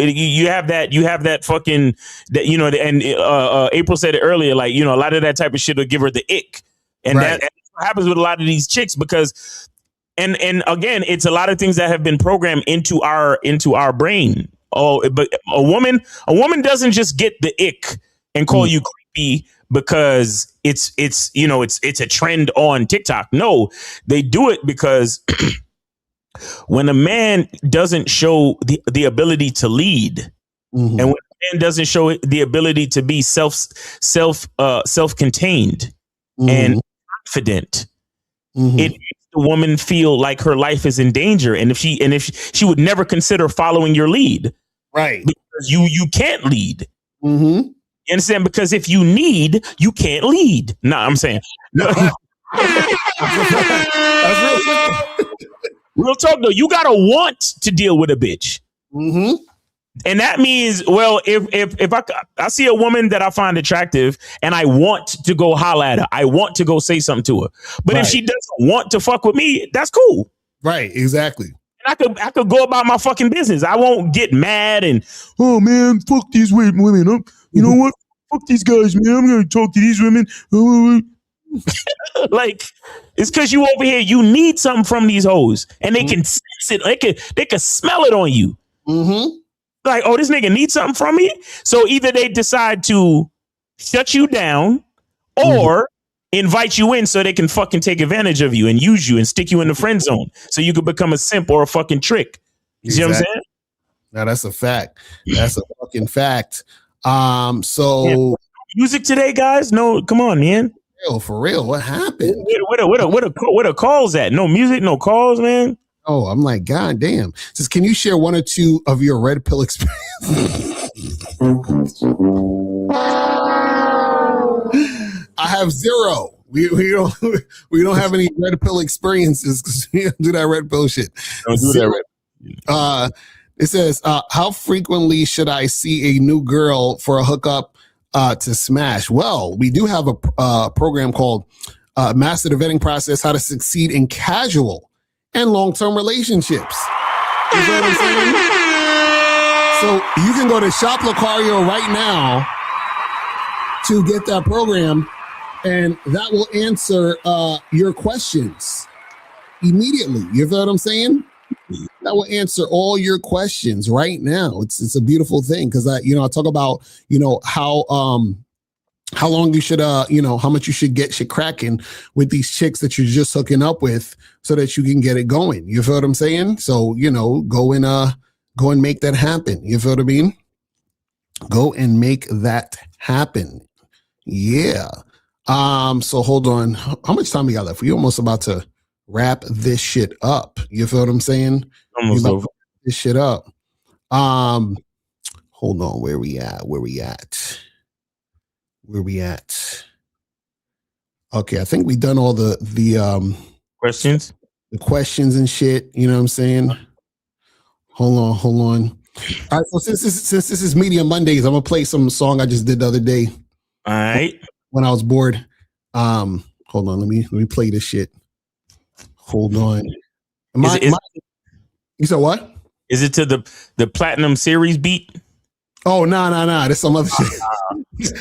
have that fucking that, April said it earlier, like, a lot of that type of shit will give her the ick. And that's what happens with a lot of these chicks because and again, it's a lot of things that have been programmed into our brain. Oh, but a woman doesn't just get the ick and call you creepy because it's a trend on TikTok. No, they do it because when a man doesn't show the ability to lead, and when a man doesn't show the ability to be self-contained and confident, it makes the woman feel like her life is in danger, and if she would never consider following your lead, right? Because you can't lead. You understand? Because if you need, you can't lead. No, I'm saying. No. That's real. Real talk though, you gotta want to deal with a bitch. And that means, well, if I see a woman that I find attractive and I want to go holler at her, I want to go say something to her. But if she doesn't want to fuck with me, that's cool. Right, exactly. And I could go about my fucking business. I won't get mad and, oh man, fuck these women. You know what? Fuck these guys, man. I'm gonna talk to these women. Like, it's because you over here, you need something from these hoes. And they can sense it. They can smell it on you. Like, oh, this nigga needs something from me. So either they decide to shut you down or invite you in so they can fucking take advantage of you and use you and stick you in the friend zone so you could become a simp or a fucking trick. You see what I'm saying? Now that's a fact. That's a fucking fact. So music today, guys? No, come on, man. For real, what happened? What are calls at? No music, no calls, man. Oh, I'm like, God damn. Says, can you share one or two of your red pill experience? I have zero. We don't have any red pill experiences because we don't do that red pill shit. Don't do that red. It says, how frequently should I see a new girl for a hookup to smash? Well, we do have a program called Master the Vetting Process, How to Succeed in Casual and Long-Term Relationships. You know what I'm saying? So you can go to Shop Locario right now to get that program, and that will answer your questions immediately. You know what I'm saying? That will answer all your questions right now. It's a beautiful thing because I talk about how long you should how much you should get shit cracking with these chicks that you're just hooking up with so that you can get it going. You feel what I'm saying? So go and make that happen. You feel what I mean? Go and make that happen. Yeah. So hold on. How much time we got left? We almost about to wrap this shit up. You feel what I'm saying? Almost over. This shit up. Hold on. Where we at? Okay, I think we done all the questions. The questions and shit. You know what I'm saying? Hold on. All right, so since this is Media Mondays, I'm gonna play some song I just did the other day. All right. When I was bored. Hold on, let me play this shit. Hold on. You said what? Is it to the Platinum Series beat? Oh no. There's some other shit.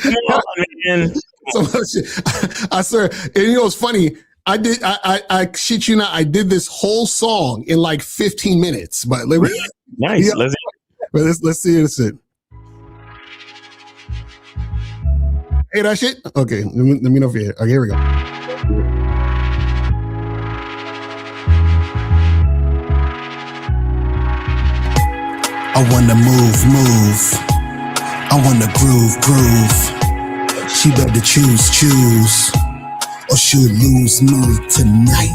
Come on, man. Some other shit. I swear. And you know what's funny? I shit you not, I did this whole song in like 15 minutes. But let me, nice. Yeah. Let's see this shit. Hey, that shit? Okay, let me know if you hear. Okay, here we go. I wanna move. I wanna groove. She better choose, or she'll lose me tonight.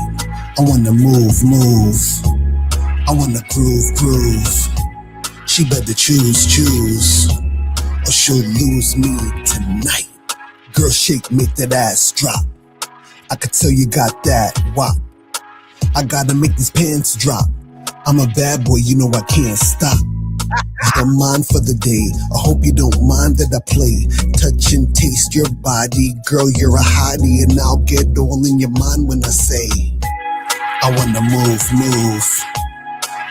I wanna move. I wanna groove. She better choose, or she'll lose me tonight. Girl, shake, make that ass drop. I could tell you got that wop. I gotta make these pants drop. I'm a bad boy, you know I can't stop. I'm mine for the day. I hope you don't mind that I play. Touch and taste your body. Girl, you're a hottie, and I'll get all in your mind when I say I wanna move.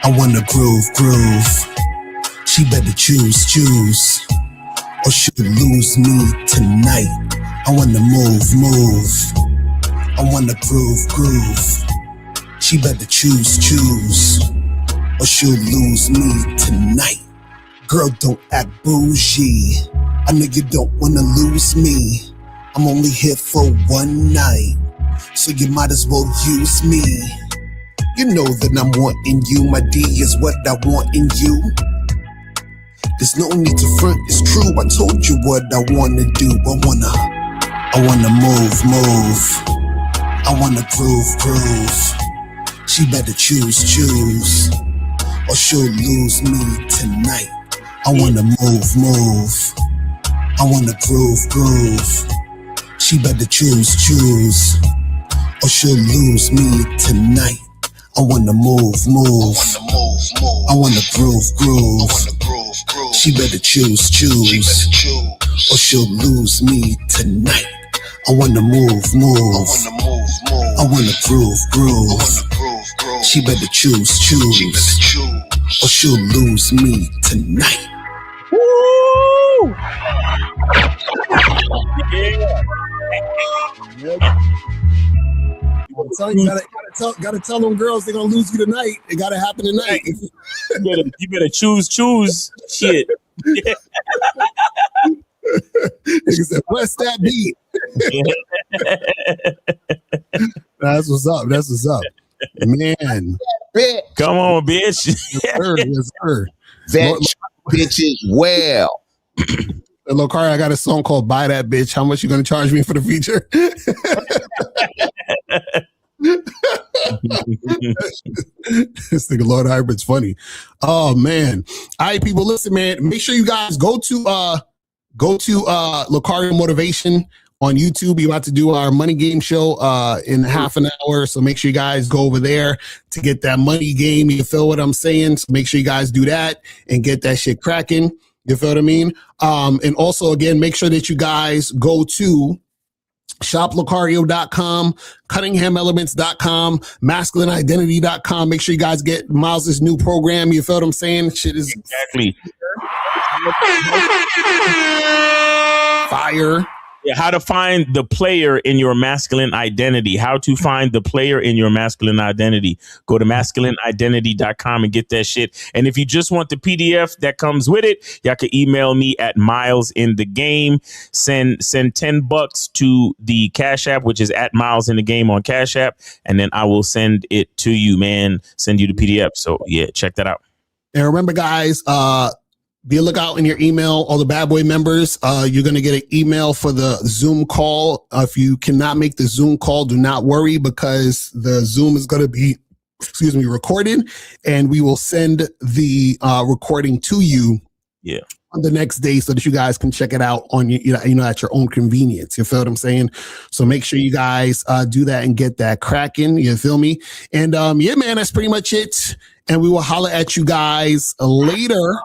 I wanna groove. She better choose, or she'll lose me tonight. I wanna move. I wanna groove. She better choose, or she'll lose me tonight. Girl, don't act bougie. I know you don't wanna lose me. I'm only here for one night, so you might as well use me. You know that I'm wanting you. My D is what I want in you. There's no need to front, it's true. I told you what I wanna do. I wanna move. I wanna groove. She better choose, or she'll lose me tonight. I wanna move. I wanna groove. She better choose, or she'll lose me tonight. I wanna move. I wanna groove. She better choose, or she'll lose me tonight. I wanna move. I wanna groove. She better choose, or she'll lose me tonight. Woo! Gotta tell them girls they're gonna lose you tonight. It gotta happen tonight. You better choose. Shit. Nigga said, "Bless that beat." That's what's up. Man. Come on, bitch. Yes, sir. That bitches well. Locario, I got a song called "Buy That Bitch." How much you gonna charge me for the feature? This nigga Lord Hybrid's funny. Oh man. All right, people, listen, man. Make sure you guys go to Locario Motivation on YouTube. We're about to do our money game show in half an hour. So make sure you guys go over there to get that money game. You feel what I'm saying? So make sure you guys do that and get that shit cracking. You feel what I mean? And also, again, make sure that you guys go to shoplocario.com, cunninghamelements.com, masculineidentity.com. Make sure you guys get Miles's new program. You feel what I'm saying? Shit is exactly fire. Yeah, how to find the player in your masculine identity. How to find the player in your masculine identity. Go to masculineidentity.com and get that shit. And if you just want the PDF that comes with it, y'all can email me at Miles in the Game. Send $10 to the Cash App, which is at Miles in the Game on Cash App, and then I will send it to you, man. Send you the PDF. So yeah, check that out. And remember, guys, be a lookout in your email. All the Bad Boy members, you're going to get an email for the Zoom call. If you cannot make the Zoom call, do not worry, because the Zoom is going to be, recorded, and we will send the recording to you on the next day so that you guys can check it out on at your own convenience. You feel what I'm saying? So make sure you guys do that and get that cracking. You feel me? And yeah, man, that's pretty much it. And we will holler at you guys later.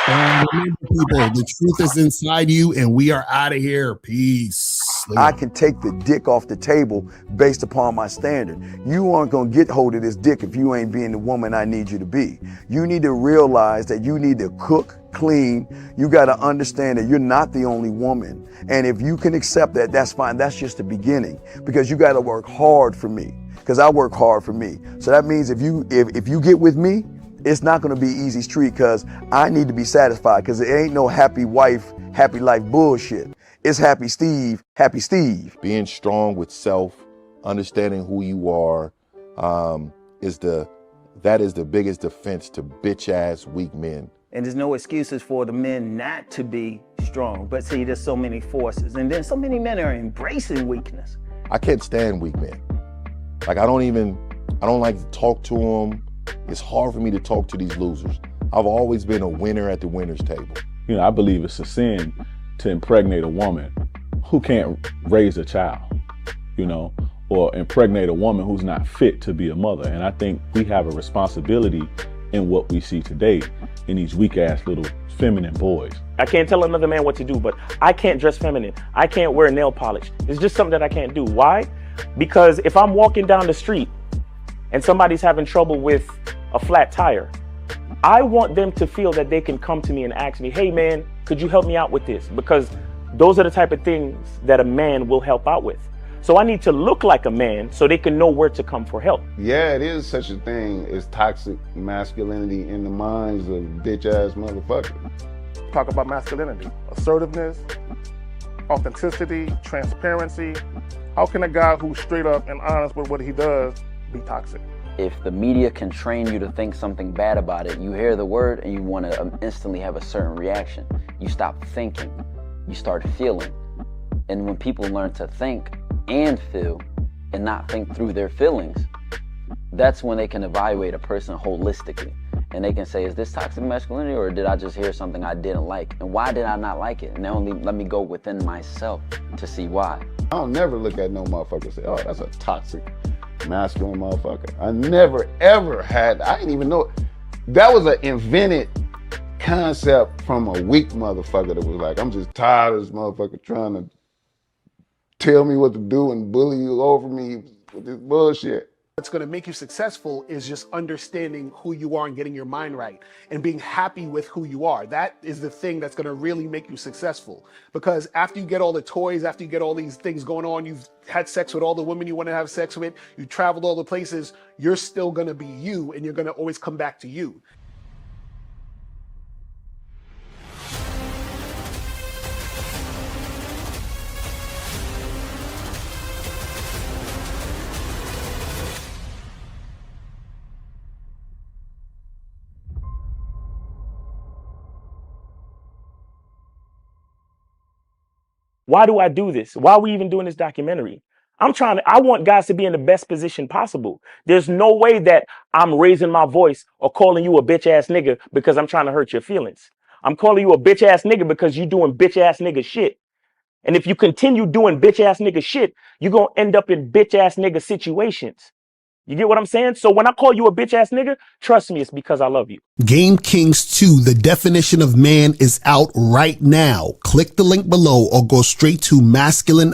And remember, people, the truth is inside you, and we are out of here. Peace. I can take the dick off the table based upon my standard. You aren't gonna get hold of this dick if you ain't being the woman I need you to be. You need to realize that you need to cook, clean. You gotta understand that you're not the only woman. And if you can accept that, that's fine. That's just the beginning, because you gotta work hard for me, because I work hard for me. So that means if you get with me, it's not gonna be easy street, because I need to be satisfied, because it ain't no happy wife, happy life bullshit. It's happy Steve, happy Steve. Being strong with self, understanding who you are, that is the biggest defense to bitch ass weak men. And there's no excuses for the men not to be strong. But see, there's so many forces, and then so many men are embracing weakness. I can't stand weak men. Like I don't like to talk to them. It's hard for me to talk to these losers. I've always been a winner at the winner's table. You know, I believe it's a sin to impregnate a woman who can't raise a child, you know, or impregnate a woman who's not fit to be a mother. And I think we have a responsibility in what we see today in these weak ass little feminine boys. I can't tell another man what to do, but I can't dress feminine. I can't wear nail polish. It's just something that I can't do. Why? Because if I'm walking down the street and somebody's having trouble with a flat tire, I want them to feel that they can come to me and ask me, hey man, could you help me out with this? Because those are the type of things that a man will help out with. So I need to look like a man so they can know where to come for help. Yeah, it is such a thing as toxic masculinity in the minds of bitch ass motherfuckers. Talk about masculinity, assertiveness, authenticity, transparency. How can a guy who's straight up and honest with what he does be toxic? If the media can train you to think something bad about it, you hear the word and you want to instantly have a certain reaction. You stop thinking, you start feeling. And when people learn to think and feel and not think through their feelings, that's when they can evaluate a person holistically. And they can say, is this toxic masculinity, or did I just hear something I didn't like? And why did I not like it? And only let me go within myself to see why. I don't never look at no motherfucker and say, oh, that's a toxic masculine motherfucker. I never ever had, I didn't even know, that was an invented concept from a weak motherfucker that was like, I'm just tired of this motherfucker trying to tell me what to do and bully you over me with this bullshit. What's going to make you successful is just understanding who you are and getting your mind right and being happy with who you are. That is the thing that's going to really make you successful. Because after you get all the toys, after you get all these things going on, you've had sex with all the women you want to have sex with, you traveled all the places, you're still going to be you, and you're going to always come back to you. Why do I do this? Why are we even doing this documentary? I want guys to be in the best position possible. There's no way that I'm raising my voice or calling you a bitch ass nigga because I'm trying to hurt your feelings. I'm calling you a bitch ass nigga because you're doing bitch ass nigga shit. And if you continue doing bitch ass nigga shit, you're going to end up in bitch ass nigga situations. You get what I'm saying? So when I call you a bitch ass nigga, trust me, it's because I love you. Game Kings 2, the definition of man, is out right now. Click the link below or go straight to masculine